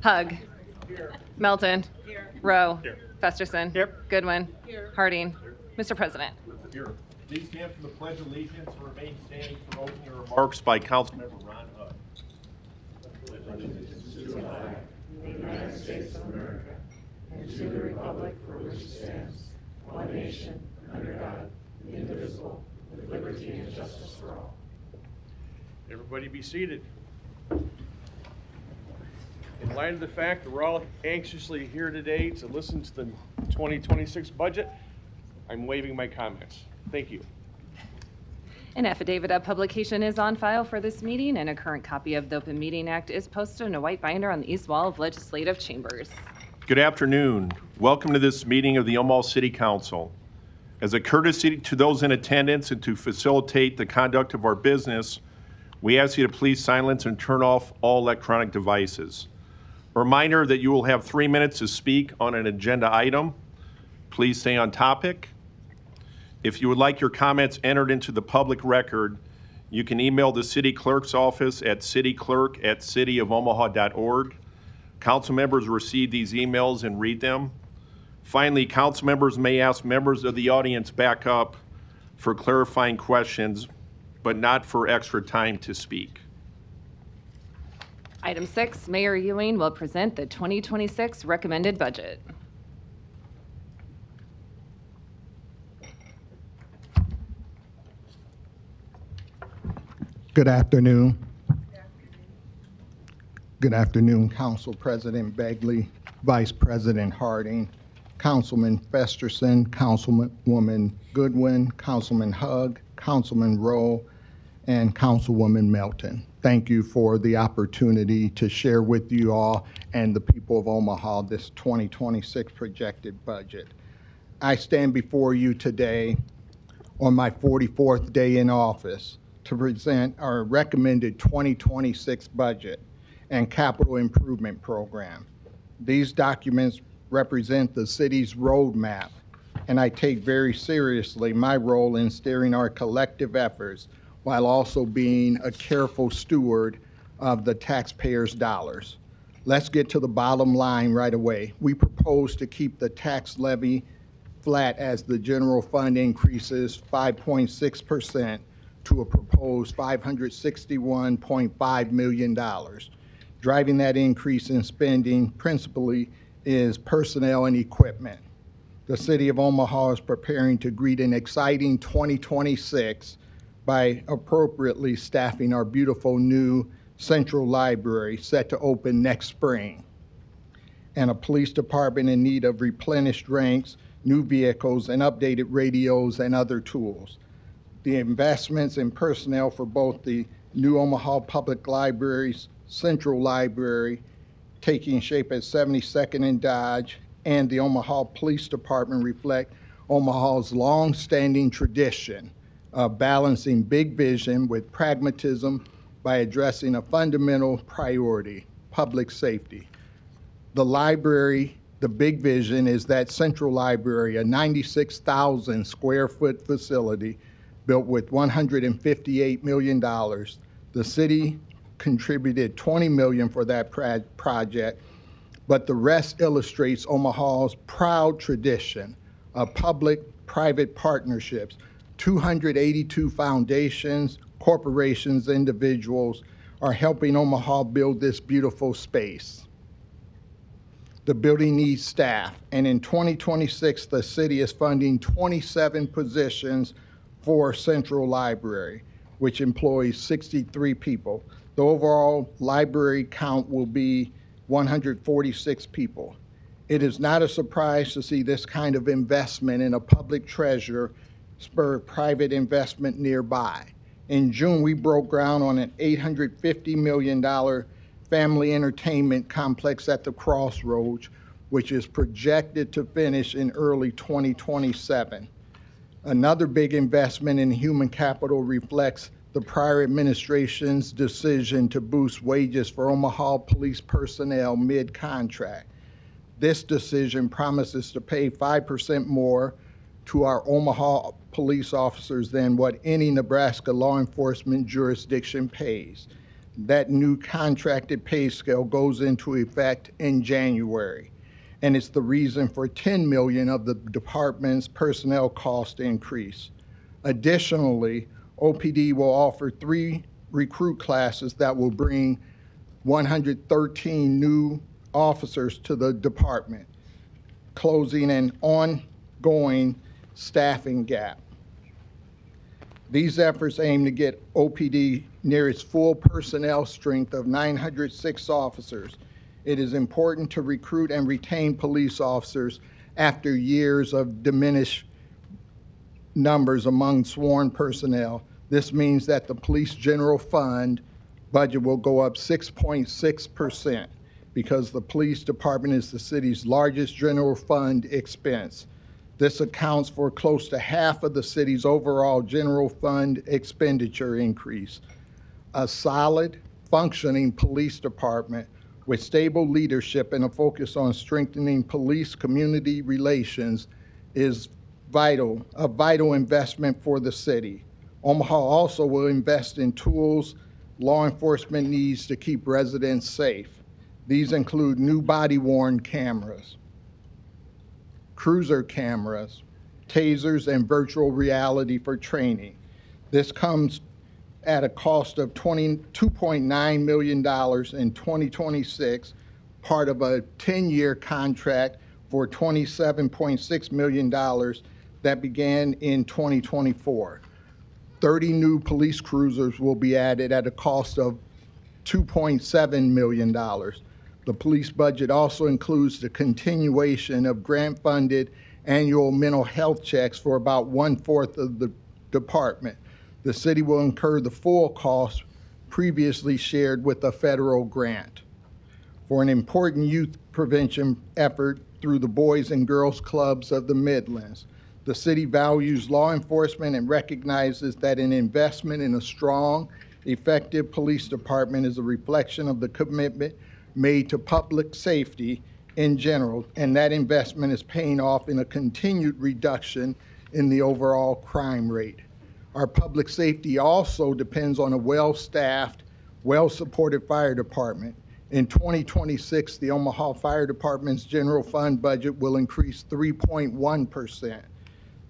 Hug. Here. Melton. Here. Rowe. Here. Festerson. Here. Goodwin. Here. Harding. Mr. President. Here. Please stand for the Pledge of Allegiance and remain standing for opening remarks by Councilmember Ron Hug. Allegiance to the flag of the United States of America and to the republic for which it stands, one nation, under God, indivisible, with liberty and justice for all. Everybody be seated. In light of the fact that we're all anxiously here today to listen to the 2026 budget, I'm waiving my comments. Thank you. An affidavit of publication is on file for this meeting, and a current copy of the Open Meeting Act is posted in a white binder on the east wall of legislative chambers. Good afternoon. Welcome to this meeting of the Omaha City Council. As a courtesy to those in attendance and to facilitate the conduct of our business, we ask you to please silence and turn off all electronic devices. A reminder that you will have 3 minutes to speak on an agenda item. Please stay on topic. If you would like your comments entered into the public record, you can email the city clerk's office at cityclerk@cityofomaha.org. Council members receive these emails and read them. Finally, council members may ask members of the audience back up for clarifying questions, but not for extra time to speak. Item 6, Mayor Ewing will present the 2026 recommended budget. Good afternoon. Good afternoon, Council President Begley, Vice President Harding, Councilman Festerson, Councilwoman Goodwin, Councilman Hug, Councilman Rowe, and Councilwoman Melton. Thank you for the opportunity to share with you all and the people of Omaha this 2026 projected budget. I stand before you today on my 44th day in office to present our recommended 2026 budget and capital improvement program. These documents represent the city's roadmap, and I take very seriously my role in steering our collective efforts while also being a careful steward of the taxpayers' dollars. Let's get to the bottom line right away. We propose to keep the tax levy flat as the general fund increases 5.6% to a proposed $561.5 million. Driving that increase in spending principally is personnel and equipment. The City of Omaha is preparing to greet an exciting 2026 by appropriately staffing our beautiful new Central Library set to open next spring, and a police department in need of replenished ranks, new vehicles, and updated radios and other tools. The investments in personnel for both the new Omaha Public Library's Central Library, taking shape at 72nd and Dodge, and the Omaha Police Department reflect Omaha's long-standing tradition of balancing big vision with pragmatism by addressing a fundamental priority, public safety. The library, the big vision is that Central Library, a 96,000 square foot facility built with $158 million. The city contributed $20 million for that project, but the rest illustrates Omaha's proud tradition of public-private partnerships. 282 foundations, corporations, individuals are helping Omaha build this beautiful space. The building needs staff, and in 2026, the city is funding 27 positions for Central Library, which employs 63 people. The overall library count will be 146 people. It is not a surprise to see this kind of investment in a public treasure spur private investment nearby. In June, we broke ground on an $850 million family entertainment complex at the Crossroads, which is projected to finish in early 2027. Another big investment in human capital reflects the prior administration's decision to boost wages for Omaha police personnel mid-contract. This decision promises to pay 5% more to our Omaha police officers than what any Nebraska law enforcement jurisdiction pays. that new contracted pay scale goes into effect in January. And it's the reason for $10 million of the department's personnel cost increase. Additionally, OPD will offer 3 recruit classes that will bring 113 new officers to the department, closing an ongoing staffing gap. These efforts aim to get OPD near its full personnel strength of 906 officers. It is important to recruit and retain police officers after years of diminished numbers among sworn personnel. This means that the police general fund budget will go up 6.6% because the police department is the city's largest general fund expense. This accounts for close to half of the city's overall general fund expenditure increase. A solid, functioning police department with stable leadership and a focus on strengthening police-community relations is a vital investment for the city. Omaha also will invest in tools law enforcement needs to keep residents safe. These include new body-worn cameras, cruiser cameras, tasers, and virtual reality for training. This comes at a cost of $2.9 million in 2026, part of a 10-year contract for $27.6 million that began in 2024. 30 new police cruisers will be added at a cost of $2.7 million. The police budget also includes the continuation of grant-funded annual mental health checks for about 1/4 of the department. The city will incur the full cost previously shared with a federal grant. For an important youth prevention effort through the Boys and Girls Clubs of the Midlands, the city values law enforcement and recognizes that an investment in a strong, effective police department is a reflection of the commitment made to public safety in general, and that investment is paying off in a continued reduction in the overall crime rate. Our public safety also depends on a well-staffed, well-supported fire department. In 2026, the Omaha Fire Department's general fund budget will increase 3.1%.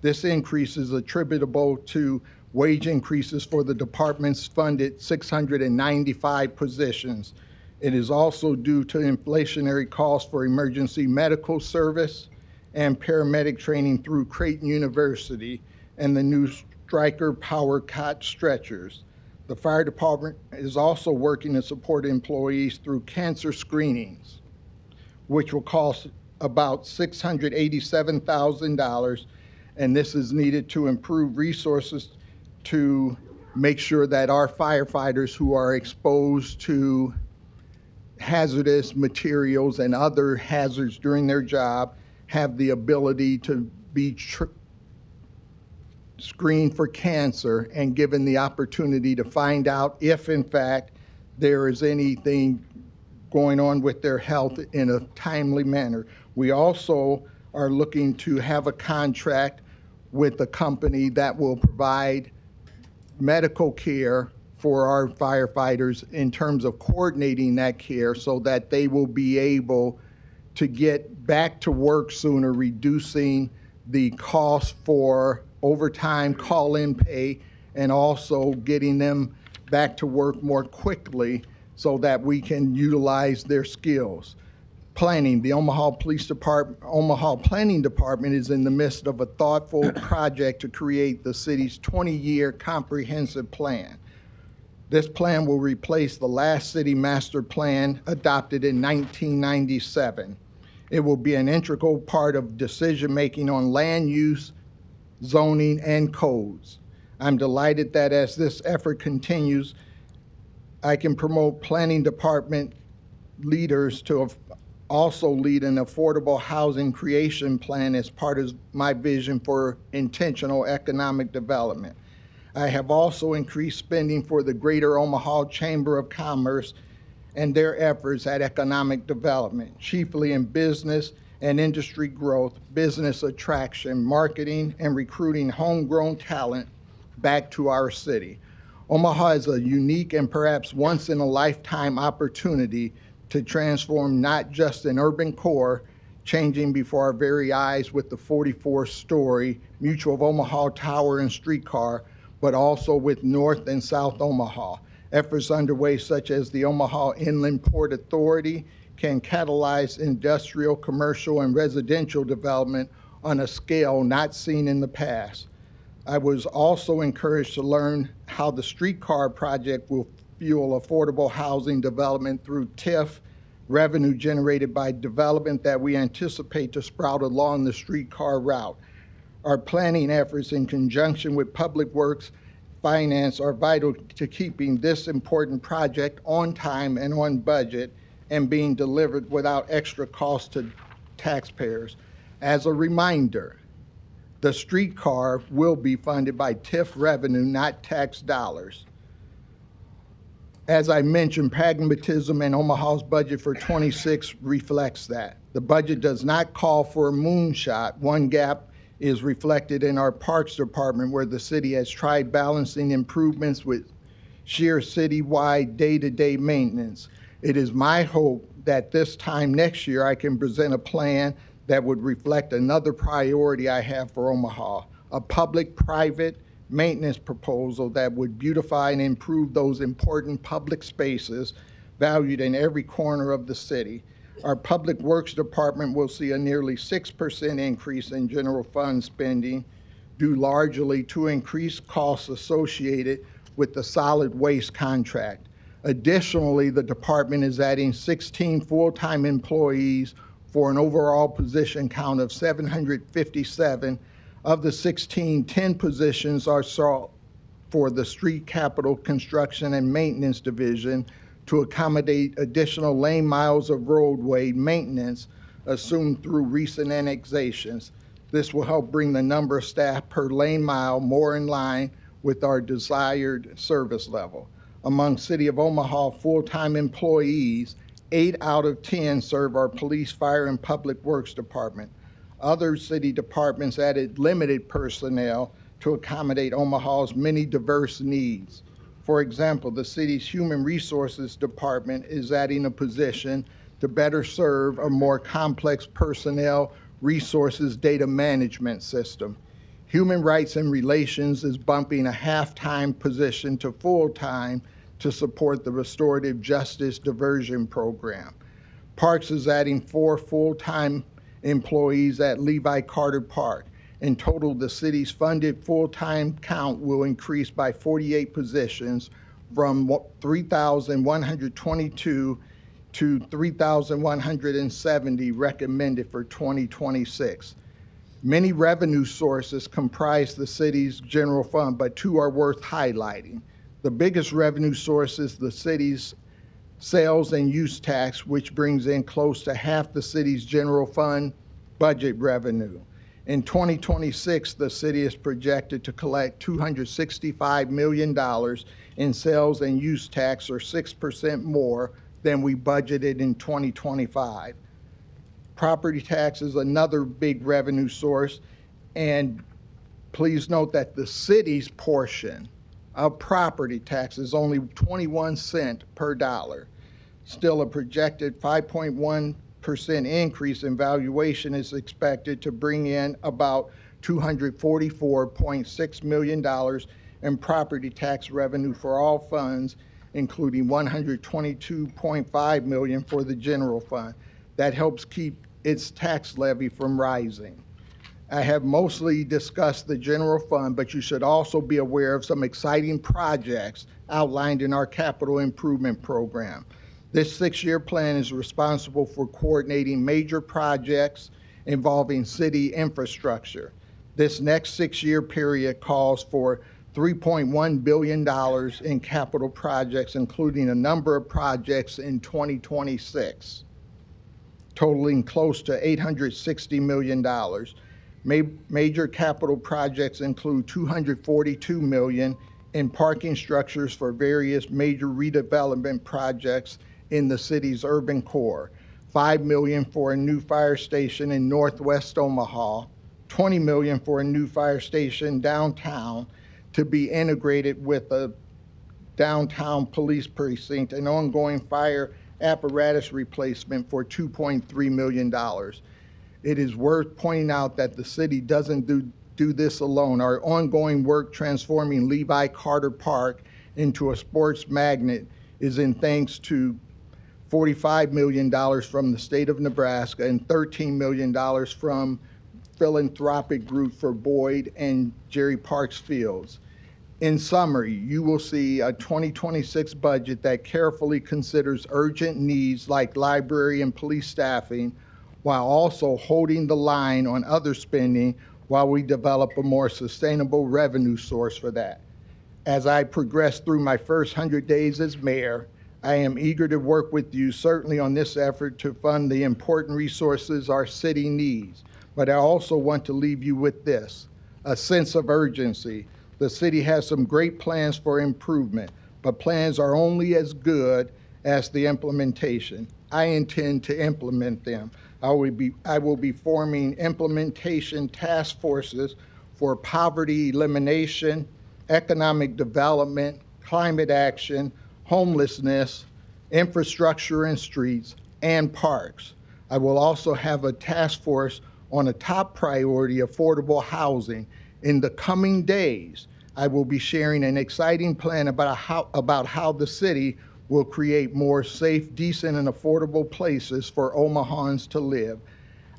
This increase is attributable to wage increases for the department's funded 695 positions. It is also due to inflationary costs for emergency medical service and paramedic training through Creighton University and the new Stryker Power Cot stretchers. The fire department is also working to support employees through cancer screenings, which will cost about $687,000, and this is needed to improve resources to make sure that our firefighters who are exposed to hazardous materials and other hazards during their job have the ability to be screened for cancer and given the opportunity to find out if, in fact, there is anything going on with their health in a timely manner. We also are looking to have a contract with a company that will provide medical care for our firefighters in terms of coordinating that care so that they will be able to get back to work sooner, reducing the cost for overtime, call-in pay, and also getting them back to work more quickly so that we can utilize their skills. Planning, the Omaha Planning Department is in the midst of a thoughtful project to create the city's 20-year comprehensive plan. This plan will replace the last city master plan adopted in 1997. It will be an integral part of decision-making on land use, zoning, and codes. I'm delighted that as this effort continues, I can promote planning department leaders to also lead an affordable housing creation plan as part of my vision for intentional economic development. I have also increased spending for the Greater Omaha Chamber of Commerce and their efforts at economic development, chiefly in business and industry growth, business attraction, marketing, and recruiting homegrown talent back to our city. Omaha is a unique and perhaps once-in-a-lifetime opportunity to transform not just an urban core, changing before our very eyes with the 44-story Mutual of Omaha Tower and streetcar, but also with North and South Omaha. Efforts underway such as the Omaha Inland Port Authority can catalyze industrial, commercial, and residential development on a scale not seen in the past. I was also encouraged to learn how the streetcar project will fuel affordable housing development through TIF revenue generated by development that we anticipate to sprout along the streetcar route. Our planning efforts in conjunction with Public Works Finance are vital to keeping this important project on time and on budget and being delivered without extra cost to taxpayers. As a reminder, the streetcar will be funded by TIF revenue, not tax dollars. As I mentioned, pragmatism in Omaha's budget for 26 reflects that. The budget does not call for a moonshot. One gap is reflected in our Parks Department, where the city has tried balancing improvements with sheer citywide day-to-day maintenance. It is my hope that this time next year I can present a plan that would reflect another priority I have for Omaha, a public-private maintenance proposal that would beautify and improve those important public spaces valued in every corner of the city. Our Public Works Department will see a nearly 6% increase in general fund spending, due largely to increased costs associated with the solid waste contract. Additionally, the department is adding 16 full-time employees for an overall position count of 757. Of the 16, 10 positions are sought for the Street Capital Construction and Maintenance Division to accommodate additional lane miles of roadway maintenance assumed through recent annexations. This will help bring the number of staff per lane mile more in line with our desired service level. Among City of Omaha full-time employees, 8 out of 10 serve our police, fire, and public works department. Other city departments added limited personnel to accommodate Omaha's many diverse needs. For example, the city's Human Resources Department is adding a position to better serve a more complex personnel resources data management system. Human Rights and Relations is bumping a half-time position to full-time to support the Restorative Justice Diversion Program. Parks is adding 4 full-time employees at Levi Carter Park. In total, the city's funded full-time count will increase by 48 positions from 3,122 to 3,170 recommended for 2026. Many revenue sources comprise the city's general fund, but 2 are worth highlighting. The biggest revenue source is the city's sales and use tax, which brings in close to half the city's general fund budget revenue. In 2026, the city is projected to collect $265 million in sales and use tax, or 6% more than we budgeted in 2025. Property tax is another big revenue source, and please note that the city's portion of property tax is only 21 cents per dollar. Still, a projected 5.1% increase in valuation is expected to bring in about $244.6 million in property tax revenue for all funds, including $122.5 million for the general fund. That helps keep its tax levy from rising. I have mostly discussed the general fund, but you should also be aware of some exciting projects outlined in our capital improvement program. This 6-year plan is responsible for coordinating major projects involving city infrastructure. This next 6-year period calls for $3.1 billion in capital projects, including a number of projects in 2026, totaling close to $860 million. Major capital projects include $242 million in parking structures for various major redevelopment projects in the city's urban core, $5 million for a new fire station in Northwest Omaha, $20 million for a new fire station downtown to be integrated with a downtown police precinct and ongoing fire apparatus replacement for $2.3 million. It is worth pointing out that the city doesn't do this alone. Our ongoing work transforming Levi Carter Park into a sports magnet is in thanks to $45 million from the state of Nebraska and $13 million from philanthropic group for Boyd and Jerry Parks Fields. In summary, you will see a 2026 budget that carefully considers urgent needs like library and police staffing, while also holding the line on other spending while we develop a more sustainable revenue source for that. As I progress through my first 100 days as mayor, I am eager to work with you certainly on this effort to fund the important resources our city needs. But I also want to leave you with this, a sense of urgency. The city has some great plans for improvement, but plans are only as good as the implementation. I intend to implement them. I will be forming implementation task forces for poverty elimination, economic development, climate action, homelessness, infrastructure and streets, and parks. I will also have a task force on a top priority, affordable housing. In the coming days, I will be sharing an exciting plan about how the city will create more safe, decent, and affordable places for Omahans to live.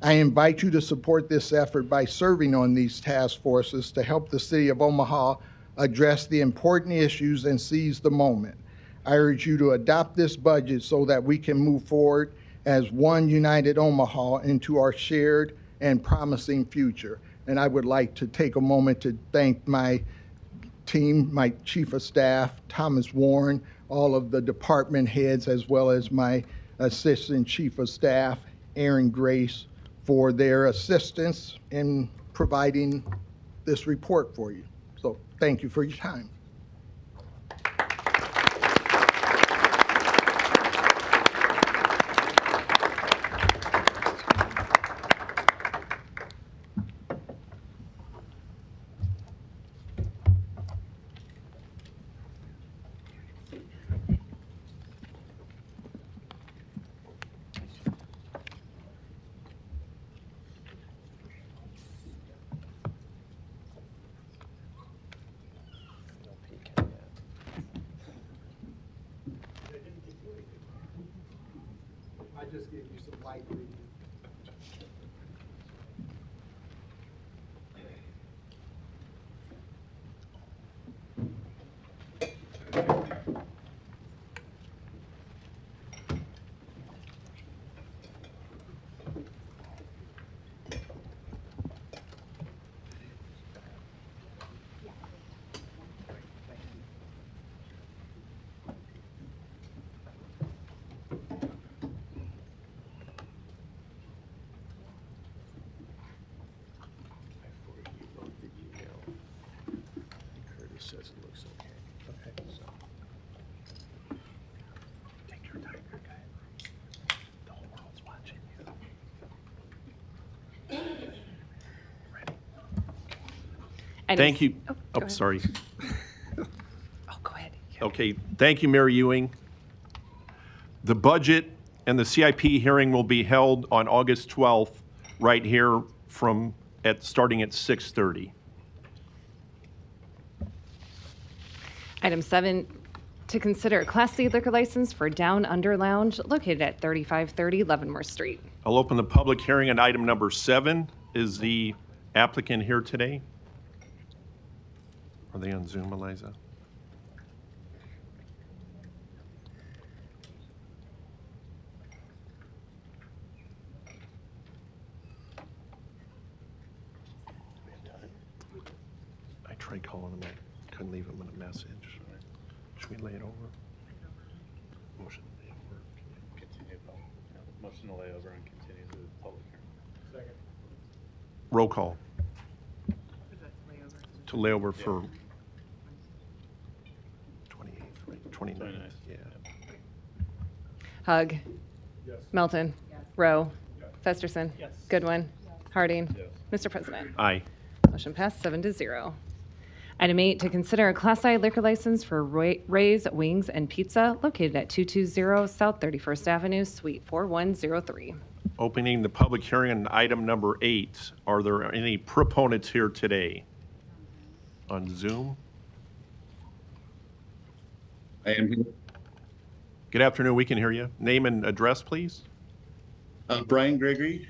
I invite you to support this effort by serving on these task forces to help the city of Omaha address the important issues and seize the moment. I urge you to adopt this budget so that we can move forward as one united Omaha into our shared and promising future. And I would like to take a moment to thank my team, my chief of staff, Thomas Warren, all of the department heads, as well as my assistant chief of staff, Aaron Grace, for their assistance in providing this report for you. So thank you for your time. I just gave you some light reading. Says it looks okay. Okay, so take your time, okay? The whole world's watching you. Ready? Thank you. Go Oh, ahead. sorry. Oh, go ahead. Okay, thank you, Mayor Ewing. The budget and the CIP hearing will be held on August 12th, right here starting at 6:30. Item 7, to consider a Class C liquor license for Down Under Lounge located at 3530 Leavenworth Street. I'll open the public hearing on item number 7. Is the applicant here today? Are they on Zoom, Eliza? I tried calling them, I couldn't leave them in a message. Should we lay it over? Motion to lay it over. Continue, motion to lay over and continue the public hearing. Second. Roll call. To lay over for 28th, right? 29th, 29th, yeah. Hug. Yes. Melton. Rowe. Festerson. Yes. Goodwin. Harding. Yes. Mr. President. Aye. Motion passed 7-0. Item 8, to consider a Class I liquor license for Ray's Wings and Pizza located at 220 South 31st Avenue, Suite 4103. Opening the public hearing on item number 8. Are there any proponents here today? On Zoom? I am here. Good afternoon, we can hear you. Name and address, please. Brian Gregory.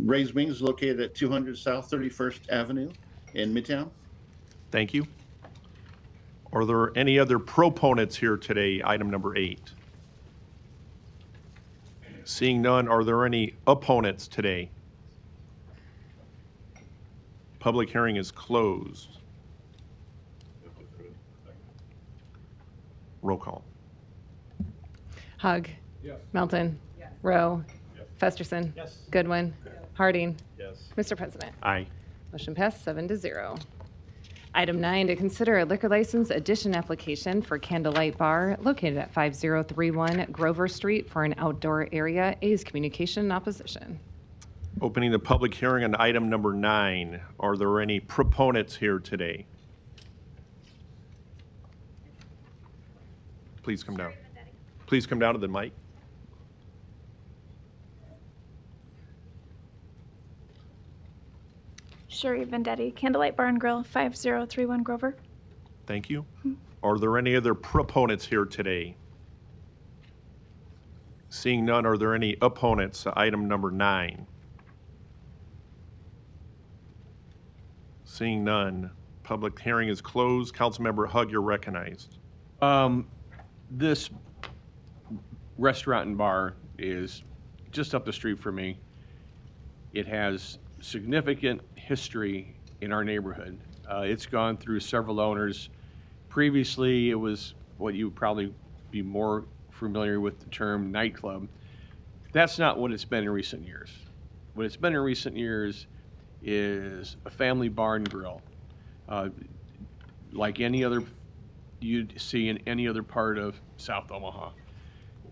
Ray's Wings is located at 200 South 31st Avenue in Midtown. Thank you. Are there any other proponents here today, item number 8? Seeing none, are there any opponents today? Public hearing is closed. Roll call. Hug. Melton. Rowe. Festerson. Goodwin. Harding. Yes. Mr. President. Aye. Motion passed 7-0. Item 9, to consider a liquor license addition application for Candlelight Bar located at 5031 Grover Street for an outdoor area. A's communication in opposition. Opening the public hearing on item number 9. Are there any proponents here today? Please come down. Please come down to the mic. Sherry Vendetti, Candlelight Bar and Grill, 5031 Grover. Thank you. Are there any other proponents here today? Seeing none, are there any opponents to item number 9? Seeing none, public hearing is closed. Councilmember Hug, you're recognized. This restaurant and bar is just up the street from me. It has significant history in our neighborhood. It's gone through several owners. Previously, it was what you would probably be more familiar with the term nightclub. That's not what it's been in recent years. What it's been in recent years is a family bar and grill, like any other you'd see in any other part of South Omaha.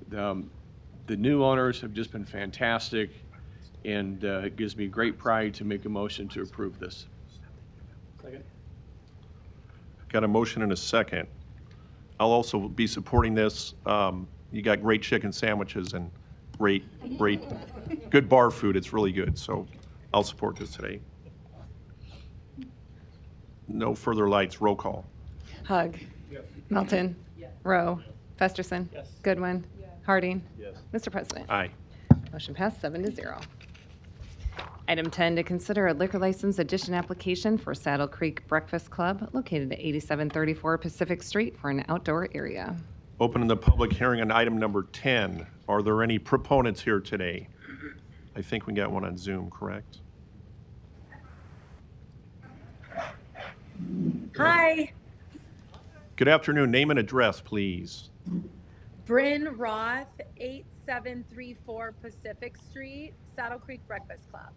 The new owners have just been fantastic, and it gives me great pride to make a motion to approve this. Got a motion and a second. I'll also be supporting this. You got great chicken sandwiches and great, good bar food. It's really good, so I'll support this today. No further lights. Roll call. Hug. Melton. Rowe. Festerson. Goodwin. Harding. Yes. Mr. President. Aye. Motion passed 7-0. Item 10, to consider a liquor license addition application for Saddle Creek Breakfast Club located at 8734 Pacific Street for an outdoor area. Opening the public hearing on item number 10. Are there any proponents here today? I think we got one on Zoom, correct? Hi, Good afternoon. Name and address, please. Bryn Roth, 8734 Pacific Street, Saddle Creek Breakfast Club.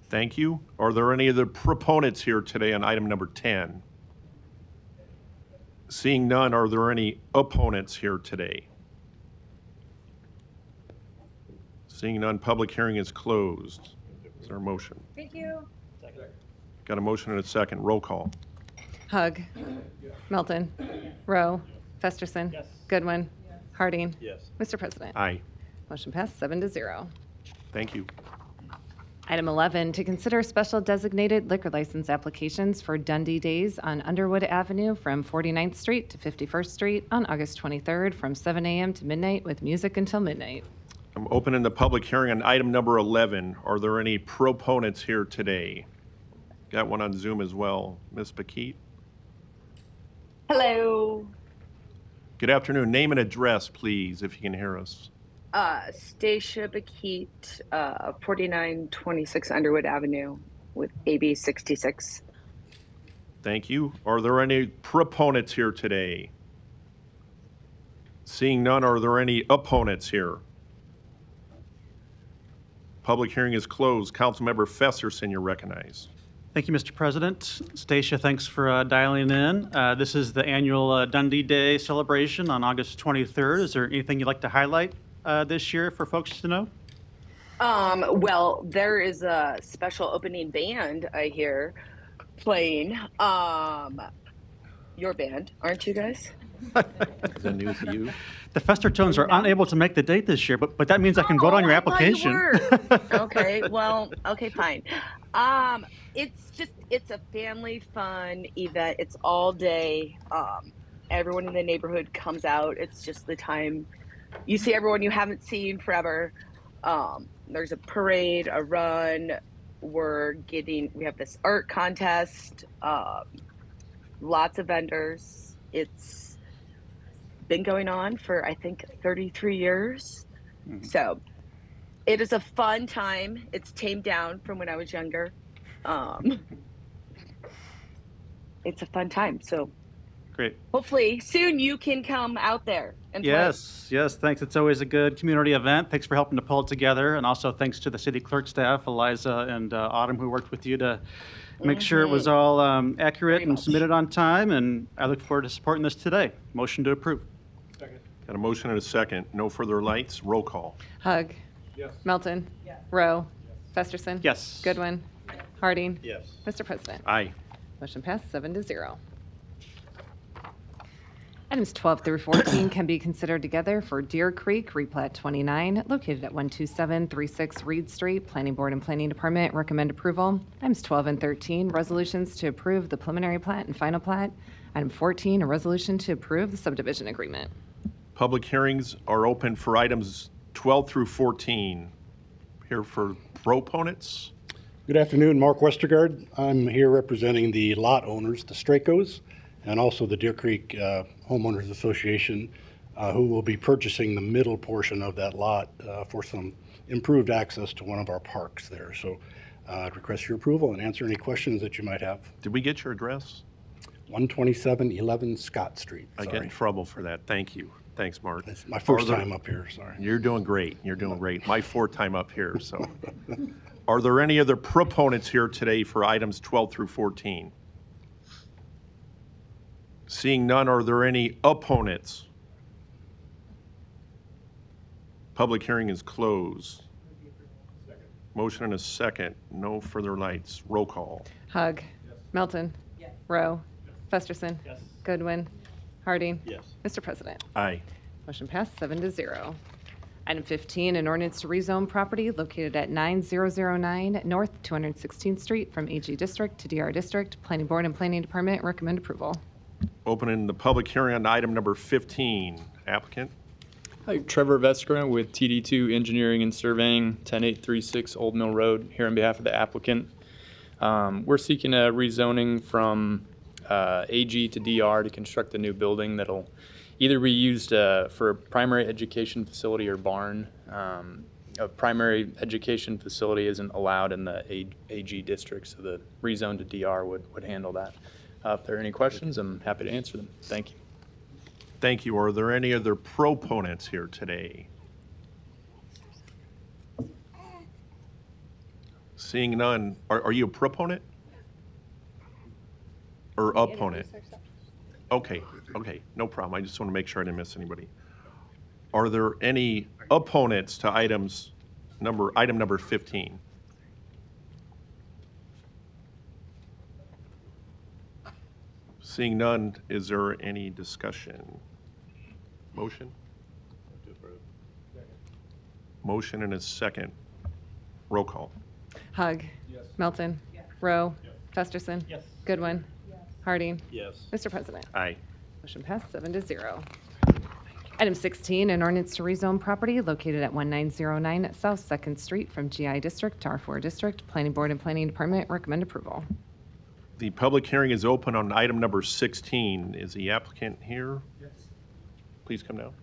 Thank you. Are there any other proponents here today on item number 10? Seeing none, are there any opponents here today? Seeing none, public hearing is closed. Is there a motion? Thank you. Got a motion and a second. Roll call. Hug. Melton. Rowe. Festerson. Goodwin. Harding. Yes. Mr. President. Aye. Motion passed 7-0. Thank you. Item 11, to consider special designated liquor license applications for Dundee Days on Underwood Avenue from 49th Street to 51st Street on August 23rd from 7 a.m. to midnight with music until midnight. I'm opening the public hearing on item number 11. Are there any proponents here today? Got one on Zoom as well. Ms. Paquette? Hello. Good afternoon. Name and address, please, if you can hear us. Stacia Paquette, 4926 Underwood Avenue with AB 66. Thank you. Are there any proponents here today? Seeing none, are there any opponents here? Public hearing is closed. Councilmember Festerson, you're recognized. Thank you, Mr. President. Stacia, thanks for dialing in. This is the annual Dundee Day celebration on August 23rd. Is there anything you'd like to highlight this year for folks to know? Well, there is a special opening band I hear playing. your band, aren't you guys? Is that news to you? The Festertones are unable to make the date this year, but that means I can vote on your I thought you application. were. Okay, well, okay, fine. It's a family fun event. It's all day. Everyone in the neighborhood comes out. It's just the time you see everyone you haven't seen forever. There's a parade, a run. We have this art contest. Lots of vendors. It's been going on for, I think, 33 years. So it is a fun time. It's tamed down from when I was younger. It's a fun time. So Great. hopefully soon you can come out there and play. Yes, thanks. It's always a good community event. Thanks for helping to pull it together. And also thanks to the city clerk staff, Eliza and Autumn, who worked with you to make sure it was all accurate and submitted on time. And I look forward to supporting this today. Motion to approve. Got a motion and a second. No further lights. Roll call. Hug. Yes. Melton. Rowe. Festerson. Yes. Goodwin. Harding. Yes. Mr. President. Aye. Motion passed 7-0. Items 12 through 14 can be considered together for Deer Creek Replat 29, located at 12736 Reed Street. Planning Board and Planning Department recommend approval. Items 12 and 13, resolutions to approve the preliminary plat and final plat. Item 14, a resolution to approve the subdivision agreement. Public hearings are open for items 12 through 14. Here for proponents. Good afternoon, Mark Westergaard. I'm here representing the lot owners, the Stracos, and also the Deer Creek Homeowners Association, who will be purchasing the middle portion of that lot for some improved access to one of our parks there. So I'd request your approval and answer any questions that you might have. Did we get your address? 12711 Scott Street. I get in trouble for that. Thank you. Thanks, Mark. It's my first time up here, sorry. You're doing great. You're doing great. My fourth time up here, so. Are there any other proponents here today for items 12 through 14? Seeing none, are there any opponents? Public hearing is closed. Motion and a second. No further lights. Roll call. Hug. Melton. Rowe. Festerson. Goodwin. Harding. Yes. Mr. President. Aye. Motion passed 7-0. Item 15, an ordinance to rezone property located at 9009 North 216th Street from AG District to DR District. Planning Board and Planning Department recommend approval. Opening the public hearing on item number 15. Applicant. Hi, Trevor Veskra with TD2 Engineering and Surveying, 10836 Old Mill Road, here on behalf of the applicant. We're seeking a rezoning from AG to DR to construct a new building that'll either be used for a primary education facility or barn. A primary education facility isn't allowed in the AG district, so the rezone to DR would handle that. If there are any questions, I'm happy to answer them. Thank you. Thank you. Are there any other proponents here today? Seeing none, are you a proponent? Or opponent? Okay, no problem. I just want to make sure I didn't miss anybody. Are there any opponents to item number 15? Seeing none, is there any discussion? Motion? Motion and a second. Roll call. Hug. Melton. Rowe. Festerson. Goodwin. Harding. Yes. Mr. President. Aye. Motion passed 7-0. Item 16, an ordinance to rezone property located at 1909 South 2nd Street from GI District to R4 District. Planning Board and Planning Department recommend approval. The public hearing is open on item number 16. Is the applicant here? Yes. Please come down.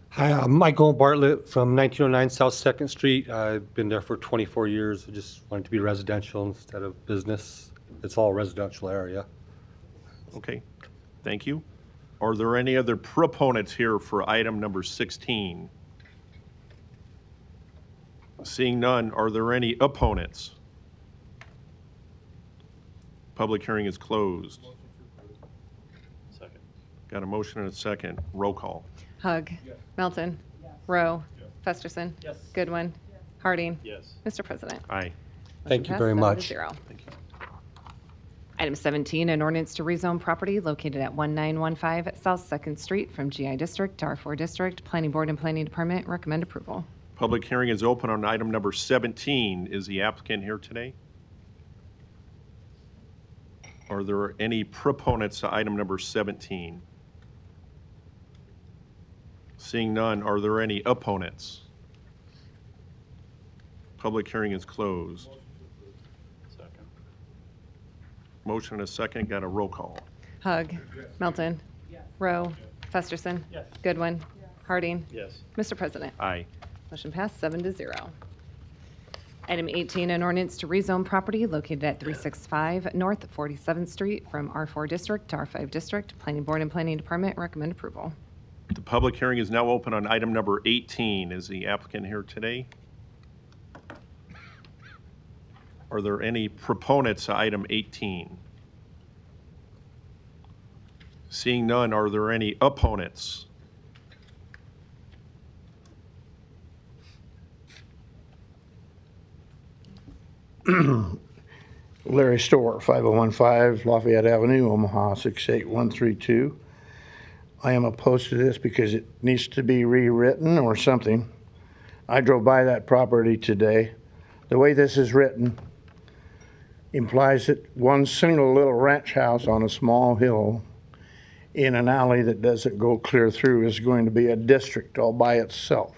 Hi, I'm Michael Bartlett from 1909 South 2nd Street. I've been there for 24 years. I just wanted to be residential instead of business. It's all residential area. Okay, thank you. Are there any other proponents here for item number 16? Seeing none, are there any opponents? Public hearing is closed. Second. Got a motion and a second. Roll call. Hug. Melton. Rowe. Festerson. Yes. Goodwin. Harding. Yes. Mr. President. Aye. Thank you Passed very 7 to much. 0. Item 17, an ordinance to rezone property located at 1915 South 2nd Street from GI District to R4 District. Planning Board and Planning Department recommend approval. Public hearing is open on item number 17. Is the applicant here today? Are there any proponents to item number 17? Seeing none, are there any opponents? Public hearing is closed. Second. Motion and a second, got a roll call. Hug. Melton. Rowe. Festerson. Yes. Goodwin. Harding. Yes. Mr. President. Aye. Motion passed 7 to 0. Item 18, an ordinance to rezone property located at 365 North 47th Street from R4 District to R5 District. Planning Board and Planning Department recommend approval. The public hearing is now open on item number 18. Is the applicant here today? Are there any proponents to item 18? Seeing none, are there any opponents? Larry Storr, 5015 Lafayette Avenue, Omaha 68132. I am opposed to this because it needs to be rewritten or something. I drove by that property today. The way this is written implies that one single little ranch house on a small hill in an alley that doesn't go clear through is going to be a district all by itself.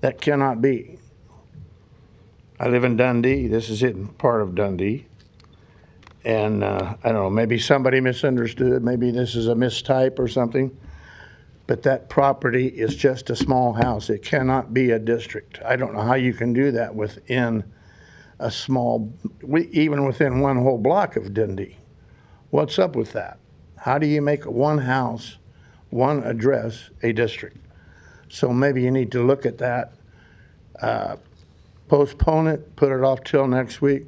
That cannot be. I live in Dundee. This is in part of Dundee. And I don't know, maybe somebody misunderstood. Maybe this is a mistype or something. But that property is just a small house. It cannot be a district. I don't know how you can do that within a small, even within one whole block of Dundee. What's up with that? How do you make one house, one address, a district? So maybe you need to look at that. Postpone it, put it off till next week.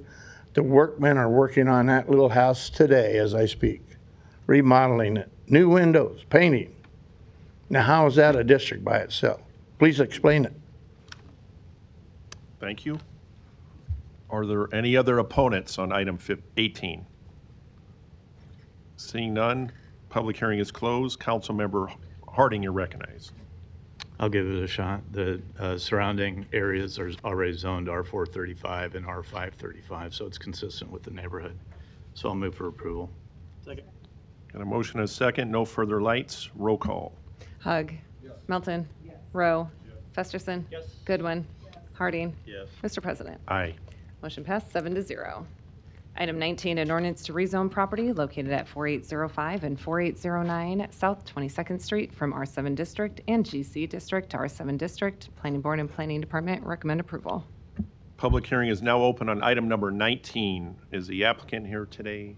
The workmen are working on that little house today as I speak, remodeling it, new windows, painting. Now, how is that a district by itself? Please explain it. Thank you. Are there any other opponents on item 18? Seeing none, public hearing is closed. Councilmember Harding, you're recognized. I'll give it a shot. The surrounding areas are already zoned R435 and R535, so it's consistent with the neighborhood. So I'll move for approval. Second. Got a motion and a second. No further lights. Roll call. Hug. Melton. Rowe. Festerson. Yes. Goodwin. Harding. Yes. Mr. President. Aye. Motion passed 7 to 0. Item 19, an ordinance to rezone property located at 4805 and 4809 South 22nd Street from R7 District and GC District to R7 District. Planning Board and Planning Department recommend approval. Public hearing is now open on item number 19. Is the applicant here today?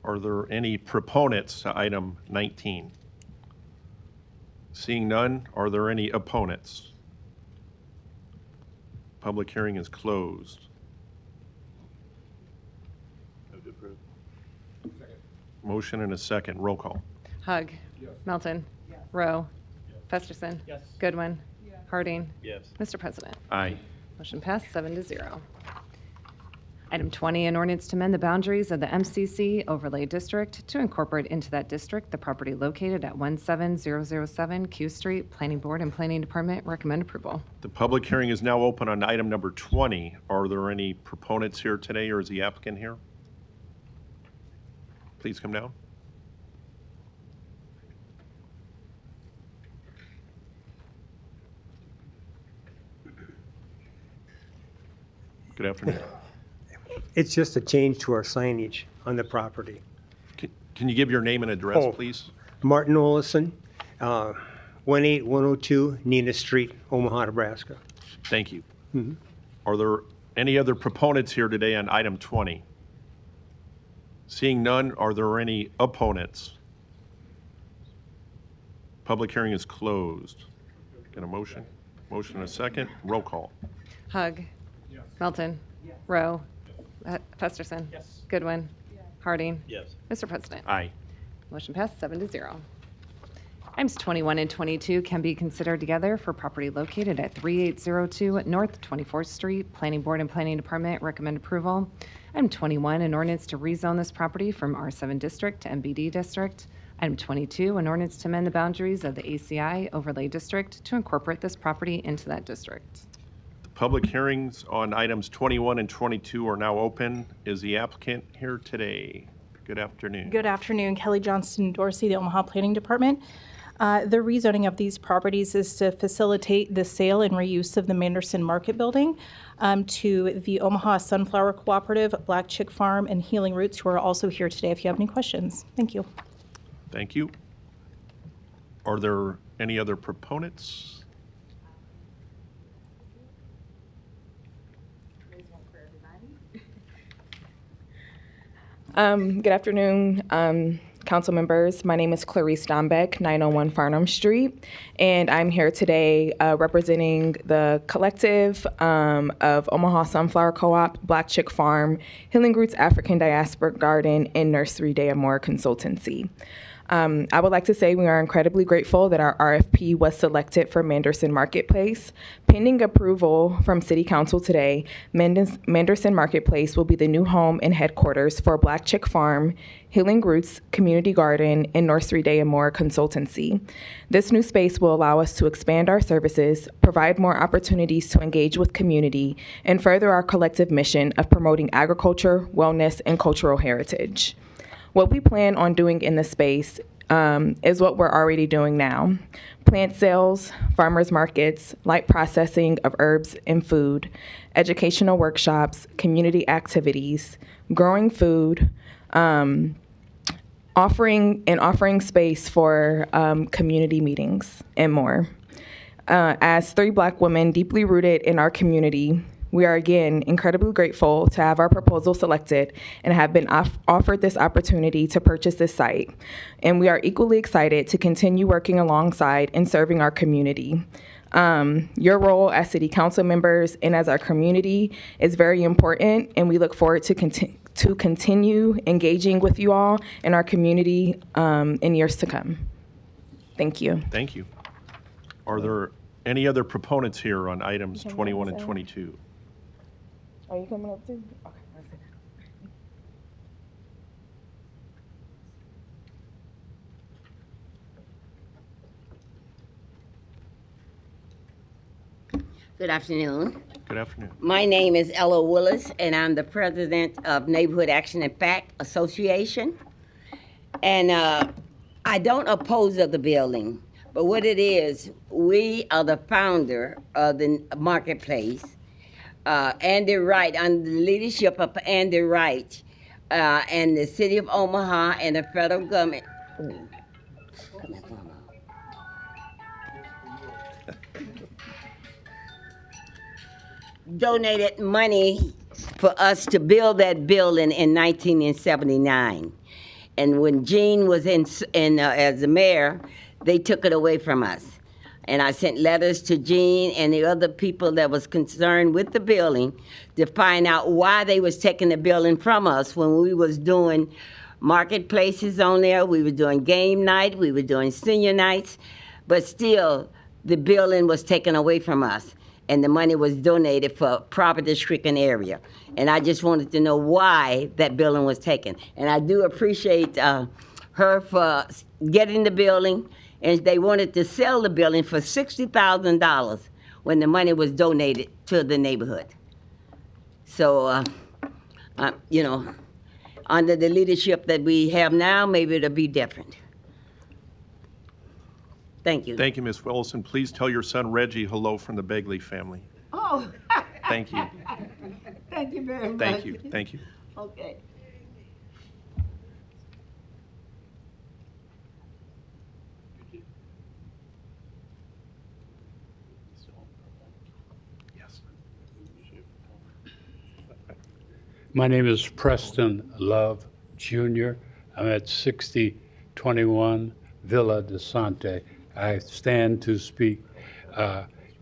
Are there any proponents to item 19? Seeing none, are there any opponents? Public hearing is closed. Move to approve. Motion and a second. Roll call. Hug. Melton. Rowe. Festerson. Yes. Goodwin. Harding. Yes. Mr. President. Aye. Motion passed 7 to 0. Item 20, an ordinance to amend the boundaries of the MCC overlay district to incorporate into that district the property located at 17007 Q Street. Planning Board and Planning Department recommend approval. The public hearing is now open on item number 20. Are there any proponents here today, or is the applicant here? Please come down. Good afternoon. It's just a change to our signage on the property. Can you give your name and address, please? Martin Olson, 18102 Nina Street, Omaha, Nebraska. Thank you. Are there any other proponents here today on item 20? Seeing none, are there any opponents? Public hearing is closed. Get a motion? Motion and a second. Roll call. Hug. Melton. Rowe. Festerson. Yes. Goodwin. Harding. Yes. Mr. President. Aye. Motion passed 7 to 0. Items 21 and 22 can be considered together for property located at 3802 North 24th Street. Planning Board and Planning Department recommend approval. Item 21, an ordinance to rezone this property from R7 District to MBD District. Item 22, an ordinance to amend the boundaries of the ACI Overlay District to incorporate this property into that district. The public hearings on items 21 and 22 are now open. Is the applicant here today? Good afternoon. Good afternoon, Kelly Johnston Dorsey, the Omaha Planning Department. The rezoning of these properties is to facilitate the sale and reuse of the Manderson Market Building to the Omaha Sunflower Cooperative, Black Chick Farm, and Healing Roots, who are also here today if you have any questions. Thank you. Thank you. Are there any other proponents? Good afternoon, council members. My name is Clarice Dombeck, 901 Farnham Street, and I'm here today representing the collective of Omaha Sunflower Co-op, Black Chick Farm, Healing Roots African Diaspora Garden, and Nursery Day Amore Consultancy. I would like to say we are incredibly grateful that our RFP was selected for Manderson Marketplace. Pending approval from City Council today, Manderson Marketplace will be the new home and headquarters for Black Chick Farm, Healing Roots Community Garden, and Nursery Day Amore Consultancy. This new space will allow us to expand our services, provide more opportunities to engage with community, and further our collective mission of promoting agriculture, wellness, and cultural heritage. What we plan on doing in the space is what we're already doing now. Plant sales, farmers markets, light processing of herbs and food, educational workshops, community activities, growing food, offering space for community meetings and more. As 3 Black women deeply rooted in our community, we are again incredibly grateful to have our proposal selected and have been offered this opportunity to purchase this site. And we are equally excited to continue working alongside and serving our community. Your role as city council members and as our community is very important, and we look forward to continue engaging with you all in our community in years to come. Thank you. Thank you. Are there any other proponents here on items 21 and 22? Are you coming up too? Okay. Good afternoon. Good afternoon. My name is Ella Willis, and I'm the president of Neighborhood Action and Fact Association. And I don't oppose of the building, but what it is, we are the founder of the marketplace. Andy Wright, under the leadership of Andy Wright, and the city of Omaha and the federal government. Donated money for us to build that building in 1979. And when Gene was as the mayor, they took it away from us. And I sent letters to Gene and the other people that was concerned with the building to find out why they was taking the building from us when we was doing marketplaces on there. We were doing game night, we were doing senior nights, but still the building was taken away from us and the money was donated for poverty-stricken area. And I just wanted to know why that building was taken. And I do appreciate her for getting the building, and they wanted to sell the building for $60,000 when the money was donated to the neighborhood. So, you know, under the leadership that we have now, maybe it'll be different. Thank you. Thank you, Ms. Willison. Please tell your son Reggie hello from the Begley family. Oh. Thank you. Thank you very much. Thank you. Thank you. Okay. My name is Preston Love Jr. I'm at 6021 Villa de Sante. I stand to speak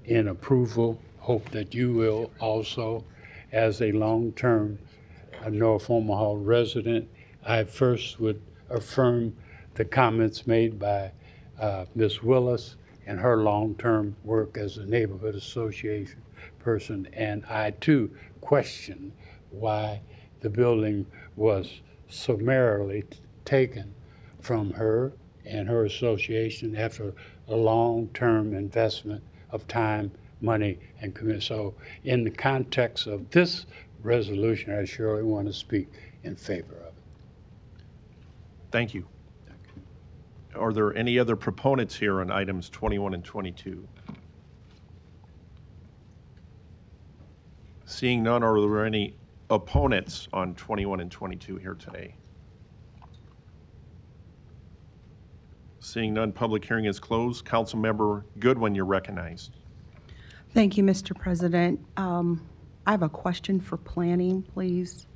in approval. Hope that you will also. As a long-term North Omaha resident, I first would affirm the comments made by Ms. Willis and her long-term work as a neighborhood association person, and I too question why the building was summarily taken from her and her association after a long-term investment of time, money, and commitment. So in the context of this resolution, I surely want to speak in favor of it. Thank you. Are there any other proponents here on items 21 and 22? Seeing none, are there any opponents on 21 and 22 here today? Seeing none, public hearing is closed. Councilmember Goodwin, you're recognized. Thank you, Mr. President. I have a question for planning, please.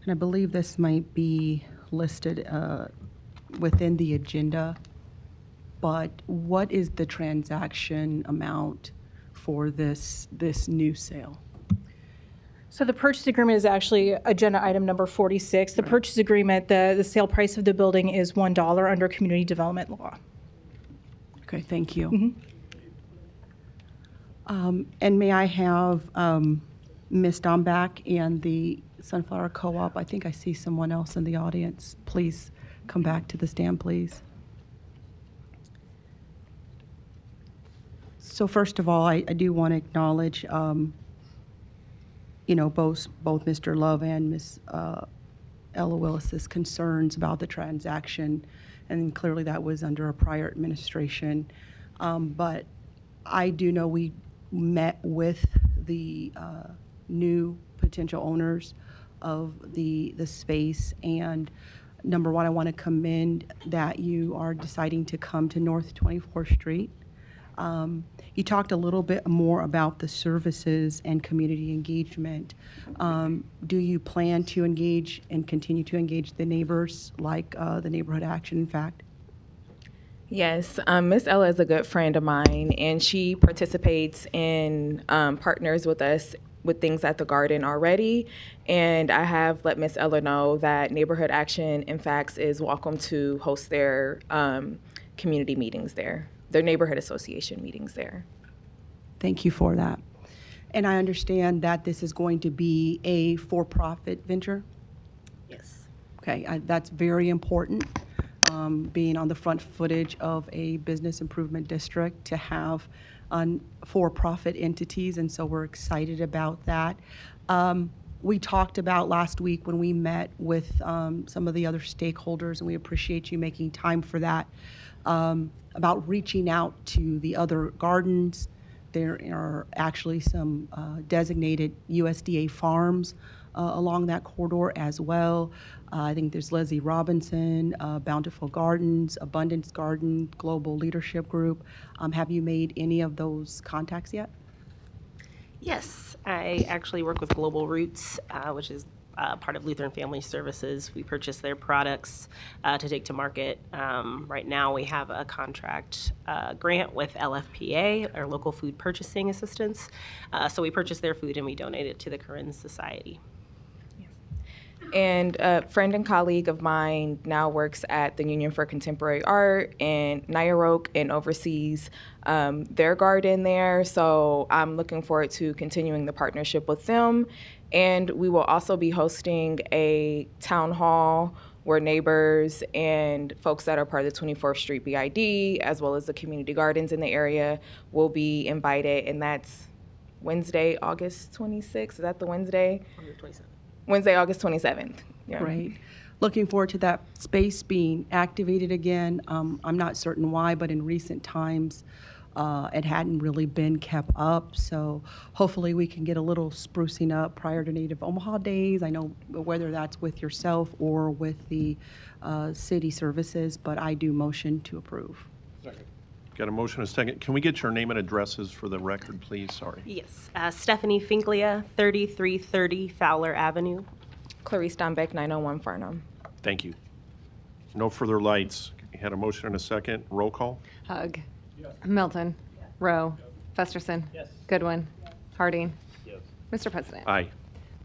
And I believe this might be listed within the agenda, but what is the transaction amount for this new sale? So the purchase agreement is actually agenda item number 46. The purchase agreement, the sale price of the building is $1 under community development law. Okay, thank you. And may I have Ms. Dombach and the Sunflower Co-op, I think I see someone else in the audience. Please come back to the stand, please. So first of all, I do want to acknowledge, you know, both Mr. Love and Ms. Ella Willis's concerns about the transaction, and clearly that was under a prior administration. But I do know we met with the new potential owners of the space, and number one, I want to commend that you are deciding to come to North 24th Street. You talked a little bit more about the services and community engagement. Do you plan to engage and continue to engage the neighbors like the Neighborhood Action, in fact? Yes, Miss Ella is a good friend of mine, and she participates in partners with us with things at the garden already. And I have let Miss Ella know that Neighborhood Action, in fact, is welcome to host their community meetings there, their neighborhood association meetings there. Thank you for that. And I understand that this is going to be a for-profit venture? Yes. Okay, that's very important. Being on the front footage of a business improvement district to have for-profit entities, and so we're excited about that. We talked about last week when we met with some of the other stakeholders, and we appreciate you making time for that, about reaching out to the other gardens. There are actually some designated USDA farms along that corridor as well. I think there's Leslie Robinson, Bountiful Gardens, Abundance Garden, Global Leadership Group. Have you made any of those contacts yet? Yes, I actually work with Global Roots, which is part of Lutheran Family Services. We purchase their products to take to market. Right now we have a contract grant with LFPA, our local food purchasing assistance. So we purchase their food and we donate it to the Corinne Society. And a friend and colleague of mine now works at the Union for Contemporary Art in Nyaroke and oversees their garden there. So I'm looking forward to continuing the partnership with them. And we will also be hosting a town hall where neighbors and folks that are part of the 24th Street BID, as well as the community gardens in the area, will be invited. And that's Wednesday, August 26th. Is that the Wednesday? Wednesday, August 27th. Yeah. Great. Looking forward to that space being activated again. I'm not certain why, but in recent times, it hadn't really been kept up. So hopefully we can get a little sprucing up prior to Native Omaha Days. I know whether that's with yourself or with the city services, but I do motion to approve. Second. Got a motion and a second. Can we get your name and addresses for the record, please? Sorry. Yes, Stephanie Finklia, 3330 Fowler Avenue. Clarice Dombeck, 901 Farnham. Thank you. No further lights. You had a motion and a second. Roll call. Hug. Milton. Rowe. Festerson. Goodwin. Harding. Mr. President. Aye.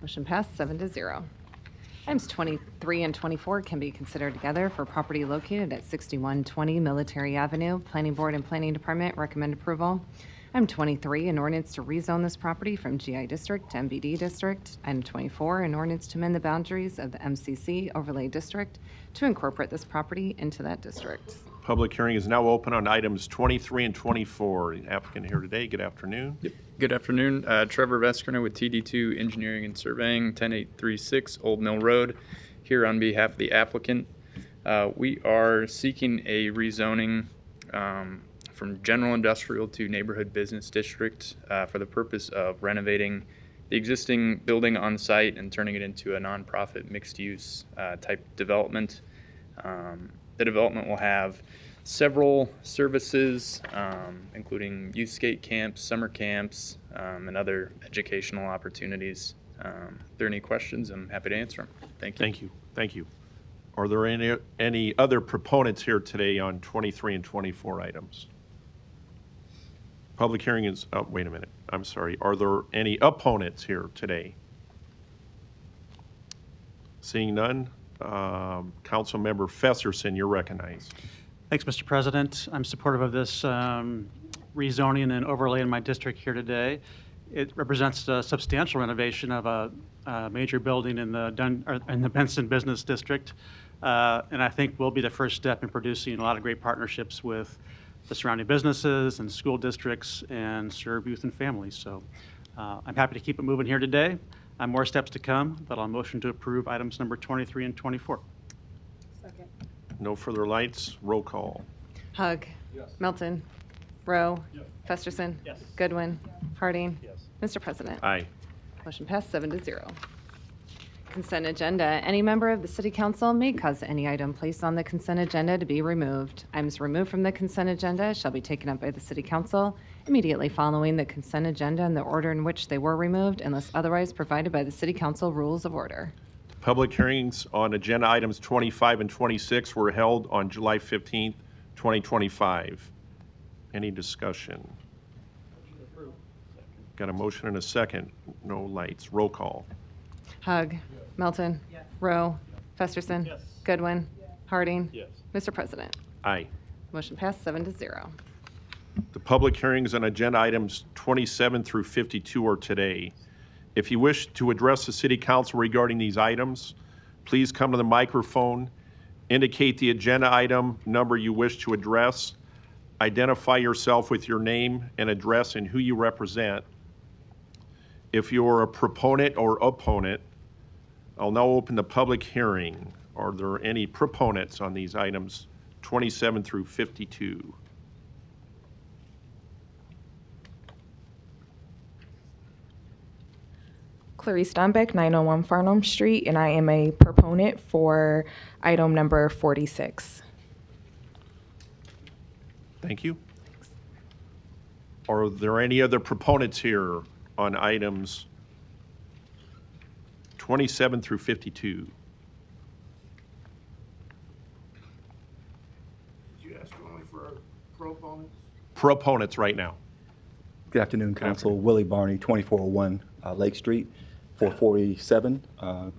Motion passed 7-0. Items 23 and 24 can be considered together for property located at 6120 Military Avenue. Planning Board and Planning Department recommend approval. Item 23, an ordinance to rezone this property from GI District to MBD District. Item 24, an ordinance to amend the boundaries of the MCC Overlay District to incorporate this property into that district. Public hearing is now open on items 23 and 24. The applicant here today, good afternoon. Good afternoon. Trevor Veskerna with TD2 Engineering and Surveying, 10836 Old Mill Road, here on behalf of the applicant. We are seeking a rezoning from general industrial to neighborhood business district for the purpose of renovating the existing building on site and turning it into a nonprofit mixed-use type development. The development will have several services, including youth skate camps, summer camps, and other educational opportunities. If there are any questions, I'm happy to answer them. Thank you. Thank you. Thank you. Are there any other proponents here today on 23 and 24 items? Public hearing is, oh, wait a minute. I'm sorry. Are there any opponents here today? Seeing none, Councilmember Festerson, you're recognized. Thanks, Mr. President. I'm supportive of this rezoning and overlay in my district here today. It represents a substantial renovation of a major building in the Benson Business District, and I think will be the first step in producing a lot of great partnerships with the surrounding businesses and school districts and serve youth and families. So I'm happy to keep it moving here today. More steps to come, but I'll motion to approve items number 23 and 24. Second. No further lights. Roll call. Hug. Yes. Melton. Rowe. Yes. Festerson. Yes. Goodwin. Harding. Yes. Mr. President. Aye. Motion passed 7-0. Consent agenda. Any member of the City Council may cause any item placed on the consent agenda to be removed. Items removed from the consent agenda shall be taken up by the City Council immediately following the consent agenda in the order in which they were removed, unless otherwise provided by the City Council Rules of Order. Public hearings on agenda items 25 and 26 were held on July 15th, 2025. Any discussion? Got a motion and a second. No lights. Roll call. Hug. Melton. Rowe. Festerson. Goodwin. Harding. Mr. President. Aye. Motion passed 7-0. The public hearings on agenda items 27 through 52 are today. If you wish to address the City Council regarding these items, please come to the microphone, indicate the agenda item number you wish to address, identify yourself with your name and address and who you represent. If you're a proponent or opponent, I'll now open the public hearing. Are there any proponents on these items 27 through 52? Clarice Dombeck, 901 Farnham Street, and I am a proponent for item number 46. Thank you. Are there any other proponents here on items 27 through 52? Did you ask only for proponents? Proponents right now. Good afternoon, Council. Willie Barney, 2401 Lake Street, 447.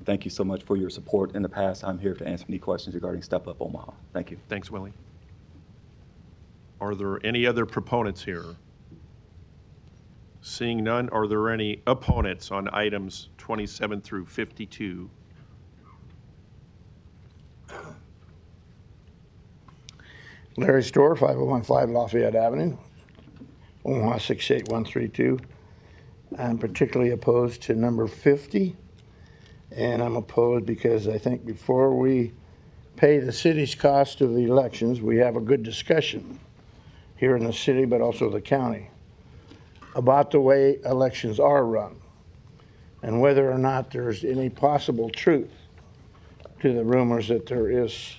Thank you so much for your support in the past. I'm here to answer any questions regarding Step Up Omaha. Thank you. Thanks, Willie. Are there any other proponents here? Seeing none, are there any opponents on items 27 through 52? Larry Storr, 5015 Lafayette Avenue, Omaha 68132. I'm particularly opposed to number 50, and I'm opposed because I think before we pay the city's cost of the elections, we have a good discussion here in the city, but also the county, about the way elections are run and whether or not there's any possible truth to the rumors that there is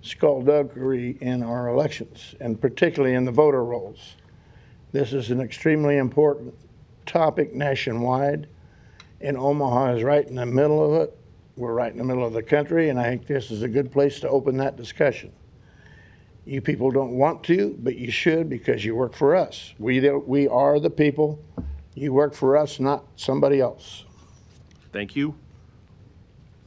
skullduggery in our elections, and particularly in the voter rolls. This is an extremely important topic nationwide, and Omaha is right in the middle of it. We're right in the middle of the country, and I think this is a good place to open that discussion. You people don't want to, but you should, because you work for us. We are the people. You work for us, not somebody else. Thank you.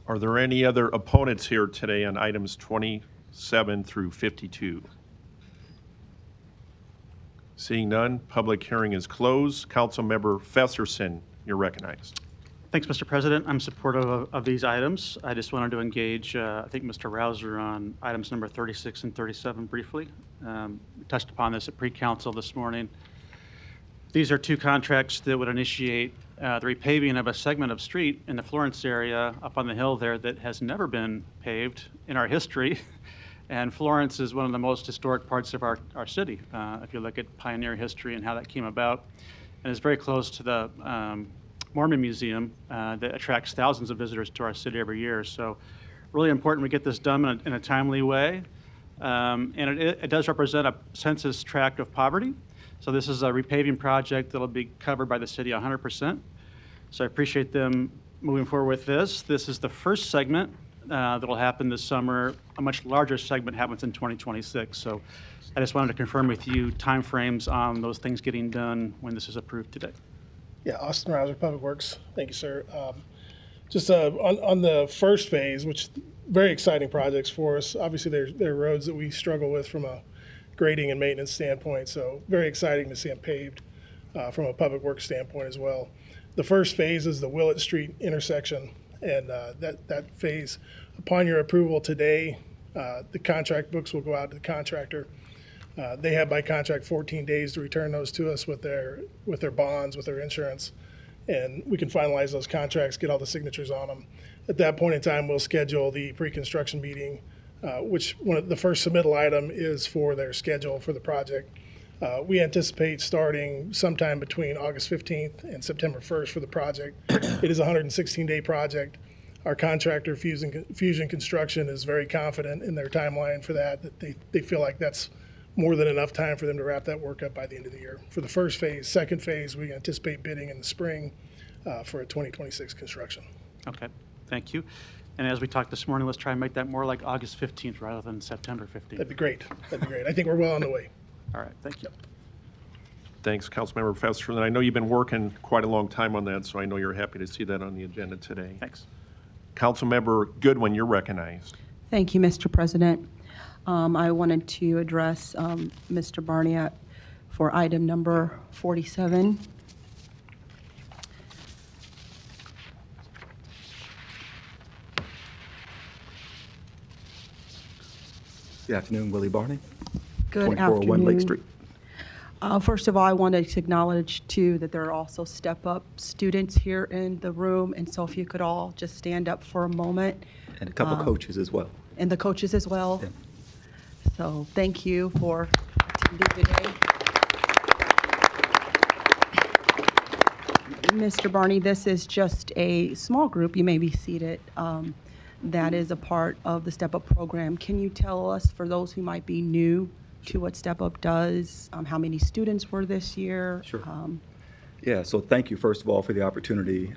Are there any other opponents here today on items 27 through 52? Seeing none, public hearing is closed. Councilmember Festerson, you're recognized. Thanks, Mr. President. I'm supportive of these items. I just wanted to engage, I think, Mr. Rouser on items number 36 and 37 briefly. We touched upon this at pre-council this morning. These are two contracts that would initiate the repaving of a segment of street in the Florence area up on the hill there that has never been paved in our history. And Florence is one of the most historic parts of our city, if you look at pioneer history and how that came about. And it's very close to the Mormon Museum that attracts thousands of visitors to our city every year. So really important we get this done in a timely way. And it does represent a census tract of poverty. So this is a repaving project that'll be covered by the city 100%. So I appreciate them moving forward with this. This is the first segment that'll happen this summer. A much larger segment happens in 2026. So I just wanted to confirm with you timeframes on those things getting done when this is approved today. Yeah, Austin Rouser, Public Works. Thank you, sir. Just on the first phase, which very exciting projects for us. Obviously, there are roads that we struggle with from a grading and maintenance standpoint, so very exciting to see them paved from a public works standpoint as well. The first phase is the Willett Street intersection, and that phase, upon your approval today, the contract books will go out to the contractor. They have by contract 14 days to return those to us with their bonds, with their insurance, and we can finalize those contracts, get all the signatures on them. At that point in time, we'll schedule the pre-construction meeting, which the first submittal item is for their schedule for the project. We anticipate starting sometime between August 15th and September 1st for the project. It is a 116-day project. Our contractor, Fusion Construction, is very confident in their timeline for that they feel like that's more than enough time for them to wrap that work up by the end of the year. For the first phase, second phase, we anticipate bidding in the spring for a 2026 construction. Okay, thank you. And as we talked this morning, let's try and make that more like August 15th rather than September 15th. That'd be great. That'd be great. I think we're well on the way. All right, thank you. Thanks, Councilmember Festerson. I know you've been working quite a long time on that, so I know you're happy to see that on the agenda today. Thanks. Councilmember Goodwin, you're recognized. Thank you, Mr. President. I wanted to address Mr. Barney for item number 47. Good afternoon, Willie Barney. Good 2401 Lake afternoon. Street. First of all, I wanted to acknowledge, too, that there are also step-up students here in the room, and so if you could all just stand up for a moment. And a couple coaches as well. And the coaches as well. Yeah. So thank you for attending today. Mr. Barney, this is just a small group, you may be seated, that is a part of the Step Up program. Can you tell us, for those who might be new to what Step Up does, how many students were this year? Sure. Yeah, so thank you, first of all, for the opportunity.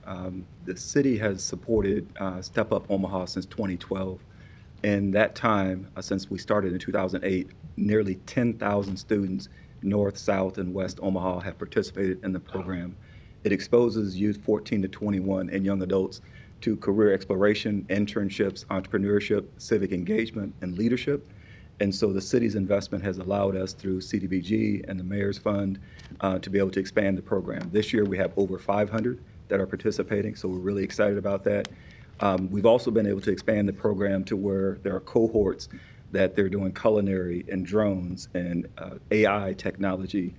The city has supported Step Up Omaha since 2012. In that time, since we started in 2008, nearly 10,000 students, North, South, and West Omaha, have participated in the program. It exposes youth 14 to 21 and young adults to career exploration, internships, entrepreneurship, civic engagement, and leadership. And so the city's investment has allowed us through CDBG and the Mayor's Fund to be able to expand the program. This year we have over 500 that are participating, so we're really excited about that. We've also been able to expand the program to where there are cohorts that they're doing culinary and drones and AI technology,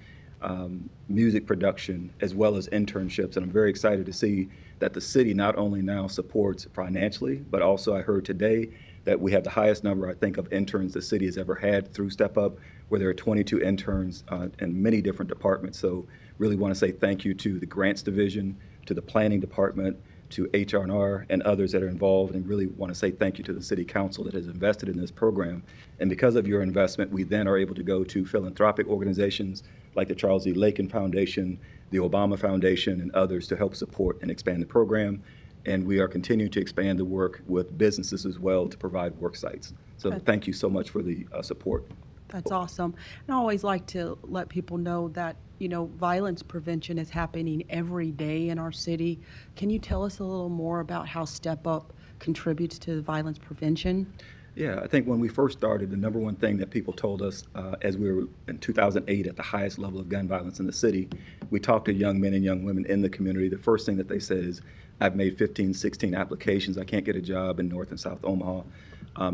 music production, as well as internships. And I'm very excited to see that the city not only now supports financially, but also I heard today that we have the highest number, I think, of interns the city has ever had through Step Up, where there are 22 interns in many different departments. So really want to say thank you to the Grants Division, to the Planning Department, to HR&R and others that are involved, and really want to say thank you to the City Council that has invested in this program. And because of your investment, we then are able to go to philanthropic organizations like the Charles E. Lakin Foundation, the Obama Foundation, and others to help support and expand the program. And we are continuing to expand the work with businesses as well to provide work sites. So thank you so much for the support. That's awesome. And I always like to let people know that, violence prevention is happening every day in our city. Can you tell us a little more about how Step Up contributes to violence prevention? Yeah, I think when we first started, the number one thing that people told us as we were in 2008 at the highest level of gun violence in the city, we talked to young men and young women in the community. The first thing that they said is, I've made 15, 16 applications. I can't get a job in North and South Omaha.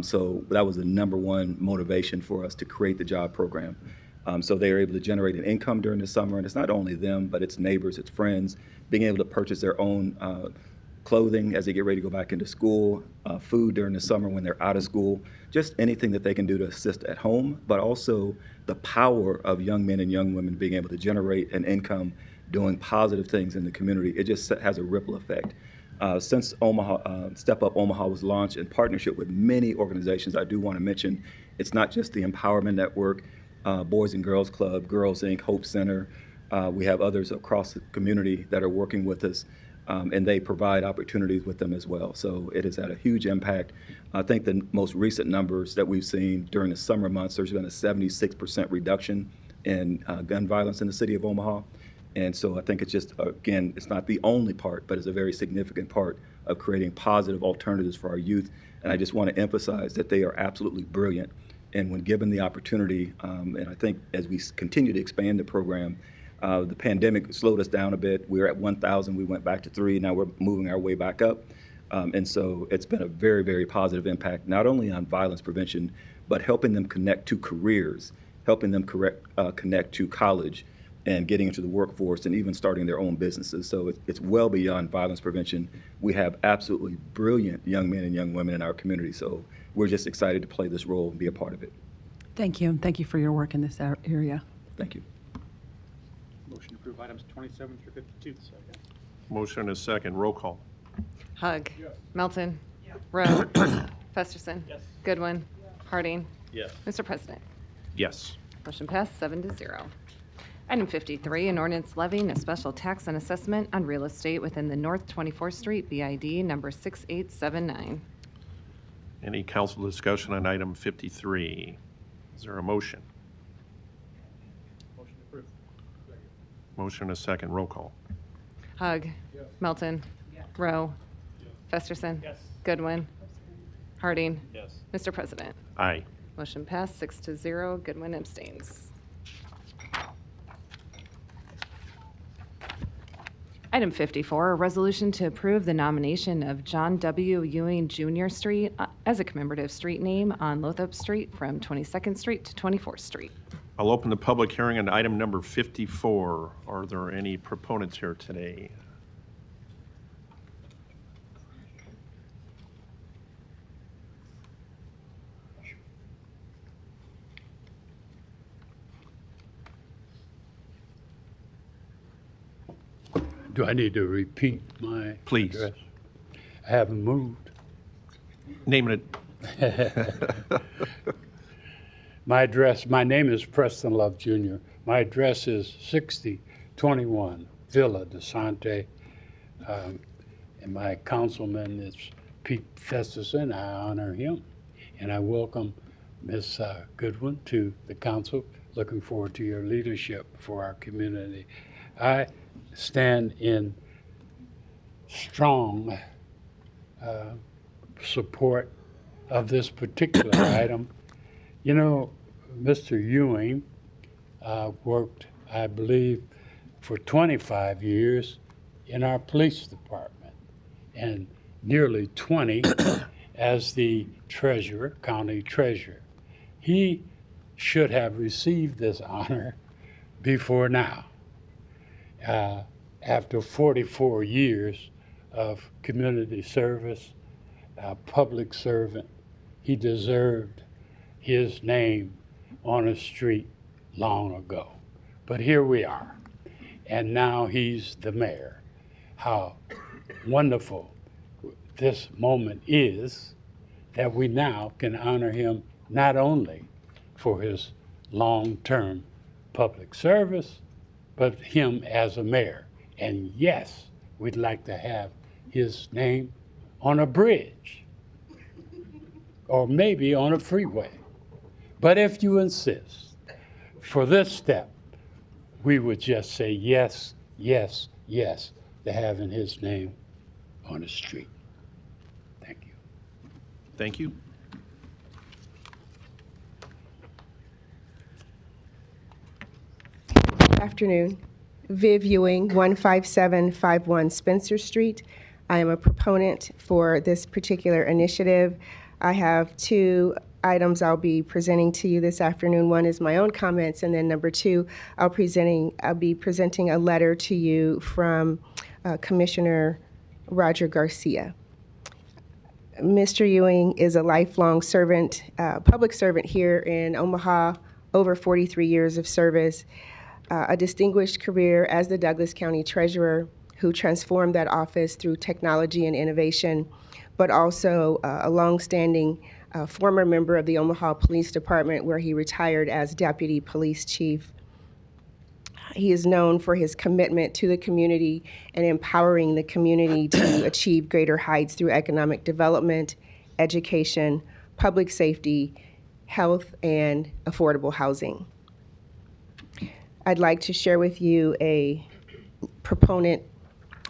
So that was the number one motivation for us to create the job program. So they were able to generate an income during the summer, and it's not only them, but it's neighbors, it's friends, being able to purchase their own clothing as they get ready to go back into school, food during the summer when they're out of school, just anything that they can do to assist at home, but also the power of young men and young women being able to generate an income doing positive things in the community. It just has a ripple effect. Since Step Up Omaha was launched in partnership with many organizations, I do want to mention it's not just the Empowerment Network, Boys and Girls Club, Girls Inc., Hope Center. We have others across the community that are working with us. And they provide opportunities with them as well. So it has had a huge impact. I think the most recent numbers that we've seen during the summer months, there's been a 76% reduction in gun violence in the city of Omaha. And so I think it's just, again, it's not the only part, but it's a very significant part of creating positive alternatives for our youth. And I just want to emphasize that they are absolutely brilliant. And when given the opportunity, and I think as we continue to expand the program, the pandemic slowed us down a bit. We were at 1,000, we went back to 3, now we're moving our way back up. And so it's been a very, very positive impact, not only on violence prevention, but helping them connect to careers, helping them connect to college and getting into the workforce and even starting their own businesses. So it's well beyond violence prevention. We have absolutely brilliant young men and young women in our community. So we're just excited to play this role and be a part of it. Thank you, and thank you for your work in this area. Thank you. Motion to approve items 27 through 52. Motion and a second. Roll call. Hug. Melton. Rowe. Festerson. Goodwin. Harding. Yes. Mr. President. Yes. Motion passed 7-0. Item 53, an ordinance levying a special tax and assessment on real estate within the North 24th Street BID number 6879. Any council discussion on item 53? Is there a motion? Motion approved. Motion and a second. Roll call. Hug. Melton. Rowe. Festerson. Goodwin. Harding. Yes. Mr. President. Aye. Motion passed 6-0. Goodwin abstains. Item 54, a resolution to approve the nomination of John W. Ewing Jr. Street as a commemorative street name on Lothrop Street from 22nd Street to 24th Street. I'll open the public hearing on item number 54. Are there any proponents here today? Do I need to repeat my Please. address? I haven't moved. Name it. My address, my name is Preston Love Jr. My address is 6021 Villa DeSante. And my councilman is Pete Festerson. I honor him. And I welcome Ms. Goodwin to the council. Looking forward to your leadership for our community. I stand in strong support of this particular item. You know, Mr. Ewing worked, I believe, for 25 years in our police department and nearly 20 as the treasurer, county treasurer. He should have received this honor before now. After 44 years of community service, public servant, he deserved his name on a street long ago. But here we are, and now he's the mayor. How wonderful this moment is that we now can honor him not only for his long-term public service, but him as a mayor. And yes, we'd like to have his name on a bridge or maybe on a freeway. But if you insist, for this step, we would just say yes, yes, yes to having his name on the street. Thank you. Thank you. Afternoon. Viv Ewing, 15751 Spencer Street. I am a proponent for this particular initiative. I have two items I'll be presenting to you this afternoon. One is my own comments, and then number two, I'll be presenting a letter to you from Commissioner Roger Garcia. Mr. Ewing is a lifelong servant, public servant here in Omaha, over 43 years of service, a distinguished career as the Douglas County Treasurer who transformed that office through technology and innovation, but also a longstanding former member of the Omaha Police Department where he retired as Deputy Police Chief. He is known for his commitment to the community and empowering the community to achieve greater heights through economic development, education, public safety, health, and affordable housing. I'd like to share with you a proponent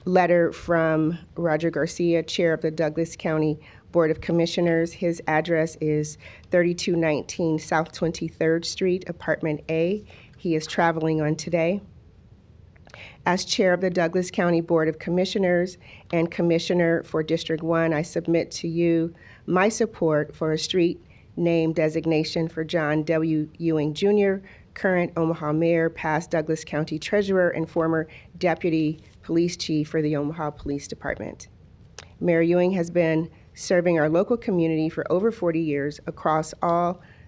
letter from Roger Garcia, Chair of the Douglas County Board of Commissioners. His address is 3219 South 23rd Street, Apartment A. He is traveling on today. As Chair of the Douglas County Board of Commissioners and Commissioner for District 1, I submit to you my support for a street name designation for John W. Ewing Jr., current Omaha Mayor, past Douglas County Treasurer, and former Deputy Police Chief for the Omaha Police Department. Mayor Ewing has been serving our local community for over 40 years across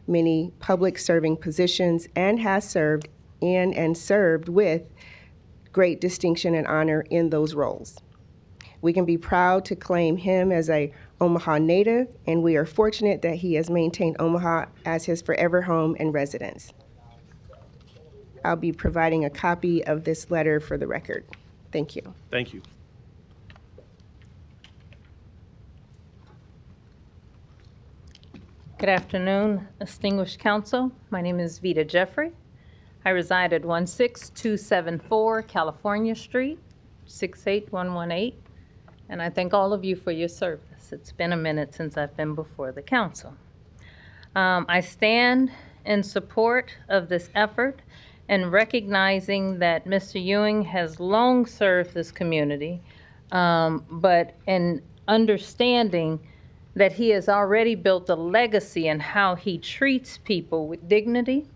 many public serving positions and has served in and served with great distinction and honor in those roles. We can be proud to claim him as a Omaha native, and we are fortunate that he has maintained Omaha as his forever home and residence. I'll be providing a copy of this letter for the record. Thank you. Thank you. Good afternoon, distinguished council. My name is Vita Jeffrey. I reside at 16274 California Street, 68118, and I thank all of you for your service. It's been a minute since I've been before the council. I stand in support of this effort and recognizing that Mr. Ewing has long served this community, but in understanding that he has already built a legacy in how he treats people with dignity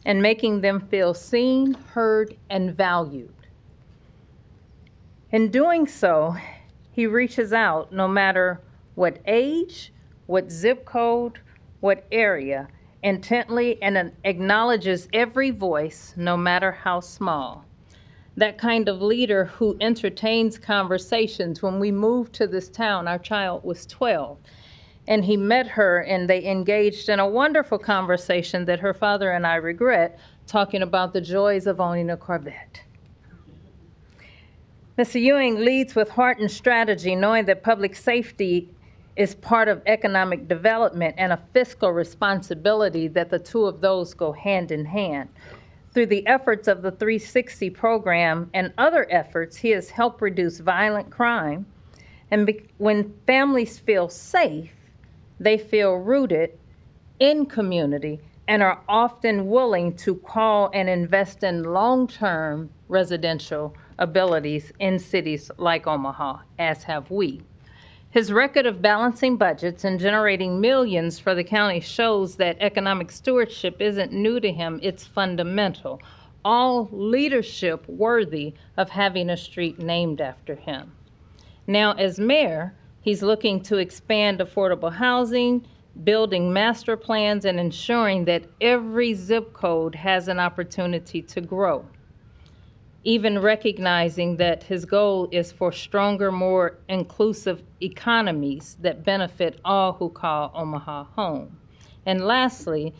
and making them feel seen, heard, and valued. In doing so, he reaches out no matter what age, what zip code, what area, intently and acknowledges every voice, no matter how small. That kind of leader who entertains conversations. When we moved to this town, our child was 12, and he met her and they engaged in a wonderful conversation that her father and I regret, talking about the joys of owning a Corvette. Mr. Ewing leads with heart and strategy, knowing that public safety is part of economic development and a fiscal responsibility, that the two of those go hand in hand. Through the efforts of the 360 program and other efforts, he has helped reduce violent crime. And when families feel safe, they feel rooted in community and are often willing to call and invest in long-term residential abilities in cities like Omaha, as have we. His record of balancing budgets and generating millions for the county shows that economic stewardship isn't new to him, it's fundamental. All leadership worthy of having a street named after him. Now, as mayor, he's looking to expand affordable housing, building master plans, and ensuring that every zip code has an opportunity to grow. Even recognizing that his goal is for stronger, more inclusive economies that benefit all who call Omaha home. And lastly,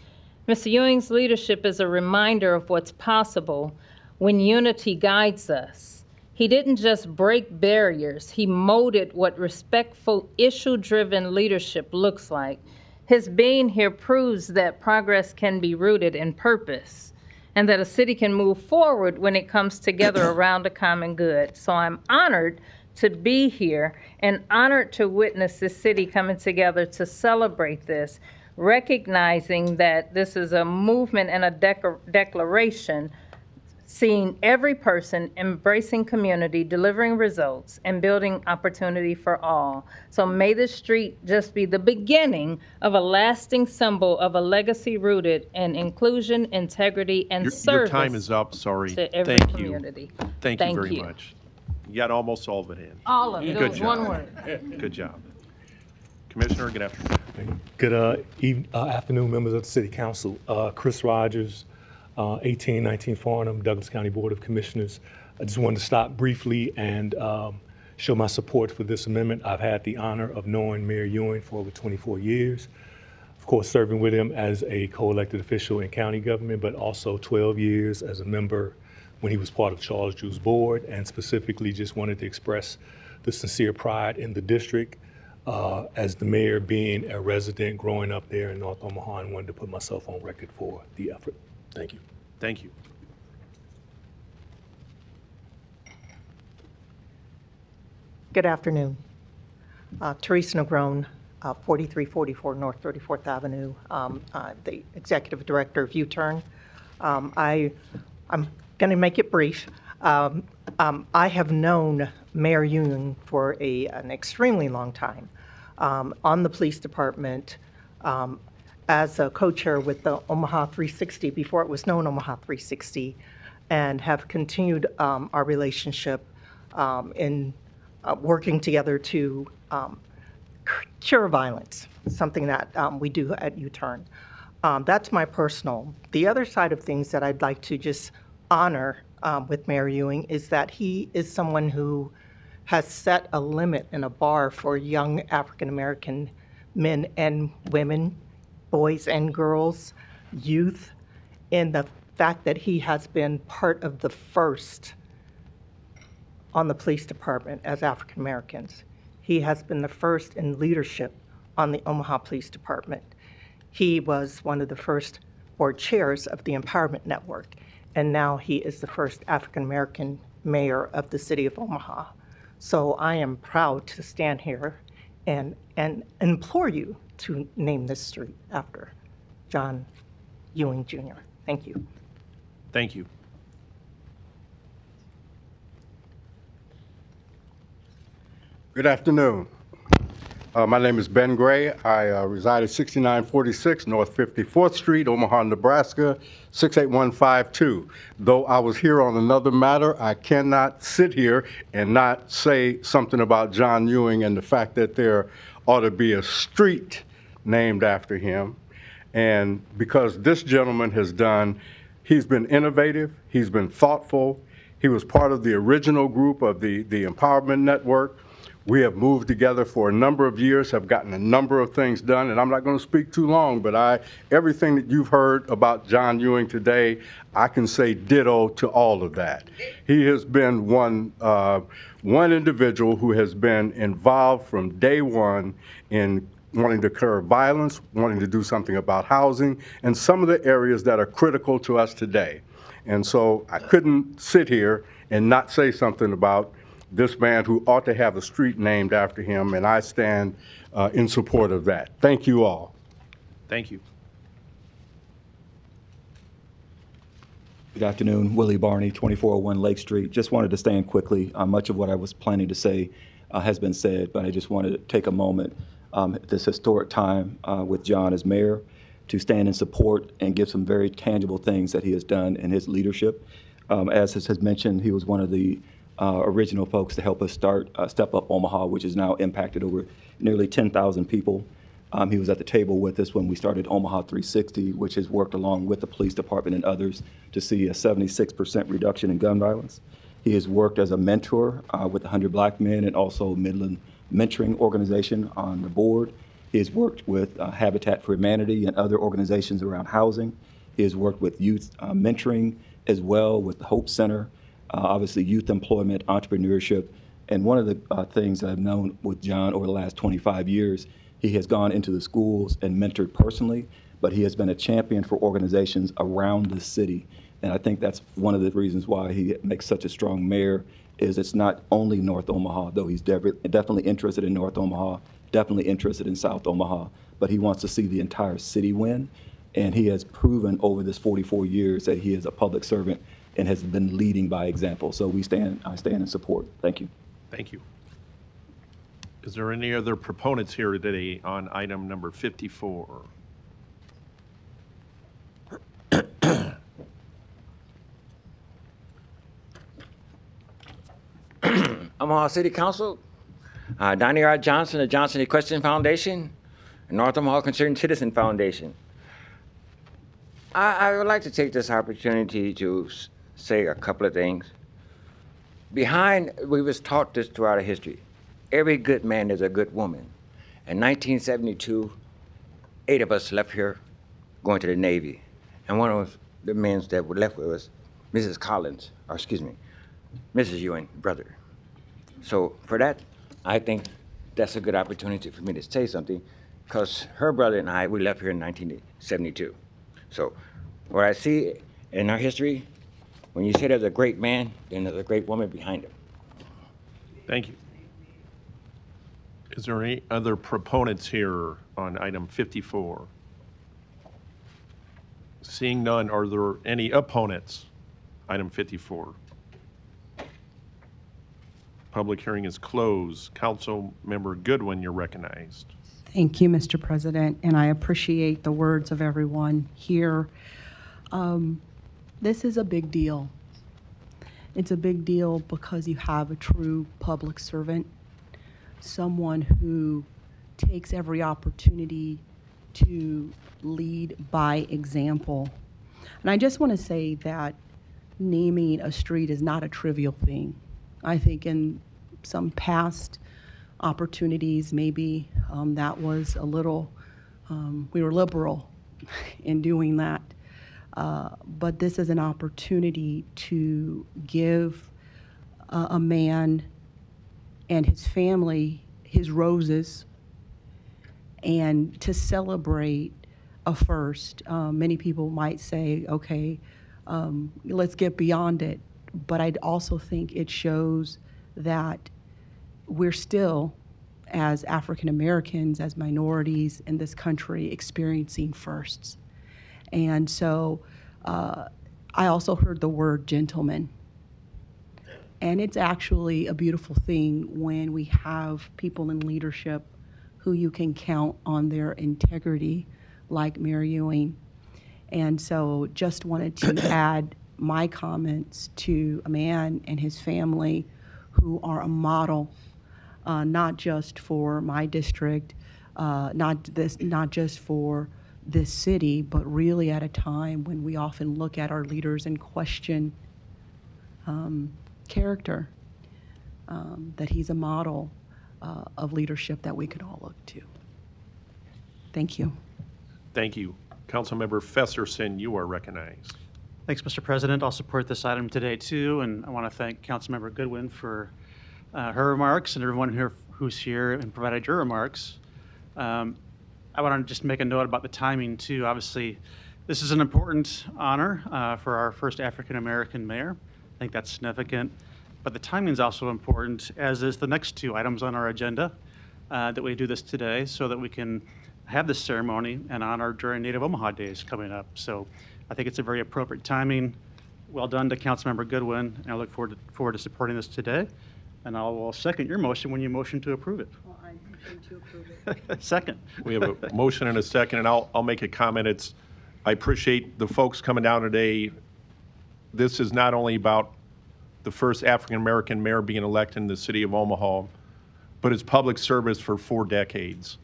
Mr. Ewing's leadership is a reminder of what's possible when unity guides us. He didn't just break barriers, he molded what respectful, issue-driven leadership looks like. His being here proves that progress can be rooted in purpose, and that a city can move forward when it comes together around a common good. So I'm honored to be here and honored to witness the city coming together to celebrate this, recognizing that this is a movement and a declaration, seeing every person embracing community, delivering results, and building opportunity for all. So may this street just be the beginning of a lasting symbol of a legacy rooted in inclusion, integrity, and service. Your time is up, sorry. To every Thank community. you. Thank you very much. You got almost all of it in. All of it. It Good was job. one word. Good job. Commissioner, good afternoon. Good afternoon, members of the City Council. Chris Rogers, 1819 Farnham, Douglas County Board of Commissioners. I just wanted to stop briefly and show my support for this amendment. I've had the honor of knowing Mayor Ewing for over 24 years. Of course, serving with him as a co-elected official in county government, but also 12 years as a member when he was part of Charles Drew's board, and specifically just wanted to express the sincere pride in the district as the mayor, being a resident growing up there in North Omaha, and wanted to put myself on record for the effort. Thank you. Thank you. Good afternoon. Teresa Negron, 4344 North 34th Avenue, the Executive Director of U-Turn. I'm going to make it brief. I have known Mayor Ewing for an extremely long time on the police department as a co-chair with the Omaha 360 before it was known Omaha 360, and have continued our relationship in working together to cure violence, something that we do at U-Turn. That's my personal. The other side of things that I'd like to just honor with Mayor Ewing is that he is someone who has set a limit and a bar for young African American men and women, boys and girls, youth, in the fact that he has been part of the first on the police department as African Americans. He has been the first in leadership on the Omaha Police Department. He was one of the first board chairs of the Empowerment Network, and now he is the first African American mayor of the city of Omaha. So I am proud to stand here and implore you to name this street after John Ewing Jr. Thank you. Thank you. Good afternoon. My name is Ben Gray. I reside at 6946 North 54th Street, Omaha, Nebraska, 68152. Though I was here on another matter, I cannot sit here and not say something about John Ewing and the fact that there ought to be a street named after him. And because this gentleman has done, he's been innovative, he's been thoughtful, he was part of the original group of the Empowerment Network. We have moved together for a number of years, have gotten a number of things done, and I'm not going to speak too long, but everything that you've heard about John Ewing today, I can say ditto to all of that. He has been one individual who has been involved from day one in wanting to curb violence, wanting to do something about housing, and some of the areas that are critical to us today. And so I couldn't sit here and not say something about this man who ought to have a street named after him, and I stand in support of that. Thank you all. Thank you. Good afternoon, Willie Barney, 2401 Lake Street. Just wanted to stand quickly. Much of what I was planning to say has been said, but I just wanted to take a moment at this historic time with John as mayor to stand in support and give some very tangible things that he has done in his leadership. As has mentioned, he was one of the original folks to help us start Step Up Omaha, which has now impacted over nearly 10,000 people. He was at the table with us when we started Omaha 360, which has worked along with the police department and others to see a 76% reduction in gun violence. He has worked as a mentor with 100 Black Men and also Midland Mentoring Organization on the board. He has worked with Habitat for Humanity and other organizations around housing. He has worked with youth mentoring as well with the Hope Center. Obviously youth employment, entrepreneurship, and one of the things that I've known with John over the last 25 years, he has gone into the schools and mentored personally, but he has been a champion for organizations around the city. And I think that's one of the reasons why he makes such a strong mayor is it's not only North Omaha, though he's definitely interested in North Omaha, definitely interested in South Omaha, but he wants to see the entire city win. And he has proven over this 44 years that he is a public servant and has been leading by example. So I stand in support. Thank you. Thank you. Is there any other proponents here today on item number 54? Omaha City Council, Donnie R. Johnson, the Johnson Equestrian Foundation, and North Omaha Concerned Citizen Foundation. I would like to take this opportunity to say a couple of things. We was taught this throughout our history. Every good man is a good woman. In 1972, 8 of us left here going to the Navy. And one of the men that were left with us, Mrs. Ewing, brother. So for that, I think that's a good opportunity for me to say something, because her brother and I, we left here in 1972. So what I see in our history, when you say there's a great man, then there's a great woman behind him. Thank you. Is there any other proponents here on item 54? Seeing none, are there any opponents? Item 54. Public hearing is closed. Council Member Goodwin, you're recognized. Thank you, Mr. President, and I appreciate the words of everyone here. This is a big deal. It's a big deal because you have a true public servant, someone who takes every opportunity to lead by example. And I just want to say that naming a street is not a trivial thing. I think in some past opportunities, maybe that was a little, we were liberal in doing that. But this is an opportunity to give a man and his family his roses and to celebrate a first. Many people might say, okay, let's get beyond it. But I also think it shows that we're still, as African Americans, as minorities in this country, experiencing firsts. And so I also heard the word gentleman. And it's actually a beautiful thing when we have people in leadership who you can count on their integrity, like Mayor Ewing. And so just wanted to add my comments to a man and his family who are a model, not just for my district, not just for this city, but really at a time when we often look at our leaders and question character, that he's a model of leadership that we could all look to. Thank you. Thank you. Councilmember Festerson, you are recognized. Thanks, Mr. President. I'll support this item today, too, and I want to thank Councilmember Goodwin for her remarks and everyone here who's here and provided your remarks. I want to just make a note about the timing, too. Obviously, this is an important honor for our first African-American mayor. I think that's significant. But the timing is also important, as is the next two items on our agenda, that we do this today so that we can have this ceremony and honor during Native Omaha Days coming up. So I think it's a very appropriate timing. Well done to Councilmember Goodwin, and I look forward to supporting this today. And I will second your motion when you motion to approve it. Well, I'm going to approve it. Second. We have a motion and a second, and I'll make a comment. I appreciate the folks coming down today. This is not only about the first African-American mayor being elected in the city of Omaha, but it's public service for 4 decades.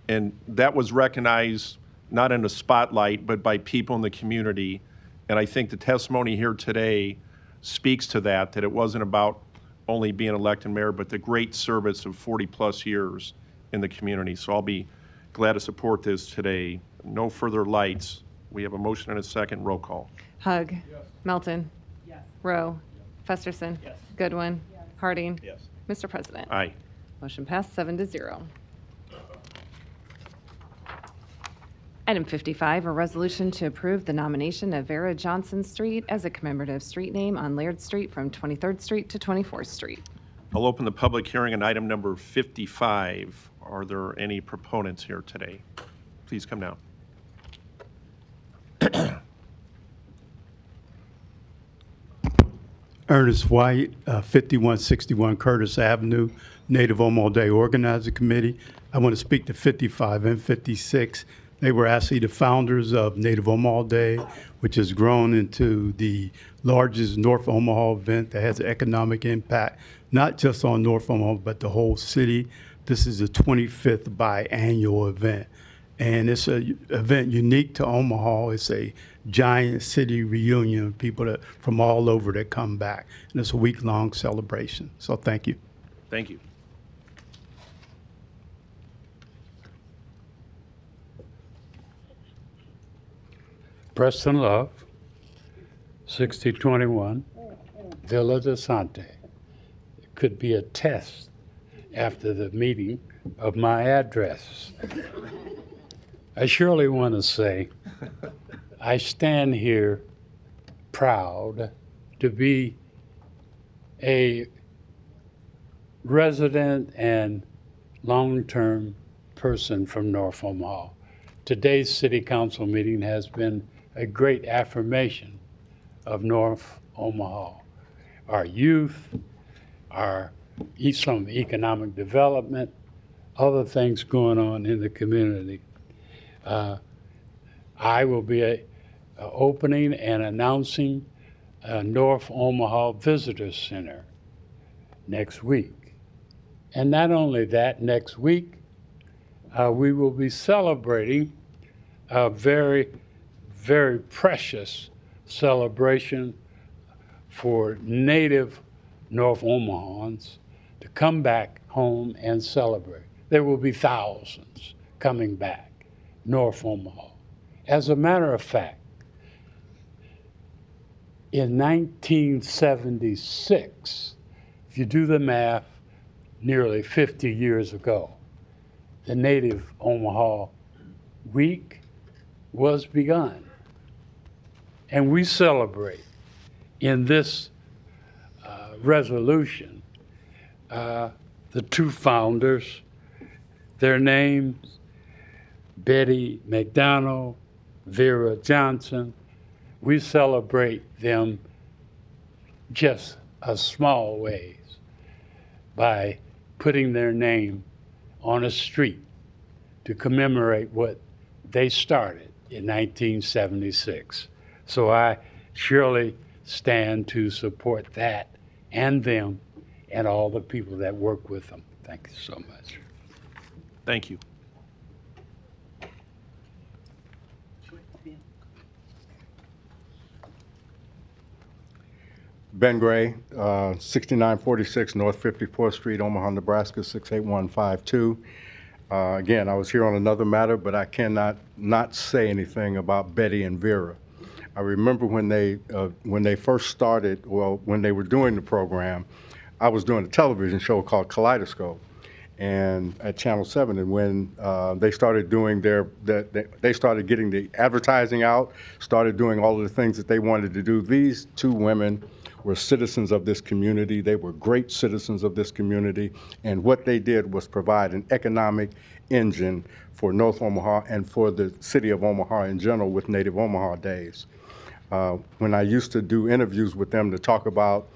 And that was recognized not in a spotlight, but by people in the community. And I think the testimony here today speaks to that it wasn't about only being elected mayor, but the great service of 40-plus years in the community. So I'll be glad to support this today. No further lights. We have a motion and a second. Roll call. Hug. Yes. Melton. Yes. Rowe. Yes. Festerson. Yes. Goodwin. Yes. Harding. Yes. Mr. President. Aye. Motion passed 7-0. Item 55, a resolution to approve the nomination of Vera Johnson Street as a commemorative street name on Laird Street from 23rd Street to 24th Street. I'll open the public hearing on item number 55. Are there any proponents here today? Please come down. Ernest White, 5161 Curtis Avenue, Native Omaha Day Organizing Committee. I want to speak to 55 and 56. They were actually the founders of Native Omaha Day, which has grown into the largest North Omaha event that has an economic impact, not just on North Omaha, but the whole city. This is the 25th biannual event. And it's an event unique to Omaha. It's a giant city reunion of people from all over that come back. And it's a week-long celebration. So thank you. Thank you. Preston Love, 6021 Villa de Sante. It could be a test after the meeting of my address. I surely want to say I stand here proud to be a resident and long-term person from North Omaha. Today's City Council meeting has been a great affirmation of North Omaha. Our youth, some economic development, other things going on in the community. I will be opening and announcing a North Omaha Visitor Center next week. And not only that, next week, we will be celebrating a very, very precious celebration for native North Omahans to come back home and celebrate. There will be thousands coming back, North Omaha. As a matter of fact, in 1976, if you do the math, nearly 50 years ago, the Native Omaha Week was begun. And we celebrate in this resolution the two founders, their names, Betty McDonald, Vera Johnson. We celebrate them just a small ways by putting their name on a street to commemorate what they started in 1976. So I surely stand to support that and them and all the people that work with them. Thank you so much. Thank you. Ben Gray, 6946 North 54th Street, Omaha, Nebraska, 68152. Again, I was here on another matter, but I cannot not say anything about Betty and Vera. I remember when they first started, well, when they were doing the program, I was doing a television show called Kaleidoscope, and at Channel 7, and when they started doing they started getting the advertising out, started doing all of the things that they wanted to do. These two women were citizens of this community. They were great citizens of this community, and what they did was provide an economic engine for North Omaha and for the city of Omaha in general with Native Omaha Days. When I used to do interviews with them to talk about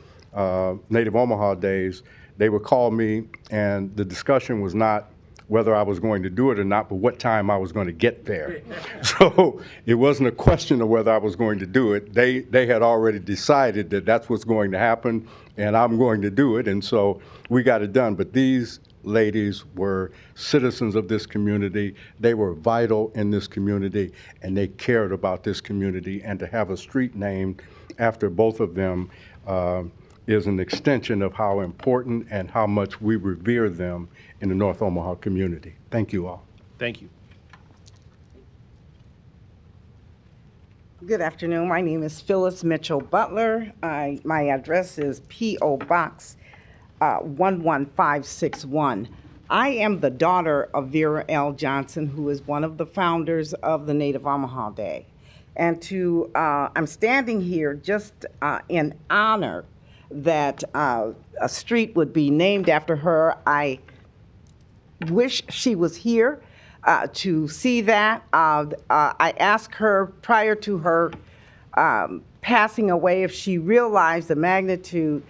Native Omaha Days, they would call me, and the discussion was not whether I was going to do it or not, but what time I was going to get there. So it wasn't a question of whether I was going to do it. They had already decided that that's what's going to happen, and I'm going to do it, and so we got it done. But these ladies were citizens of this community. They were vital in this community, and they cared about this community. And to have a street named after both of them is an extension of how important and how much we revere them in the North Omaha community. Thank you all. Thank you. Good afternoon. My name is Phyllis Mitchell Butler. My address is P.O. Box 11561, I am the daughter of Vera L. Johnson, who is one of the founders of the Native Omaha Day. And I'm standing here just in honor that a street would be named after her. I wish she was here to see that. I asked her prior to her passing away if she realized the magnitude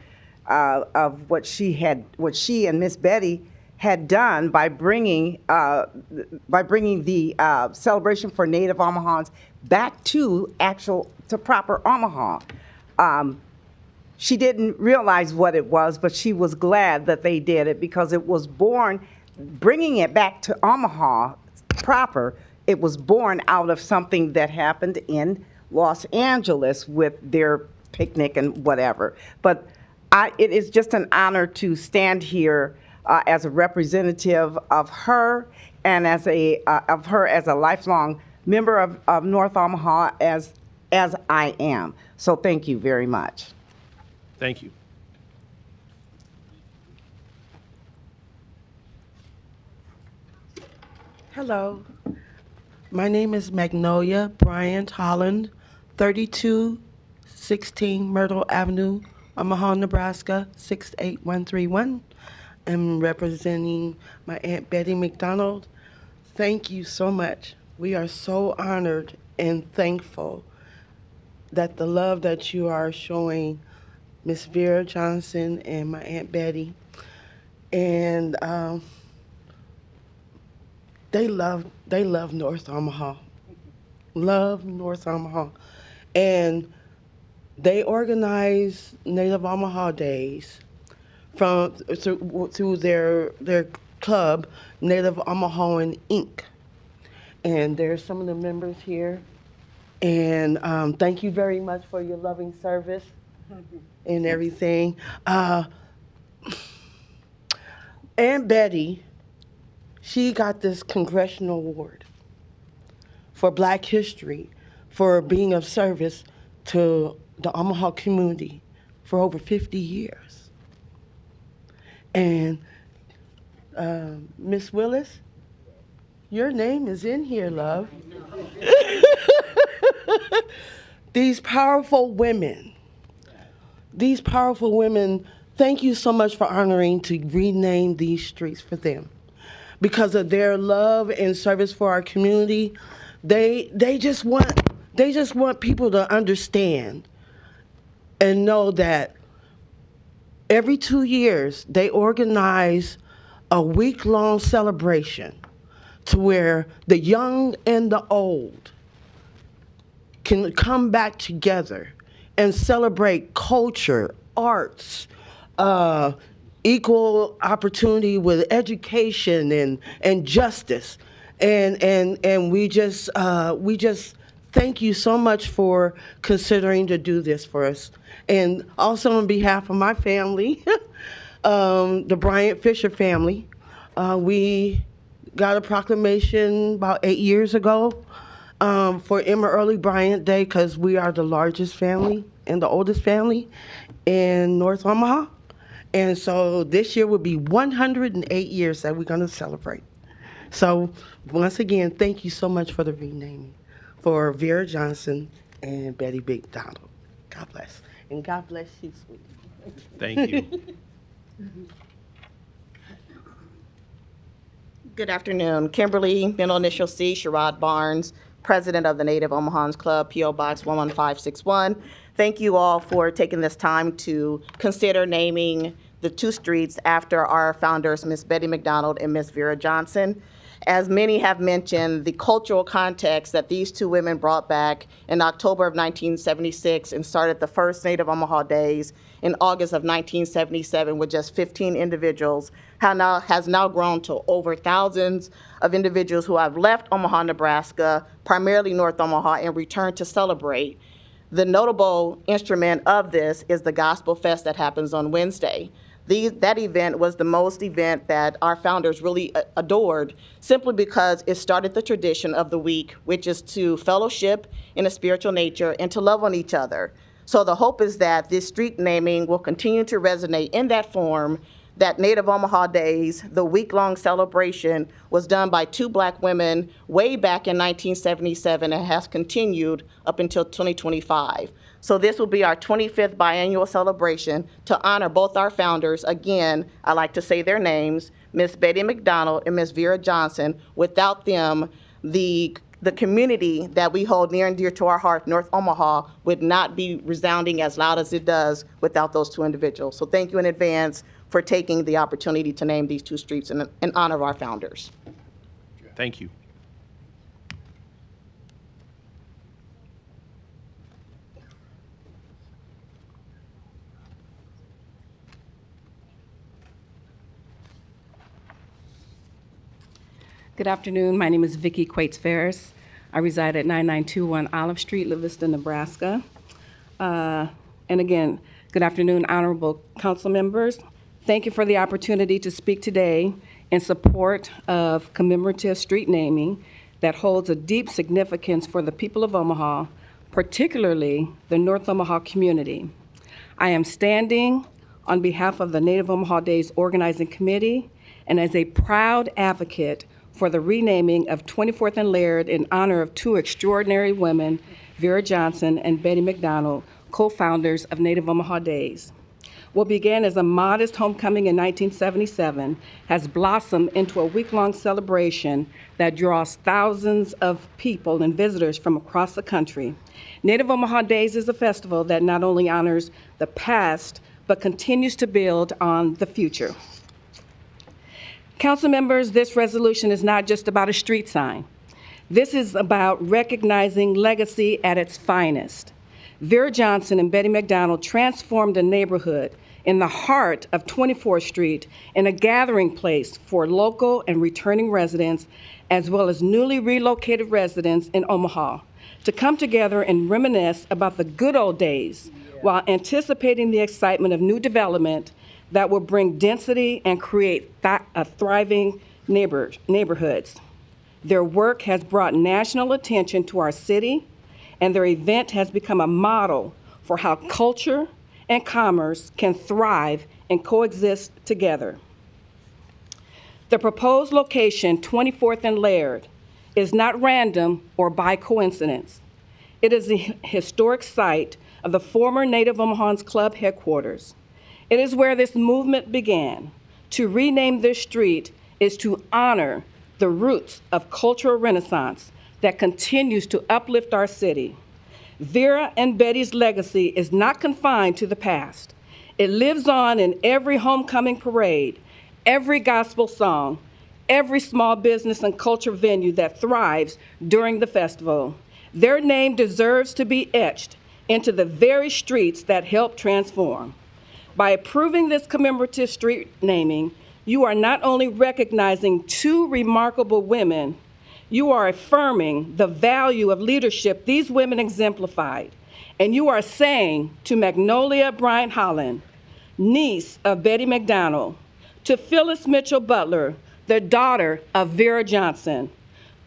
of what she and Miss Betty had done by bringing the celebration for Native Omahans back to proper Omaha. She didn't realize what it was, but she was glad that they did it because it was born, bringing it back to Omaha proper, it was born out of something that happened in Los Angeles with their picnic and whatever. But it is just an honor to stand here as a representative of her and as a lifelong member of North Omaha as I am. So thank you very much. Thank you. Hello, my name is Magnolia Bryant Holland, 3216 Myrtle Avenue, Omaha, Nebraska, 68131. I'm representing my Aunt Betty McDonald. Thank you so much. We are so honored and thankful that the love that you are showing Miss Vera Johnson and my Aunt Betty, and they love North Omaha, love North Omaha, and they organize Native Omaha Days through their club, Native Omahaan Inc. And there's some of the members here, and thank you very much for your loving service and everything. Aunt Betty, she got this congressional award for Black history for being of service to the Omaha community for over 50 years. And Miss Willis, your name is in here, love. These powerful women, thank you so much for honoring to rename these streets for them. Because of their love and service for our community, they just want people to understand and know that every 2 years they organize a week-long celebration to where the young and the old can come back together and celebrate culture, arts, equal opportunity with education and justice. And we just thank you so much for considering to do this for us. And also on behalf of my family, the Bryant Fisher family, we got a proclamation about 8 years ago for Emma Early Bryant Day because we are the largest family and the oldest family in North Omaha. And so this year will be 108 years that we're going to celebrate. So once again, thank you so much for the renaming for Vera Johnson and Betty McDonald. God bless. And God bless you, sweetie. Thank you. Good afternoon. Kimberly, middle initial C, Sherrod Barnes, president of the Native Omahans Club, P.O. Box 11561. Thank you all for taking this time to consider naming the two streets after our founders, Miss Betty McDonald and Miss Vera Johnson. As many have mentioned, the cultural context that these two women brought back in October of 1976 and started the first Native Omaha Days in August of 1977 with just 15 individuals has now grown to over thousands of individuals who have left Omaha, Nebraska, primarily North Omaha, and returned to celebrate. The notable instrument of this is the Gospel Fest that happens on Wednesday. That event was the most event that our founders really adored, simply because it started the tradition of the week, which is to fellowship in a spiritual nature and to love on each other. So the hope is that this street naming will continue to resonate in that form that Native Omaha Days, the week-long celebration, was done by 2 Black women way back in 1977 and has continued up until 2025. So this will be our 25th biannual celebration to honor both our founders. Again, I like to say their names, Miss Betty McDonald and Miss Vera Johnson. Without them, the community that we hold near and dear to our heart, North Omaha, would not be resounding as loud as it does without those 2 individuals. So thank you in advance for taking the opportunity to name these 2 streets in honor of our founders. Thank you. Good afternoon. My name is Vicki Quates Ferris. I reside at 9921 Olive Street, Livingston, Nebraska. And again, good afternoon, honorable council members. Thank you for the opportunity to speak today in support of commemorative street naming that holds a deep significance for the people of Omaha, particularly the North Omaha community. I am standing on behalf of the Native Omaha Days Organizing Committee and as a proud advocate for the renaming of 24th and Laird in honor of 2 extraordinary women, Vera Johnson and Betty McDonald, co-founders of Native Omaha Days. What began as a modest homecoming in 1977 has blossomed into a week-long celebration that draws thousands of people and visitors from across the country. Native Omaha Days is a festival that not only honors the past, but continues to build on the future. Council members, this resolution is not just about a street sign. This is about recognizing legacy at its finest. Vera Johnson and Betty McDonald transformed a neighborhood in the heart of 24th Street in a gathering place for local and returning residents, as well as newly relocated residents in Omaha, to come together and reminisce about the good old days while anticipating the excitement of new development that will bring density and create thriving neighborhoods. Their work has brought national attention to our city, and their event has become a model for how culture and commerce can thrive and coexist together. The proposed location, 24th and Laird, is not random or by coincidence. It is the historic site of the former Native Omahans Club headquarters. It is where this movement began. To rename this street is to honor the roots of cultural renaissance that continues to uplift our city. Vera and Betty's legacy is not confined to the past. It lives on in every homecoming parade, every gospel song, every small business and culture venue that thrives during the festival. Their name deserves to be etched into the very streets that help transform. By approving this commemorative street naming, you are not only recognizing 2 remarkable women, you are affirming the value of leadership these women exemplified. And you are saying to Magnolia Bryant Holland, niece of Betty McDonald, to Phyllis Mitchell Butler, the daughter of Vera Johnson,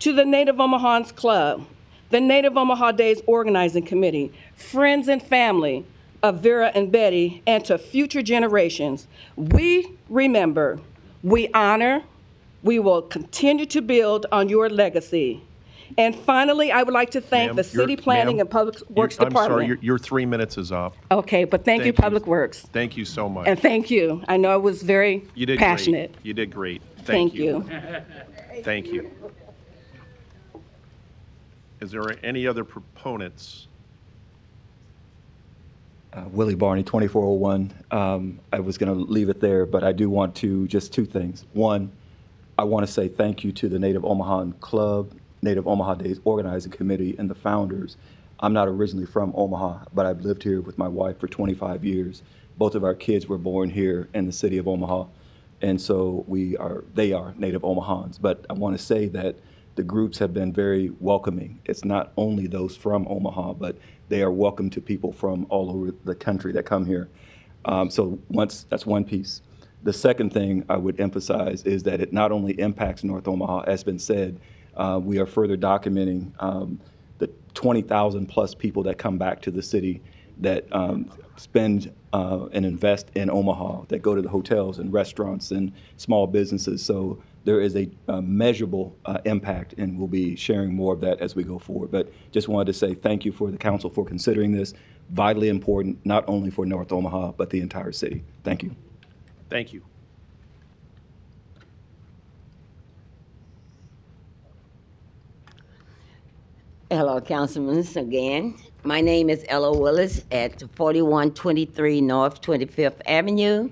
to the Native Omahans Club, the Native Omaha Days Organizing Committee, friends and family of Vera and Betty, and to future generations, we remember, we honor, we will continue to build on your legacy. And finally, I would like to thank the City Planning and Public Works Department. I'm sorry, your 3 minutes is up. Okay, but thank you, Public Works. Thank you so much. And thank you. I know I was very You did passionate. Great. You did great. Thank you. Thank you. Is there any other proponents? Willie Barney, 2401. I was going to leave it there, but I do want to, just 2 things. One, I want to say thank you to the Native Omaha Club, Native Omaha Days Organizing Committee, and the founders. I'm not originally from Omaha, but I've lived here with my wife for 25 years. Both of our kids were born here in the city of Omaha, and so they are Native Omahans. But I want to say that the groups have been very welcoming. It's not only those from Omaha, but they are welcome to people from all over the country that come here. So that's one piece. The second thing I would emphasize is that it not only impacts North Omaha, as been said, we are further documenting the 20,000 plus people that come back to the city that spend and invest in Omaha, that go to the hotels and restaurants and small businesses. So there is a measurable impact, and we'll be sharing more of that as we go forward. But just wanted to say thank you for the council for considering this. Vitally important, not only for North Omaha, but the entire city. Thank you. Thank you. Hello, Councilman, again. My name is Ella Willis at 4123 North 25th Avenue.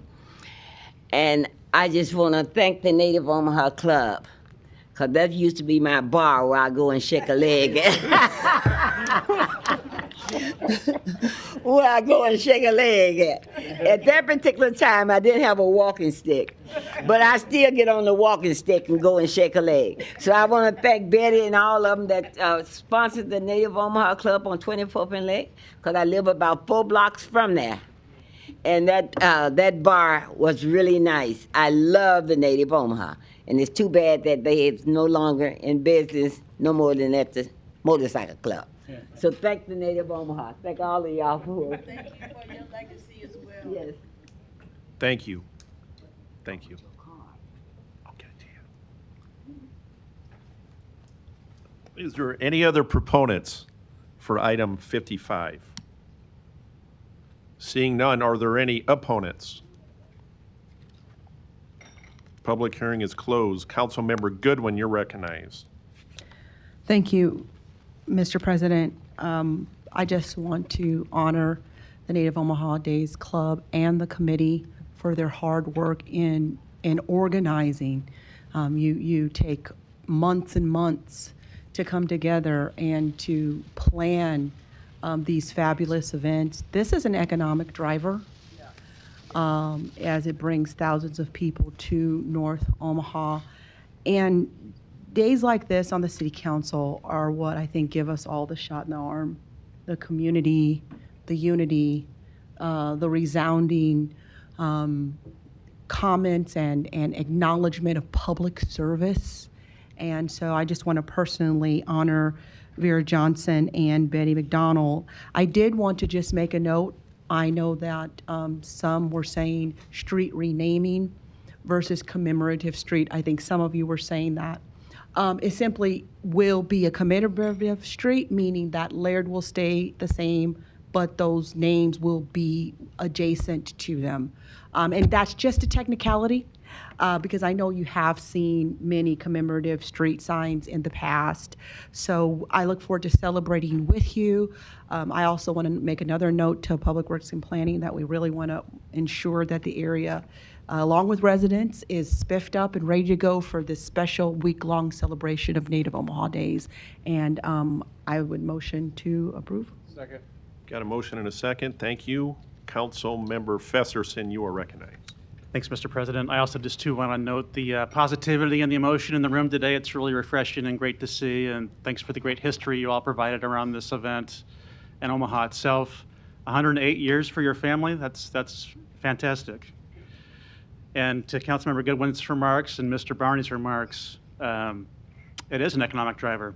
And I just want to thank the Native Omaha Club, because that used to be my bar where I go and shake a leg at. Where I go and shake a leg at. At that particular time, I didn't have a walking stick, but I still get on the walking stick and go and shake a leg. So I want to thank Betty and all of them that sponsored the Native Omaha Club on 24th and Lake, because I live about 4 blocks from there. And that bar was really nice. I love the Native Omaha, and it's too bad that they is no longer in business, no more than at the motorcycle club. Yeah. So thank the Native Omaha. Thank all of y'all for it. Thank you for your legacy as well. Yes. Thank you. Thank you. Is there any other proponents for item 55? Seeing none, are there any opponents? Public hearing is closed. Councilmember Goodwin, you're recognized. Thank you, Mr. President. I just want to honor the Native Omaha Days Club and the committee for their hard work in organizing. You take months and months to come together and to plan these fabulous events. This is an economic driver as it brings thousands of people to North Omaha. And days like this on the City Council are what I think give us all the shot in the arm, the community, the unity, the resounding comments and acknowledgement of public service. And so I just want to personally honor Vera Johnson and Betty McDonald. I did want to just make a note. I know that some were saying street renaming versus commemorative street. I think some of you were saying that. It simply will be a commemorative street, meaning that Laird will stay the same, but those names will be adjacent to them. And that's just a technicality, because I know you have seen many commemorative street signs in the past. So I look forward to celebrating with you. I also want to make another note to Public Works and Planning that we really want to ensure that the area, along with residents, is spiffed up and ready to go for this special week-long celebration of Native Omaha Days. And I would motion to approve. Second. Got a motion and a second. Thank you. Council Member Festerson, you are recognized. Thanks, Mr. President. I also just too want to note the positivity and the emotion in the room today. It's really refreshing and great to see, and thanks for the great history you all provided around this event and Omaha itself. 108 years for your family, that's fantastic. And to Councilmember Goodwin's remarks and Mr. Barney's remarks, it is an economic driver.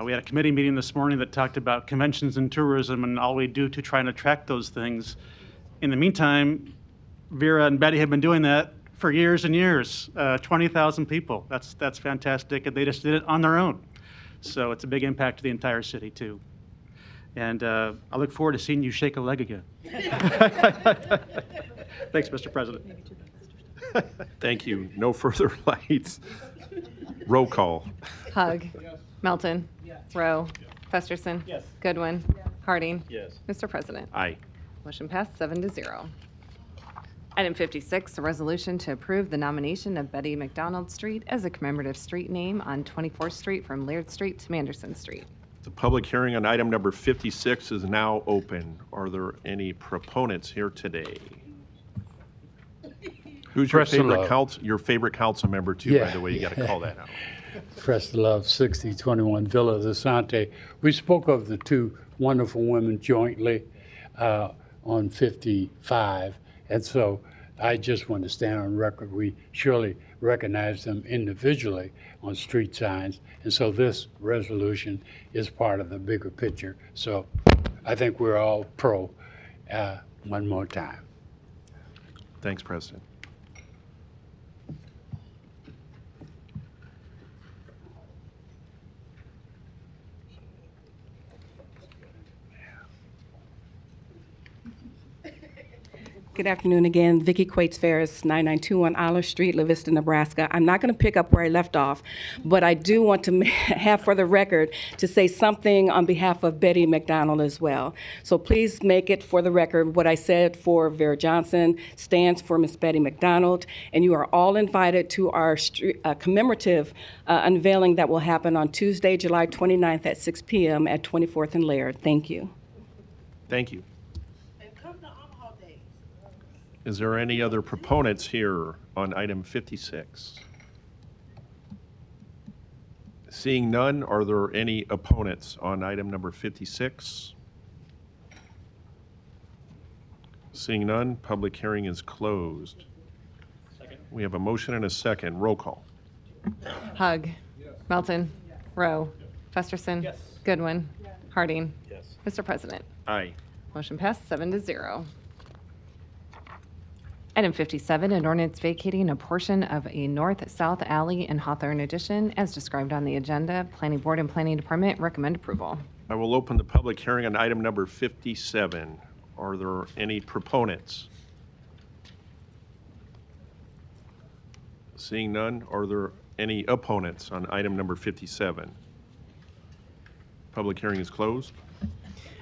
We had a committee meeting this morning that talked about conventions and tourism and all we do to try and attract those things. In the meantime, Vera and Betty have been doing that for years and years. 20,000 people, that's fantastic, and they just did it on their own. So it's a big impact to the entire city too. And I look forward to seeing you shake a leg again. Thanks, Mr. President. Thank you. No further lights. Roll call. Hug. Yes. Melton. Yes. Rowe. Yes. Festerson. Yes. Goodwin. Yes. Harding. Yes. Mr. President. Aye. Motion passed 7-0. Item 56, a resolution to approve the nomination of Betty McDonald Street as a commemorative street name on 24th Street from Laird Street to Manderson Street. The public hearing on item number 56 is now open. Are there any proponents here today? Who's your favorite council member too, by the way? You got to call that out. Press the Love, 6021 Villa de Sante. We spoke of the two wonderful women jointly on 55, and so I just want to stand on record. We surely recognize them individually on street signs, and so this resolution is part of the bigger picture. So I think we're all pro one more time. Thanks, President. Good afternoon again. Vicki Quates Ferris, 9921 Aller Street, La Vista, Nebraska. I'm not going to pick up where I left off, but I do want to have for the record to say something on behalf of Betty McDonald as well. So please make it for the record. What I said for Vera Johnson stands for Miss Betty McDonald, and you are all invited to our commemorative unveiling that will happen on Tuesday, July 29th at 6 p.m. at 24th and Laird. Thank you. Thank you. Is there any other proponents here on item 56? Seeing none, are there any opponents on item number 56? Seeing none, public hearing is closed. We have a motion and a second. Roll call. Hug. Melton. Rowe. Festerson. Goodwin. Harding. Mr. President. Aye. Motion passed 7-0. Item 57, an ordinance vacating a portion of a north-south alley in Hawthorne Addition as described on the agenda. Planning Board and Planning Department recommend approval. I will open the public hearing on item number 57. Are there any proponents? Seeing none, are there any opponents on item number 57? Public hearing is closed.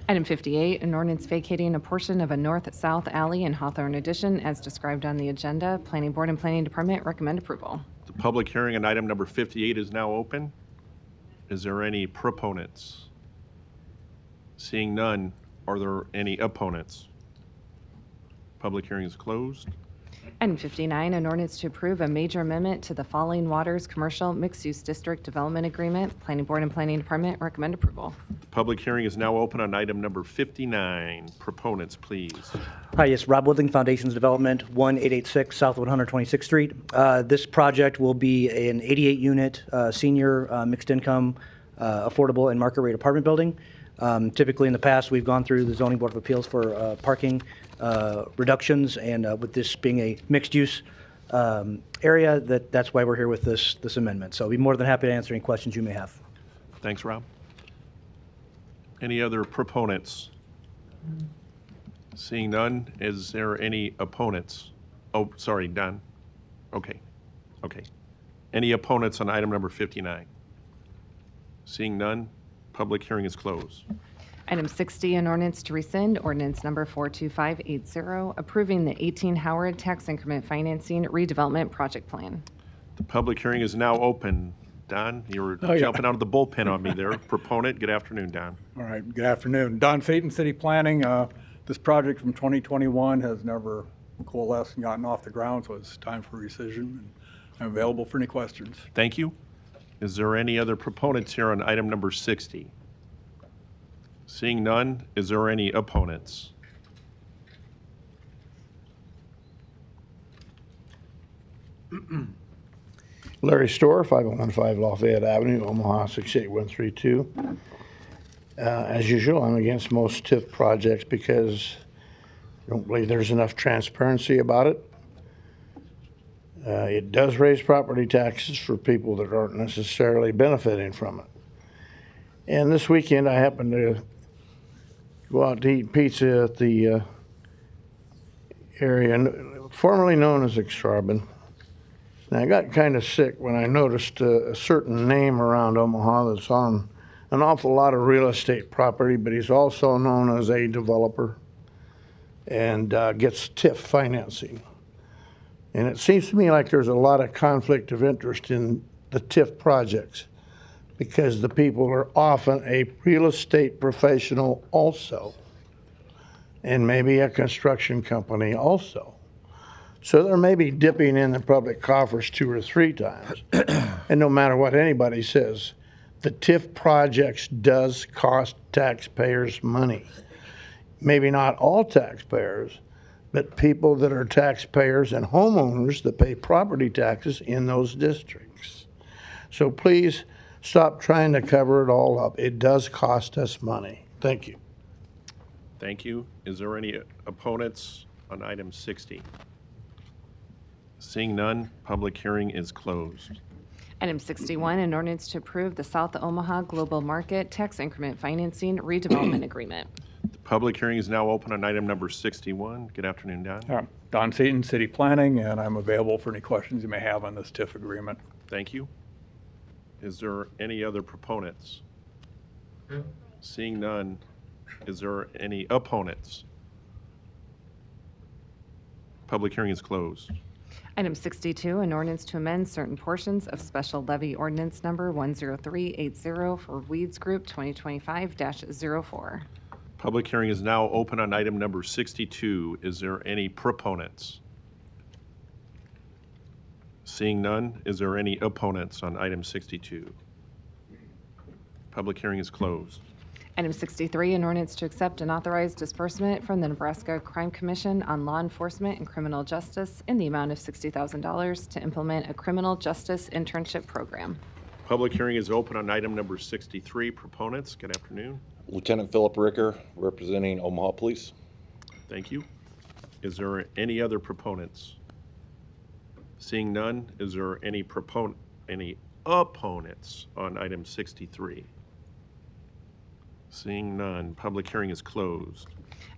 Item 58, an ordinance vacating a portion of a north-south alley in Hawthorne Addition as described on the agenda. Planning Board and Planning Department recommend approval. The public hearing on item number 58 is now open. Is there any proponents? Seeing none, are there any opponents? Public hearing is closed. Item 59, an ordinance to approve a major amendment to the Falling Waters Commercial Mixed-Use District Development Agreement. Planning Board and Planning Department recommend approval. The public hearing is now open on item number 59. Proponents, please. Hi, yes, Rob Woodling, Foundations Development, 1886 South 126th Street. This project will be an 88-unit senior mixed income, affordable and market rate apartment building. Typically in the past, we've gone through the Zoning Board of Appeals for parking reductions, and with this being a mixed-use area, that's why we're here with this amendment. So I'll be more than happy to answer any questions you may have. Thanks, Rob. Any other proponents? Seeing none, is there any opponents? Oh, sorry, Don. Okay. Any opponents on item number 59? Seeing none, public hearing is closed. Item 60, an ordinance to rescind ordinance number 42580, approving the 18 Howard Tax Increment Financing Redevelopment Project Plan. The public hearing is now open. Don, you were jumping out of the bullpen on me there. Proponent, good afternoon, Don. All right, good afternoon. Don Phaeton, City Planning. This project from 2021 has never coalesced and gotten off the ground, so it's time for rescission. And I'm available for any questions. Thank you. Is there any other proponents here on item number 60? Seeing none, is there any opponents? Larry Storr, 5015 Lafayette Avenue, Omaha 68132. As usual, I'm against most TIF projects because I don't believe there's enough transparency about it. It does raise property taxes for people that aren't necessarily benefiting from it. And this weekend, I happened to go out to eat pizza at the area formerly known as Exarban. And I got kind of sick when I noticed a certain name around Omaha that's on an awful lot of real estate property, but he's also known as a developer and gets TIF financing. And it seems to me like there's a lot of conflict of interest in the TIF projects because the people are often a real estate professional also, and maybe a construction company also. So they're maybe dipping in the public coffers 2 or 3 times. And no matter what anybody says, the TIF projects does cost taxpayers money. Maybe not all taxpayers, but people that are taxpayers and homeowners that pay property taxes in those districts. So please stop trying to cover it all up. It does cost us money. Thank you. Thank you. Is there any opponents on item 60? Seeing none, public hearing is closed. Item 61, an ordinance to approve the South Omaha Global Market Tax Increment Financing Redevelopment Agreement. The public hearing is now open on item number 61. Good afternoon, Don. Don Seaton, City Planning, and I'm available for any questions you may have on this TIF agreement. Thank you. Is there any other proponents? Seeing none, is there any opponents? Public hearing is closed. Item 62, an ordinance to amend certain portions of Special Levy Ordinance Number 10380 for Weeds Group 2025-04. Public hearing is now open on item number 62. Is there any proponents? Seeing none, is there any opponents on item 62? Public hearing is closed. Item 63, an ordinance to accept and authorize disbursement from the Nebraska Crime Commission on law enforcement and criminal justice in the amount of $60,000 to implement a criminal justice internship program. Public hearing is open on item number 63. Proponents, good afternoon. Lieutenant Philip Ricker, representing Omaha Police. Thank you. Is there any other proponents? Seeing none, is there any opponents on item 63? Seeing none, public hearing is closed.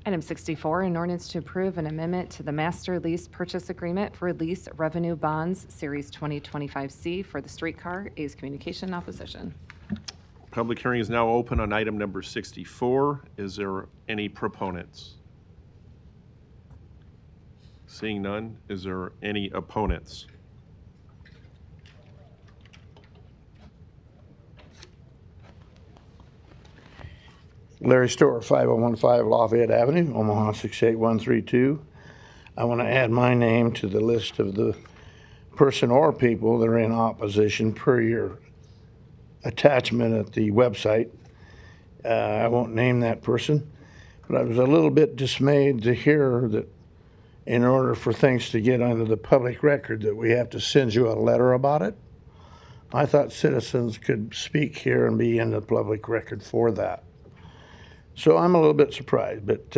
Item 64, an ordinance to approve an amendment to the Master Lease Purchase Agreement for Lease Revenue Bonds, Series 2025C for the streetcar, A's Communication Opposition. Public hearing is now open on item number 64. Is there any proponents? Seeing none, is there any opponents? Larry Store, 5015 Lafayette Avenue, Omaha 68132. I want to add my name to the list of the person or people that are in opposition per your attachment at the website. I won't name that person, but I was a little bit dismayed to hear that in order for things to get onto the public record that we have to send you a letter about it. I thought citizens could speak here and be in the public record for that. So I'm a little bit surprised, but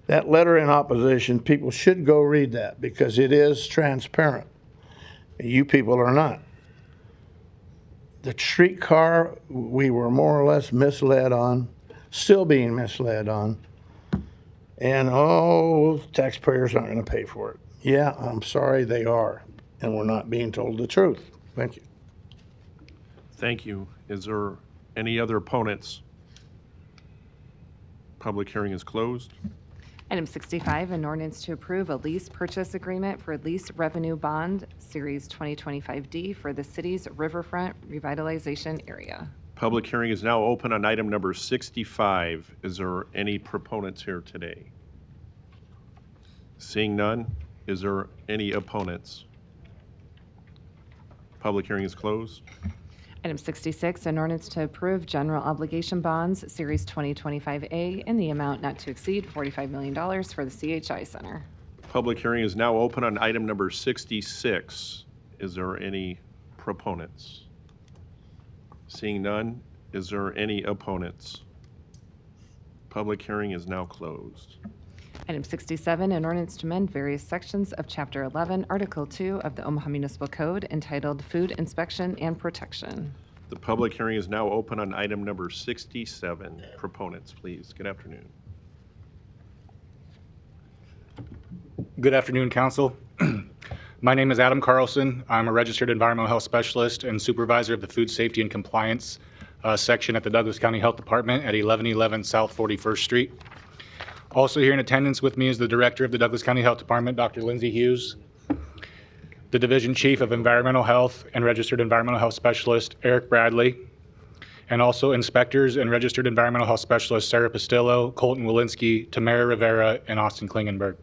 that letter in opposition, people should go read that because it is transparent. You people are not. The streetcar, we were more or less misled on, still being misled on, and taxpayers aren't going to pay for it. Yeah, I'm sorry they are, and we're not being told the truth. Thank you. Thank you. Is there any other opponents? Public hearing is closed. Item 65, an ordinance to approve a lease purchase agreement for Lease Revenue Bond, Series 2025D for the city's riverfront revitalization area. Public hearing is now open on item number 65. Is there any proponents here today? Seeing none, is there any opponents? Public hearing is closed. Item 66, an ordinance to approve general obligation bonds, Series 2025A, in the amount not to exceed $45 million for the CHI Center. Public hearing is now open on item number 66. Is there any proponents? Seeing none, is there any opponents? Public hearing is now closed. Item 67, an ordinance to amend various sections of Chapter 11, Article 2 of the Omaha Municipal Code entitled Food Inspection and Protection. The public hearing is now open on item number 67. Proponents, please. Good afternoon. Good afternoon, Council. My name is Adam Carlson. I'm a registered environmental health specialist and supervisor of the Food Safety and Compliance section at the Douglas County Health Department at 1111 South 41st Street. Also here in attendance with me is the director of the Douglas County Health Department, Dr. Lindsay Hughes, the Division Chief of Environmental Health and Registered Environmental Health Specialist, Eric Bradley, and also inspectors and Registered Environmental Health Specialists, Sarah Pastillo, Colton Walensky, Tamara Rivera, and Austin Klingenberg.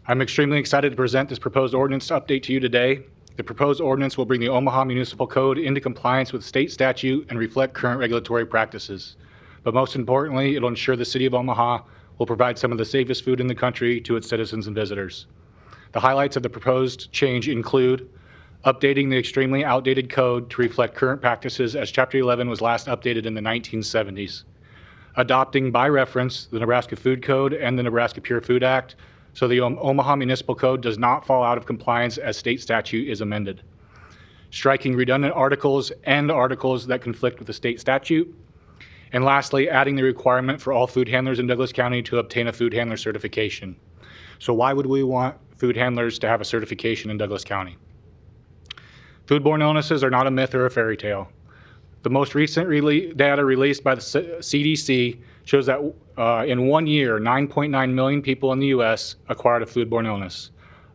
I'm extremely excited to present this proposed ordinance update to you today. The proposed ordinance will bring the Omaha Municipal Code into compliance with state statute and reflect current regulatory practices. But most importantly, it'll ensure the city of Omaha will provide some of the safest food in the country to its citizens and visitors. The highlights of the proposed change include updating the extremely outdated code to reflect current practices as Chapter 11 was last updated in the 1970s, adopting by reference the Nebraska Food Code and the Nebraska Pure Food Act, so the Omaha Municipal Code does not fall out of compliance as state statute is amended. Striking redundant articles and articles that conflict with the state statute. And lastly, adding the requirement for all food handlers in Douglas County to obtain a food handler certification. So why would we want food handlers to have a certification in Douglas County? Foodborne illnesses are not a myth or a fairy tale. The most recent data released by the CDC shows that in 1 year, 9.9 million people in the U.S. acquired a foodborne illness.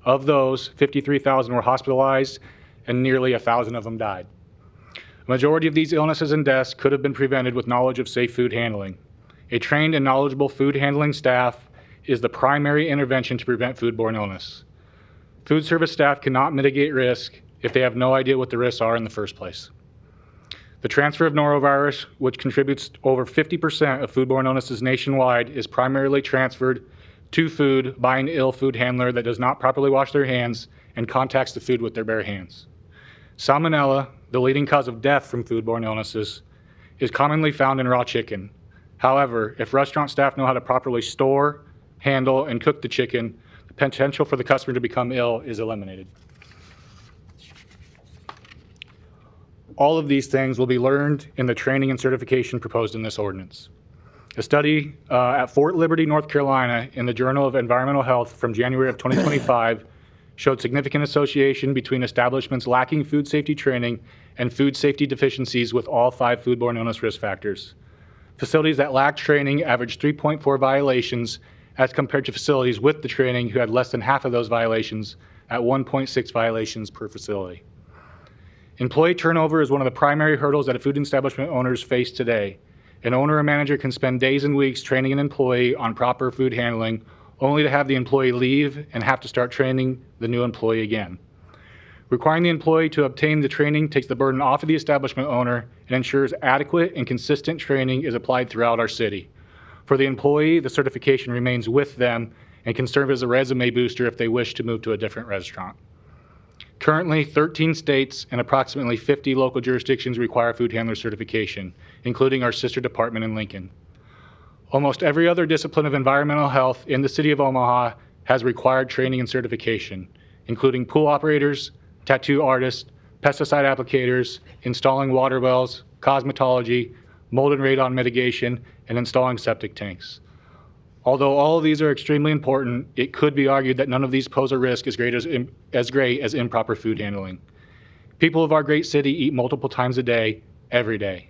Of those, 53,000 were hospitalized and nearly 1,000 of them died. A majority of these illnesses and deaths could have been prevented with knowledge of safe food handling. A trained and knowledgeable food handling staff is the primary intervention to prevent foodborne illness. Food service staff cannot mitigate risk if they have no idea what the risks are in the first place. The transfer of norovirus, which contributes over 50% of foodborne illnesses nationwide, is primarily transferred to food by an ill food handler that does not properly wash their hands and contacts the food with their bare hands. Salmonella, the leading cause of death from foodborne illnesses, is commonly found in raw chicken. However, if restaurant staff know how to properly store, handle, and cook the chicken, the potential for the customer to become ill is eliminated. All of these things will be learned in the training and certification proposed in this ordinance. A study at Fort Liberty, North Carolina, in the Journal of Environmental Health from January of 2025 showed significant association between establishments lacking food safety training and food safety deficiencies with all 5 foodborne illness risk factors. Facilities that lacked training averaged 3.4 violations as compared to facilities with the training who had less than half of those violations at 1.6 violations per facility. Employee turnover is one of the primary hurdles that food establishment owners face today. An owner or manager can spend days and weeks training an employee on proper food handling, only to have the employee leave and have to start training the new employee again. Requiring the employee to obtain the training takes the burden off of the establishment owner and ensures adequate and consistent training is applied throughout our city. For the employee, the certification remains with them and can serve as a resume booster if they wish to move to a different restaurant. Currently, 13 states and approximately 50 local jurisdictions require food handler certification, including our sister department in Lincoln. Almost every other discipline of environmental health in the city of Omaha has required training and certification, including pool operators, tattoo artists, pesticide applicators, installing water wells, cosmetology, mold and radon mitigation, and installing septic tanks. Although all of these are extremely important, it could be argued that none of these pose a risk as great as improper food handling. People of our great city eat multiple times a day, every day.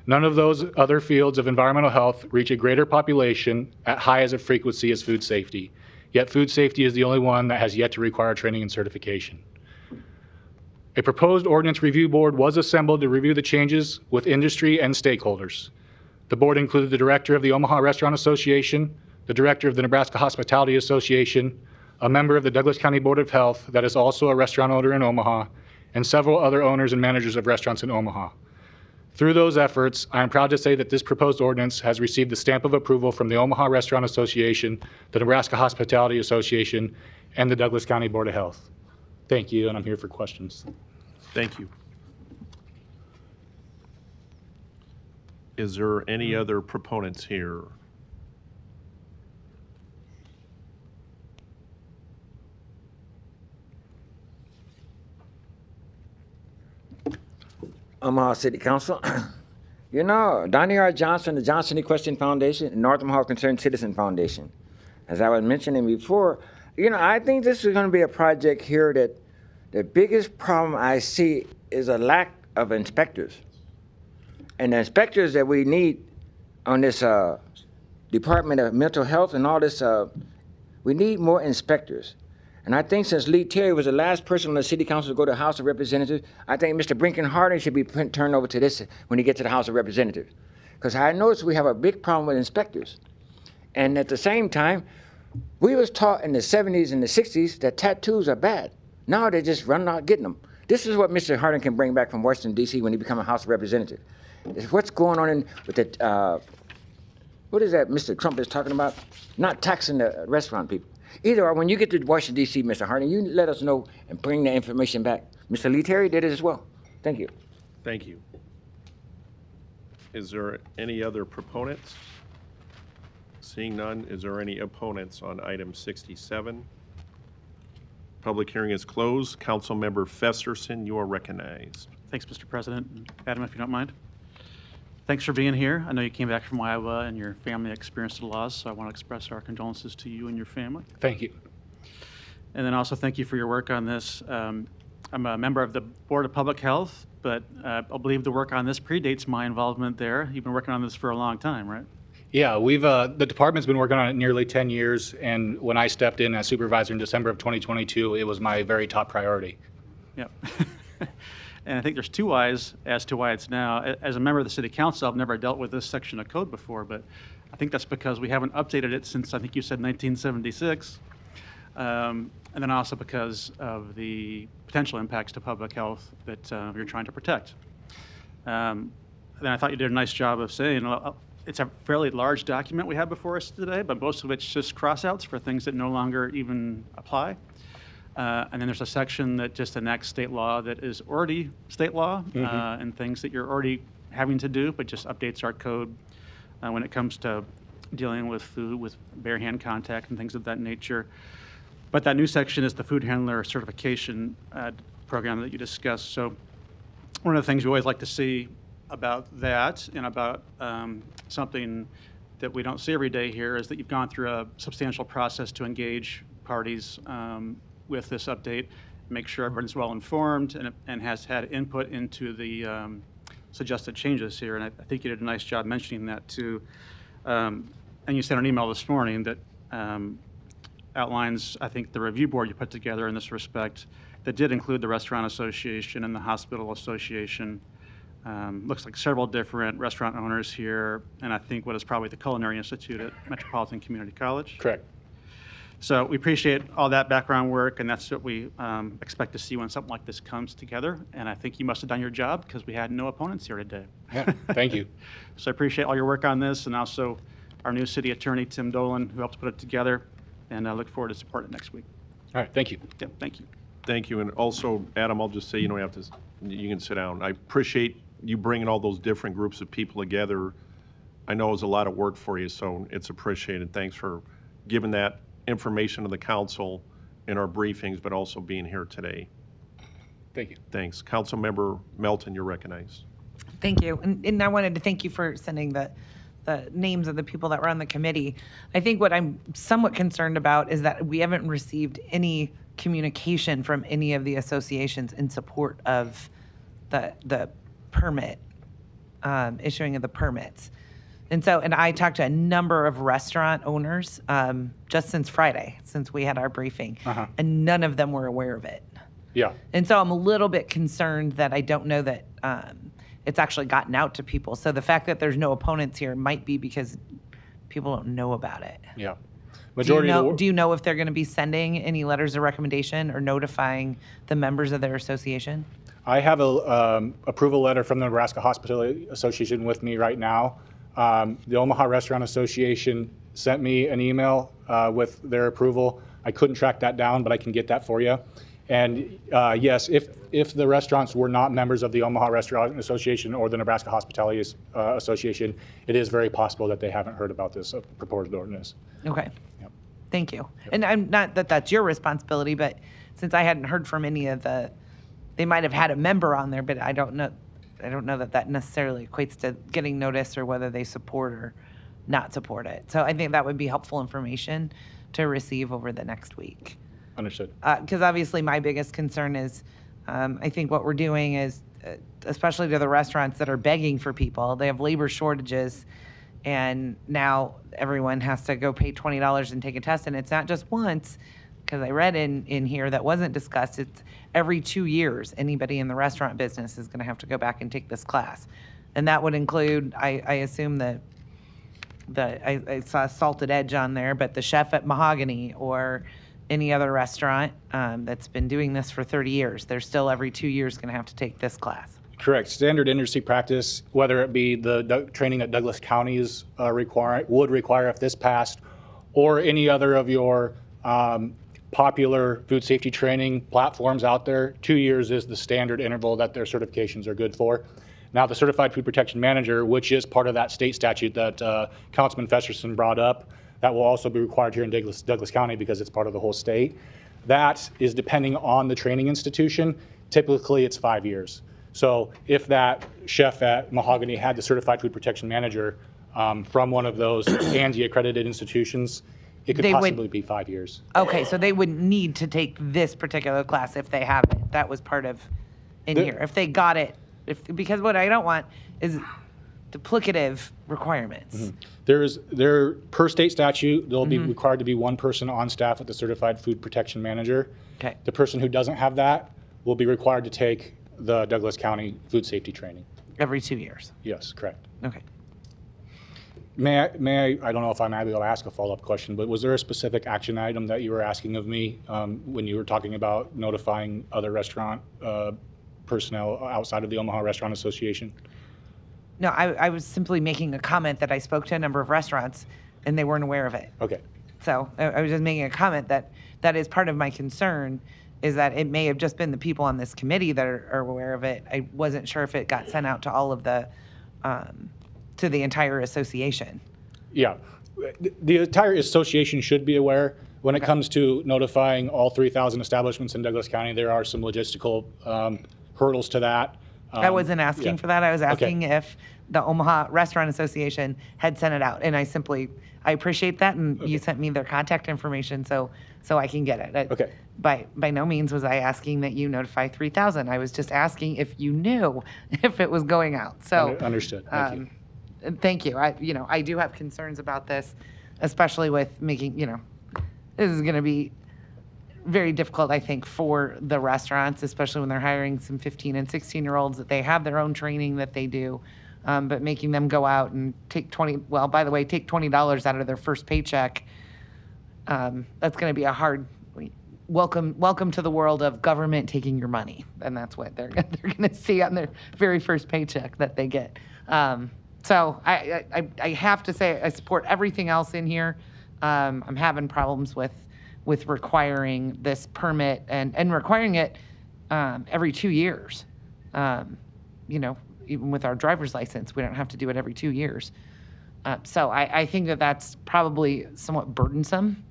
None of those other fields of environmental health reach a greater population at high as a frequency as food safety. Yet food safety is the only one that has yet to require training and certification. A proposed ordinance review board was assembled to review the changes with industry and stakeholders. The board included the director of the Omaha Restaurant Association, the director of the Nebraska Hospitality Association, a member of the Douglas County Board of Health that is also a restaurant owner in Omaha, and several other owners and managers of restaurants in Omaha. Through those efforts, I am proud to say that this proposed ordinance has received the stamp of approval from the Omaha Restaurant Association, the Nebraska Hospitality Association, and the Douglas County Board of Health. Thank you, and I'm here for questions. Thank you. Is there any other proponents here? Omaha City Council. You know, Donnie R. Johnson, the Johnson Equestrian Foundation, and North Omaha Concerned Citizen Foundation. As I was mentioning before, you know, I think this is going to be a project here that the biggest problem I see is a lack of inspectors. And the inspectors that we need on this Department of Mental Health and all this, we need more inspectors. And I think since Lee Terry was the last person on the City Council to go to the House of Representatives, I think Mr. Brinken Harding should be turned over to this when he gets to the House of Representatives. Because I noticed we have a big problem with inspectors. And at the same time, we was taught in the 70s and the 60s that tattoos are bad. Now they're just running out getting them. This is what Mr. Harding can bring back from Washington, D.C. when he becomes a House of Representative. It's what's going on with the, what is that Mr. Trump is talking about? Not taxing the restaurant people. Either or, when you get to Washington, D.C., Mr. Harding, you let us know and bring the information back. Mr. Lee Terry did it as well. Thank you. Thank you. Is there any other proponents? Seeing none, is there any opponents on item 67? Public hearing is closed. Councilmember Festerson, you are recognized. Thanks, Mr. President. Adam, if you don't mind. Thanks for being here. I know you came back from Iowa and your family experienced a loss, so I want to express our condolences to you and your family. Thank you. And then also thank you for your work on this. I'm a member of the Board of Public Health, but I believe the work on this predates my involvement there. You've been working on this for a long time, right? Yeah, we've the department's been working on it nearly 10 years, and when I stepped in as supervisor in December of 2022, it was my very top priority. Yep. And I think there's two whys as to why it's now. As a member of the City Council, I've never dealt with this section of code before, but I think that's because we haven't updated it since, I think you said 1976. And then also because of the potential impacts to public health that you're trying to protect. Then I thought you did a nice job of saying, it's a fairly large document we have before us today, but most of it's just crossouts for things that no longer even apply. And then there's a section that just enacts state law that is already state law, and things that you're already having to do, but just updates our code when it comes to dealing with food, with bare hand contact and things of that nature. But that new section is the food handler certification program that you discussed. So one of the things we always like to see about that and about something that we don't see every day here is that you've gone through a substantial process to engage parties with this update, make sure everyone's well informed and has had input into the suggested changes here. And I think you did a nice job mentioning that too. And you sent an email this morning that outlines, I think, the review board you put together in this respect that did include the Restaurant Association and the Hospital Association. Looks like several different restaurant owners here, and I think what is probably the Culinary Institute at Metropolitan Community College. Correct. So we appreciate all that background work, and that's what we expect to see when something like this comes together. And I think you must have done your job because we had no opponents here today. Yeah, thank you. So I appreciate all your work on this, and also our new city attorney, Tim Dolan, who helped put it together. And I look forward to supporting it next week. All right, thank you. Yep, thank you. Thank you. And also, Adam, I'll just say, you don't have to, you can sit down. I appreciate you bringing all those different groups of people together. I know it was a lot of work for you, so it's appreciated. Thanks for giving that information to the council in our briefings, but also being here today. Thank you. Thanks. Councilmember Melton, you're recognized. Thank you. And I wanted to thank you for sending the names of the people that were on the committee. I think what I'm somewhat concerned about is that we haven't received any communication from any of the associations in support of the permit, issuing of the permits. And I talked to a number of restaurant owners just since Friday, since we had our briefing, and none of them were aware of it. Yeah. And so I'm a little bit concerned that I don't know that it's actually gotten out to people. So the fact that there's no opponents here might be because people don't know about it. Yeah. Do you know if they're going to be sending any letters of recommendation or notifying the members of their association? I have a approval letter from the Nebraska Hospitality Association with me right now. The Omaha Restaurant Association sent me an email with their approval. I couldn't track that down, but I can get that for you. And yes, if the restaurants were not members of the Omaha Restaurant Association or the Nebraska Hospitality Association, it is very possible that they haven't heard about this proposed ordinance. Okay. Yep. Thank you. And I'm not that that's your responsibility, but since I hadn't heard from any of they might have had a member on there, but I don't know that necessarily equates to getting notice or whether they support or not support it. So I think that would be helpful information to receive over the next week. Understood. Because obviously my biggest concern is I think what we're doing is, especially to the restaurants that are begging for people, they have labor shortages, and now everyone has to go pay $20 and take a test. And it's not just once, because I read in here that wasn't discussed, it's every 2 years, anybody in the restaurant business is going to have to go back and take this class. And that would include, I assume that I saw Salted Edge on there, but the chef at Mahogany or any other restaurant that's been doing this for 30 years, they're still every 2 years going to have to take this class. Correct. Standard industry practice, whether it be the training that Douglas counties would require if this passed, or any other of your popular food safety training platforms out there, 2 years is the standard interval that their certifications are good for. Now, the Certified Food Protection Manager, which is part of that state statute that Councilman Festerson brought up, that will also be required here in Douglas County because it's part of the whole state. That is depending on the training institution. Typically, it's 5 years. So if that chef at Mahogany had the Certified Food Protection Manager from one of those ANSI accredited institutions, it could possibly be 5 years. Okay, so they would need to take this particular class if they have it. That was part of here. If they got it, because what I don't want is duplicative requirements. There per state statute, there'll be required to be one person on staff with the Certified Food Protection Manager. Okay. The person who doesn't have that will be required to take the Douglas County food safety training. Every 2 years. Yes, correct. Okay. May I don't know if I'm able to ask a follow-up question, but was there a specific action item that you were asking of me when you were talking about notifying other restaurant personnel outside of the Omaha Restaurant Association? No, I was simply making a comment that I spoke to a number of restaurants and they weren't aware of it. Okay. So I was just making a comment that is part of my concern, is that it may have just been the people on this committee that are aware of it. I wasn't sure if it got sent out to all of the, to the entire association. Yeah, the entire association should be aware. When it comes to notifying all 3,000 establishments in Douglas County, there are some logistical hurdles to that. I wasn't asking for that. I was asking Okay. if the Omaha Restaurant Association had sent it out. And I appreciate that. And you sent me their contact information so I can get it. Okay. By no means was I asking that you notify 3,000. I was just asking if you knew if it was going out. So Understood. Thank you. Thank you. I do have concerns about this, especially with making, this is going to be very difficult, I think, for the restaurants, especially when they're hiring some 15 and 16-year-olds, that they have their own training that they do, but making them go out and take take $20 out of their first paycheck, that's going to be a hard welcome to the world of government taking your money. And that's what they're going to see on their very first paycheck that they get. So I have to say I support everything else in here. I'm having problems with requiring this permit and requiring it every 2 years. Even with our driver's license, we don't have to do it every 2 years. So I think that that's probably somewhat burdensome,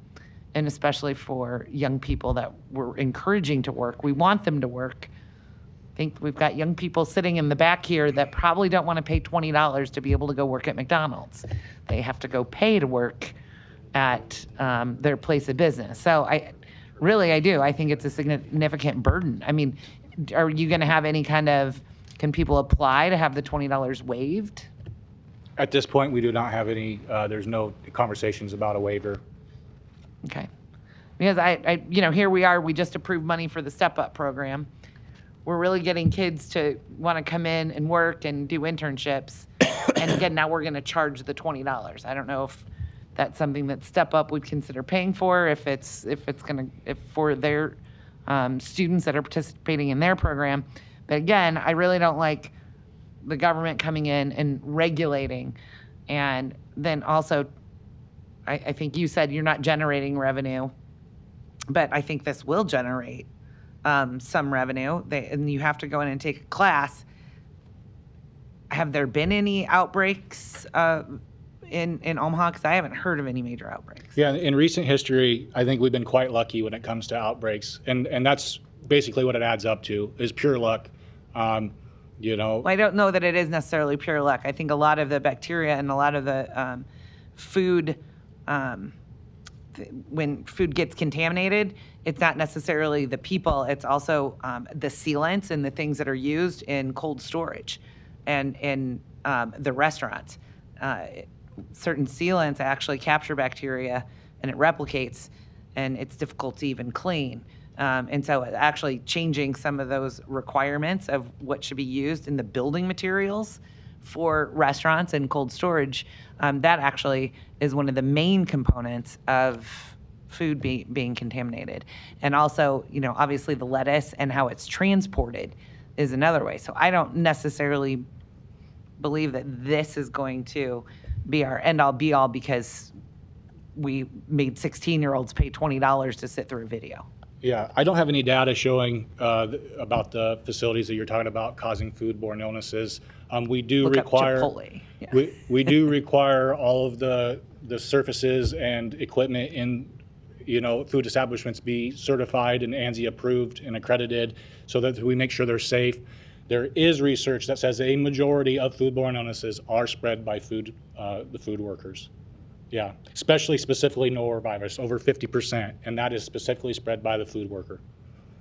and especially for young people that we're encouraging to work. We want them to work. I think we've got young people sitting in the back here that probably don't want to pay $20 to be able to go work at McDonald's. They have to go pay to work at their place of business. So I do. I think it's a significant burden. I mean, are you going to have any can people apply to have the $20 waived? At this point, we do not have any, there's no conversations about a waiver. Okay. Because here we are, we just approved money for the Step Up program. We're really getting kids to want to come in and work and do internships. And again, now we're going to charge the $20. I don't know if that's something that Step Up would consider paying for, if for their students that are participating in their program. But again, I really don't like the government coming in and regulating. And then also, I think you said you're not generating revenue, but I think this will generate some revenue. And you have to go in and take a class. Have there been any outbreaks in Omaha? Because I haven't heard of any major outbreaks. Yeah, in recent history, I think we've been quite lucky when it comes to outbreaks. And that's basically what it adds up to, is pure luck. Well, I don't know that it is necessarily pure luck. I think a lot of the bacteria and a lot of the food, when food gets contaminated, it's not necessarily the people, it's also the sealants and the things that are used in cold storage and in the restaurants. Certain sealants actually capture bacteria and it replicates, and it's difficult to even clean. And so actually changing some of those requirements of what should be used in the building materials for restaurants and cold storage, that actually is one of the main components of food being contaminated. And also, obviously the lettuce and how it's transported is another way. So I don't necessarily believe that this is going to be our end-all be-all because we made 16-year-olds pay $20 to sit through a video. Yeah, I don't have any data showing about the facilities that you're talking about causing foodborne illnesses. We do Look up require Chipotle. Yeah. we do require all of the surfaces and equipment in food establishments be certified and ANSI approved and accredited so that we make sure they're safe. There is research that says a majority of foodborne illnesses are spread by the food workers. Yeah, specifically norovirus, over 50%, and that is specifically spread by the food worker.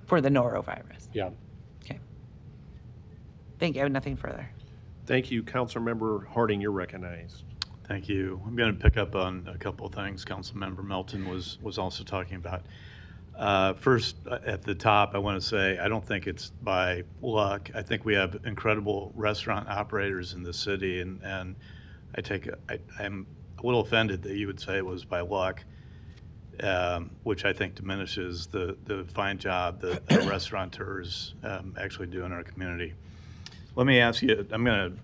For the norovirus. Yeah. Okay. Thank you. I have nothing further. Thank you. Councilmember Harding, you're recognized. Thank you. I'm going to pick up on a couple of things Councilmember Melton was also talking about. First, at the top, I want to say I don't think it's by luck. I think we have incredible restaurant operators in the city, and I'm a little offended that you would say it was by luck, which I think diminishes the fine job that restaurateurs actually do in our community. Let me ask you, I'm going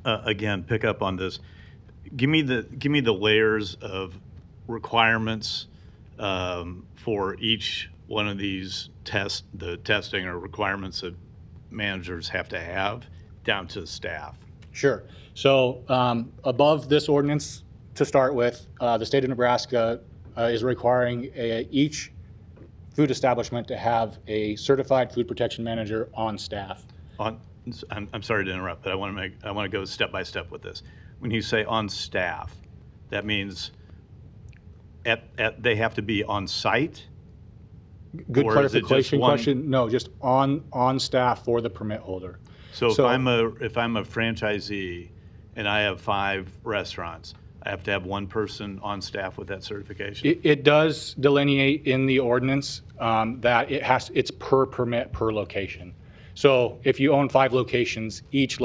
to, again, pick up on this. Give me the layers of requirements for each one of these the testing or requirements that managers have to have down to staff. Sure. So above this ordinance to start with, the state of Nebraska is requiring each food establishment to have a certified food protection manager on staff. I'm sorry to interrupt, but I want to go step by step with this. When you say on staff, that means they have to be on site? Good Or is it just clarification one- question. No, just on staff for the permit holder. So if I'm a franchisee and I have 5 restaurants, I have to have one person on staff with that certification? It does delineate in the ordinance that it's per permit per location. So if you own 5 locations, each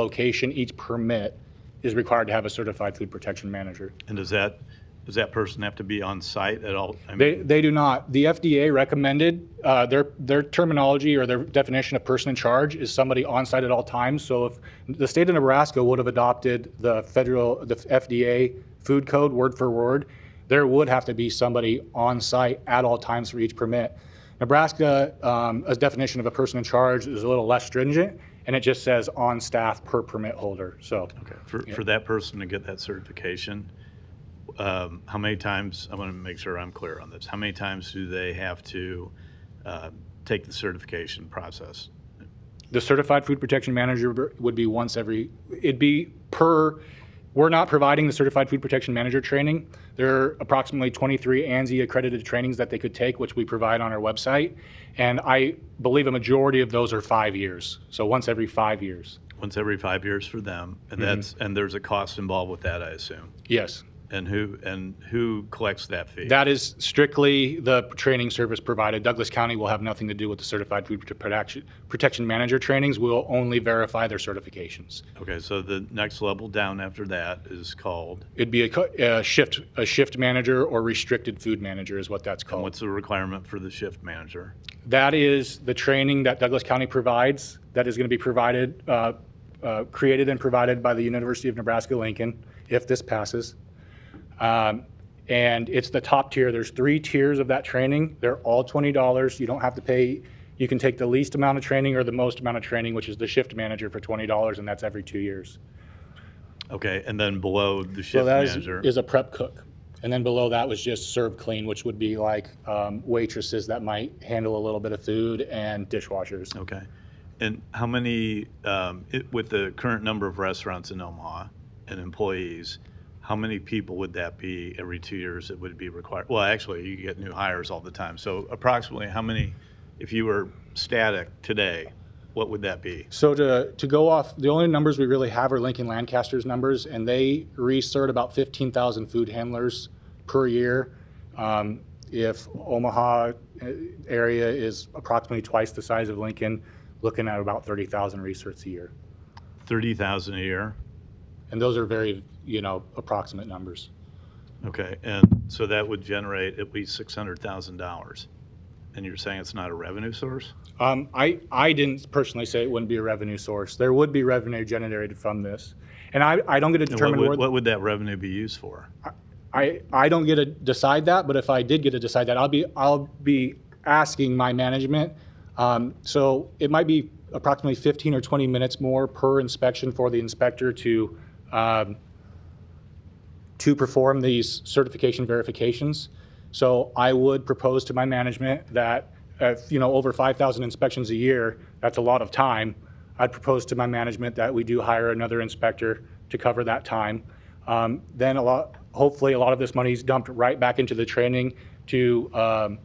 permit is required to have a certified food protection manager. And does that person have to be on site at all? They do not. The FDA recommended their terminology or their definition of person in charge is somebody on site at all times. So if the state of Nebraska would have adopted the FDA food code word for word, there would have to be somebody on site at all times for each permit. Nebraska, a definition of a person in charge is a little less stringent, and it just says on staff per permit holder. So for that person to get that certification, how many times, I want to make sure I'm clear on this, how many times do they have to take the certification process? The certified food protection manager would be we're not providing the certified food protection manager training. There are approximately 23 ANSI accredited trainings that they could take, which we provide on our website. And I believe a majority of those are 5 years. So once every 5 years. Once every 5 years for them, and and there's a cost involved with that, I assume. Yes. And who collects that fee? That is strictly the training service provided. Douglas County will have nothing to do with the certified food protection manager trainings. We'll only verify their certifications. Okay, so the next level down after that is called? It'd be a shift manager or restricted food manager is what that's called. And what's the requirement for the shift manager? That is the training that Douglas County provides. That is going to be provided, created and provided by the University of Nebraska-Lincoln if this passes. And it's the top tier. There's 3 tiers of that training. They're all $20. You don't have to pay. You can take the least amount of training or the most amount of training, which is the shift manager for $20, and that's every 2 years. Okay, and then below the shift So that manager? is a prep cook. And then below that was just serve clean, which would be like waitresses that might handle a little bit of food and dishwashers. Okay. And how many, with the current number of restaurants in Omaha and employees, how many people would that be every 2 years that would be required? Well, actually, you get new hires all the time. So approximately how many, if you were static today, what would that be? So to go off, the only numbers we really have are Lincoln Lancaster's numbers, and they recert about 15,000 food handlers per year. If Omaha area is approximately twice the size of Lincoln, looking at about 30,000 recerts a year. 30,000 a year? And those are very, approximate numbers. Okay, and so that would generate at least $600,000. And you're saying it's not a revenue source? I didn't personally say it wouldn't be a revenue source. There would be revenue generated from this. And I don't get to determine what would that revenue be used for? I don't get to decide that, but if I did get to decide that, I'll be asking my management. So it might be approximately 15 or 20 minutes more per inspection for the inspector to perform these certification verifications. So I would propose to my management that if, over 5,000 inspections a year, that's a lot of time. I'd propose to my management that we do hire another inspector to cover that time. Then hopefully a lot of this money is dumped right back into the training to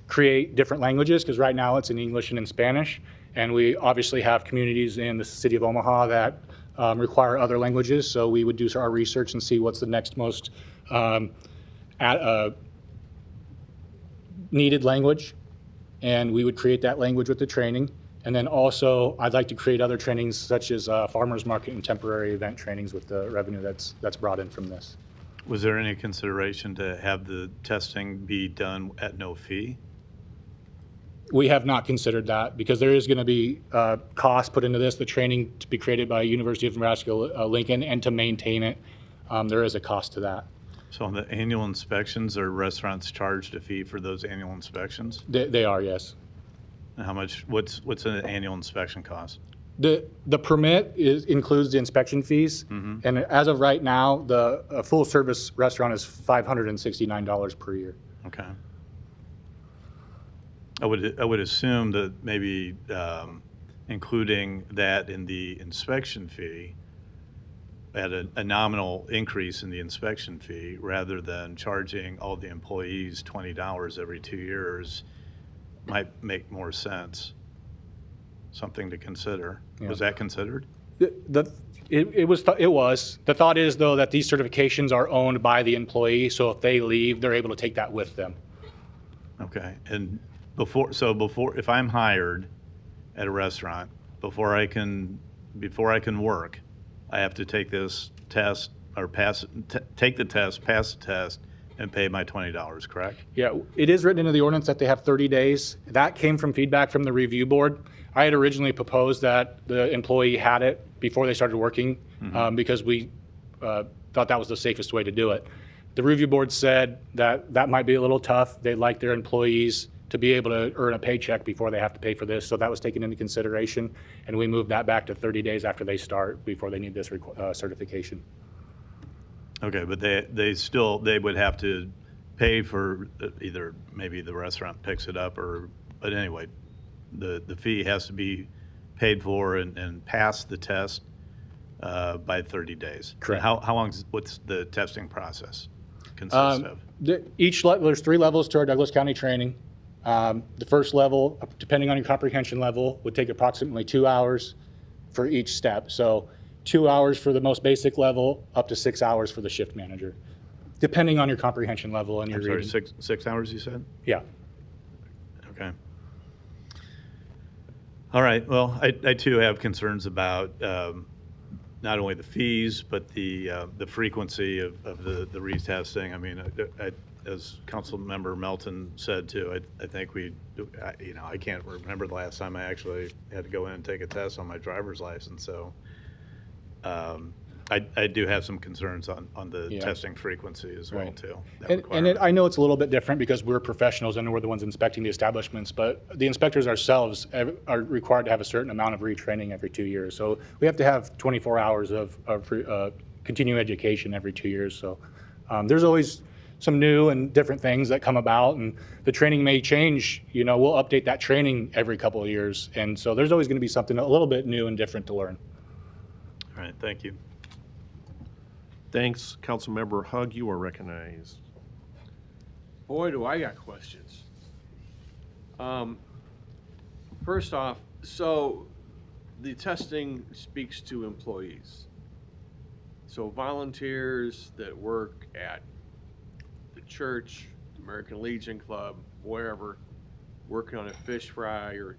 create different languages, because right now it's in English and in Spanish. And we obviously have communities in the city of Omaha that require other languages. So we would do our research and see what's the next most needed language. And we would create that language with the training. And then also, I'd like to create other trainings such as farmers market and temporary event trainings with the revenue that's brought in from this. Was there any consideration to have the testing be done at no fee? We have not considered that because there is going to be cost put into this, the training to be created by University of Nebraska Lincoln, and to maintain it. There is a cost to that. So on the annual inspections, are restaurants charged a fee for those annual inspections? They are, yes. And how much? What's an annual inspection cost? The permit includes the inspection fees, and as of right now, the full service restaurant is $569 per year. Okay. I would assume that maybe including that in the inspection fee at a nominal increase in the inspection fee rather than charging all the employees $20 every 2 years might make more sense. Something to consider. Yeah. Was that considered? It was. The thought is, though, that these certifications are owned by the employee, so if they leave, they're able to take that with them. Okay. And before, if I'm hired at a restaurant, before I can work, I have to take this test or take the test, pass the test, and pay my $20, correct? Yeah, it is written into the ordinance that they have 30 days. That came from feedback from the review board. I had originally proposed that the employee had it before they started working because we thought that was the safest way to do it. The review board said that might be a little tough. They'd like their employees to be able to earn a paycheck before they have to pay for this. So that was taken into consideration, and we moved that back to 30 days after they start before they need this certification. Okay, but they would have to pay for either maybe the restaurant picks it up but anyway, the fee has to be paid for and pass the test by 30 days. Correct. What's the testing process consist of? There's 3 levels to our Douglas County training. The first level, depending on your comprehension level, would take approximately 2 hours for each step. So 2 hours for the most basic level, up to 6 hours for the shift manager, depending on your comprehension level and your reading. 6 hours you said? Yeah. Okay. All right. Well, I too have concerns about not only the fees, but the frequency of the retesting. I mean, as Council Member Melton said too, I think I can't remember the last time I actually had to go in and take a test on my driver's license. So I do have some concerns on the testing frequency as well too. I know it's a little bit different because we're professionals and we're the ones inspecting the establishments, but the inspectors ourselves are required to have a certain amount of retraining every 2 years. So we have to have 24 hours of continuing education every 2 years. So there's always some new and different things that come about, and the training may change. We'll update that training every couple of years, and so there's always going to be something a little bit new and different to learn. All right, thank you. Thanks. Councilmember Hug, you are recognized. Boy, do I got questions. First off, so the testing speaks to employees. So volunteers that work at the church, American Legion Club, wherever, working on a fish fry or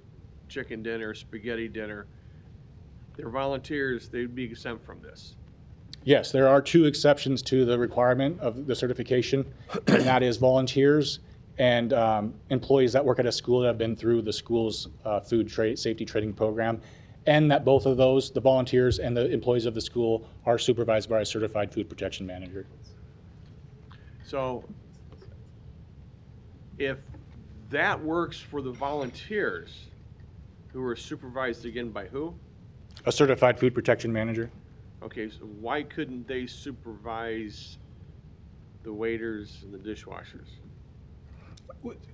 chicken dinner, spaghetti dinner, they're volunteers, they'd be exempt from this. Yes, there are 2 exceptions to the requirement of the certification, and that is volunteers and employees that work at a school that have been through the school's food safety training program, and that both of those, the volunteers and the employees of the school, are supervised by a certified food protection manager. So if that works for the volunteers who are supervised again by who? A certified food protection manager. Okay, so why couldn't they supervise the waiters and the dishwashers?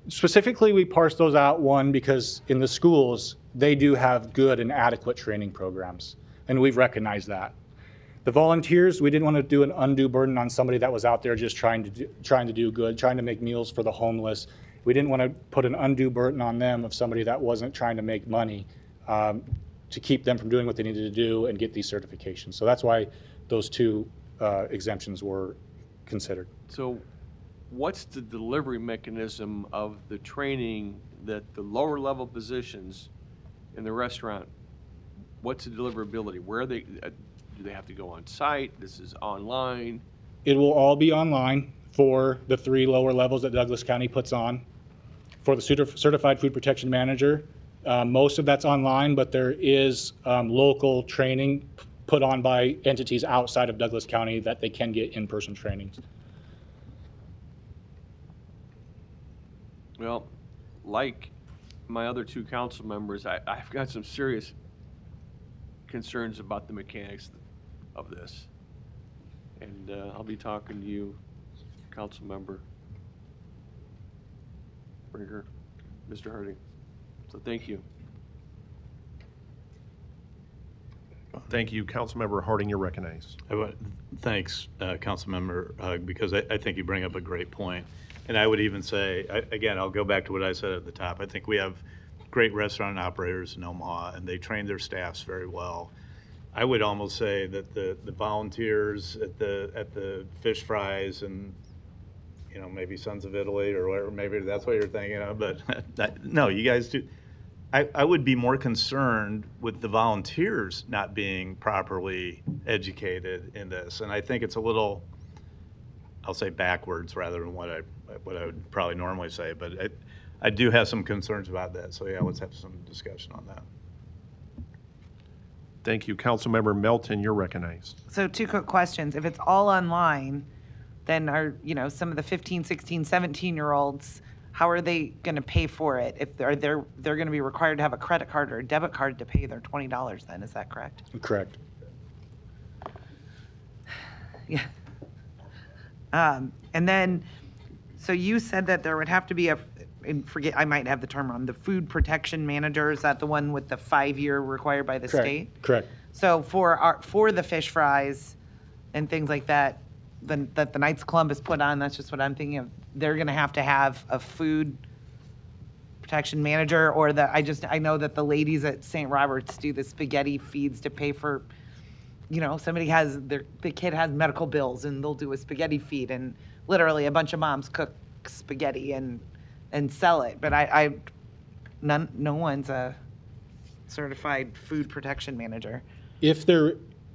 Specifically, we parse those out, one, because in the schools, they do have good and adequate training programs, and we've recognized that. The volunteers, we didn't want to do an undue burden on somebody that was out there just trying to do good, trying to make meals for the homeless. We didn't want to put an undue burden on them of somebody that wasn't trying to make money to keep them from doing what they needed to do and get these certifications. So that's why those two exemptions were considered. So what's the delivery mechanism of the training that the lower level positions in the restaurant, what's the deliverability? Where are they, do they have to go on site? This is online? It will all be online for the 3 lower levels that Douglas County puts on. For the certified food protection manager, most of that's online, but there is local training put on by entities outside of Douglas County that they can get in-person trainings. Well, like my other 2 council members, I've got some serious concerns about the mechanics of this. And I'll be talking to you, council member Brinker, Mr. Harding. So thank you. Thank you. Councilmember Harding, you're recognized. Thanks, Councilmember Hug, because I think you bring up a great point. And I would even say, again, I'll go back to what I said at the top. I think we have great restaurant operators in Omaha, and they train their staffs very well. I would almost say that the volunteers at the fish fries and, you know, maybe Sons of Italy or whatever, maybe that's what you're thinking of, but no, you guys do. I would be more concerned with the volunteers not being properly educated in this. And I think it's a little, I'll say backwards rather than what I would probably normally say, but I do have some concerns about that. So yeah, let's have some discussion on that. Thank you. Councilmember Melton, you're recognized. So 2 quick questions. If it's all online, then are, you know, some of the 15, 16, 17-year-olds, how are they going to pay for it? If they're going to be required to have a credit card or a debit card to pay their $20 then, is that correct? Correct. Yeah. And then, so you said that there would have to be and forget, I might have the term wrong, the food protection manager, is that the one with the 5-year required by the state? Correct. So for the fish fries and things like that, that the Knights Club has put on, that's just what I'm thinking of, they're gonna have to have a food protection manager, or I know that the ladies at St. Robert's do the spaghetti feeds to pay for, you know, somebody has, the kid has medical bills and they'll do a spaghetti feed, and literally a bunch of moms cook spaghetti and sell it, but no one's a certified food protection manager. If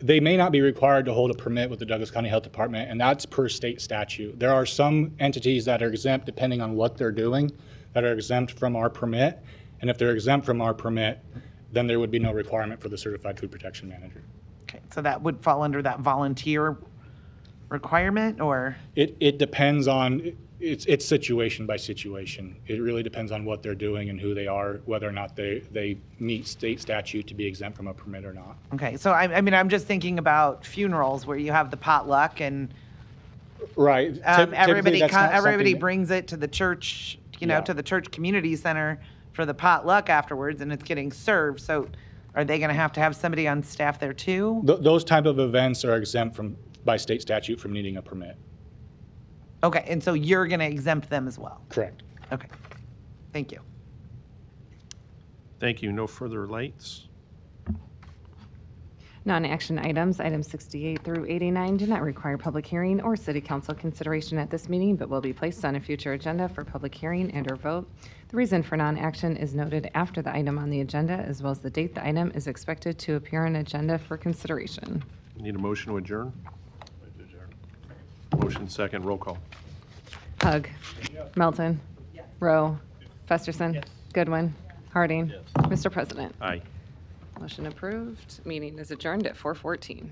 they may not be required to hold a permit with the Douglas County Health Department, and that's per state statute. There are some entities that are exempt depending on what they're doing, that are exempt from our permit, and if they're exempt from our permit, then there would be no requirement for the certified food protection manager. Okay, so that would fall under that volunteer requirement, or? It depends on, it's situation by situation. It really depends on what they're doing and who they are, whether or not they meet state statute to be exempt from a permit or not. Okay, so I mean, I'm just thinking about funerals where you have the potluck and right. Everybody brings it to the church, you know, to the church community center for the potluck afterwards, and it's getting served. So are they going to have somebody on staff there too? Those type of events are exempt by state statute from needing a permit. Okay, and so you're going to exempt them as well? Correct. Okay, thank you. Thank you. No further lights. Non-action items 68 through 89, do not require public hearing or city council consideration at this meeting, but will be placed on a future agenda for public hearing and or vote. The reason for non-action is noted after the item on the agenda, as well as the date the item is expected to appear on agenda for consideration. Need a motion to adjourn? Motion second. Roll call. Hug. Melton. Rowe. Festerson. Goodwin. Harding. Mr. President. Aye. Motion approved. Meeting is adjourned at 4:14.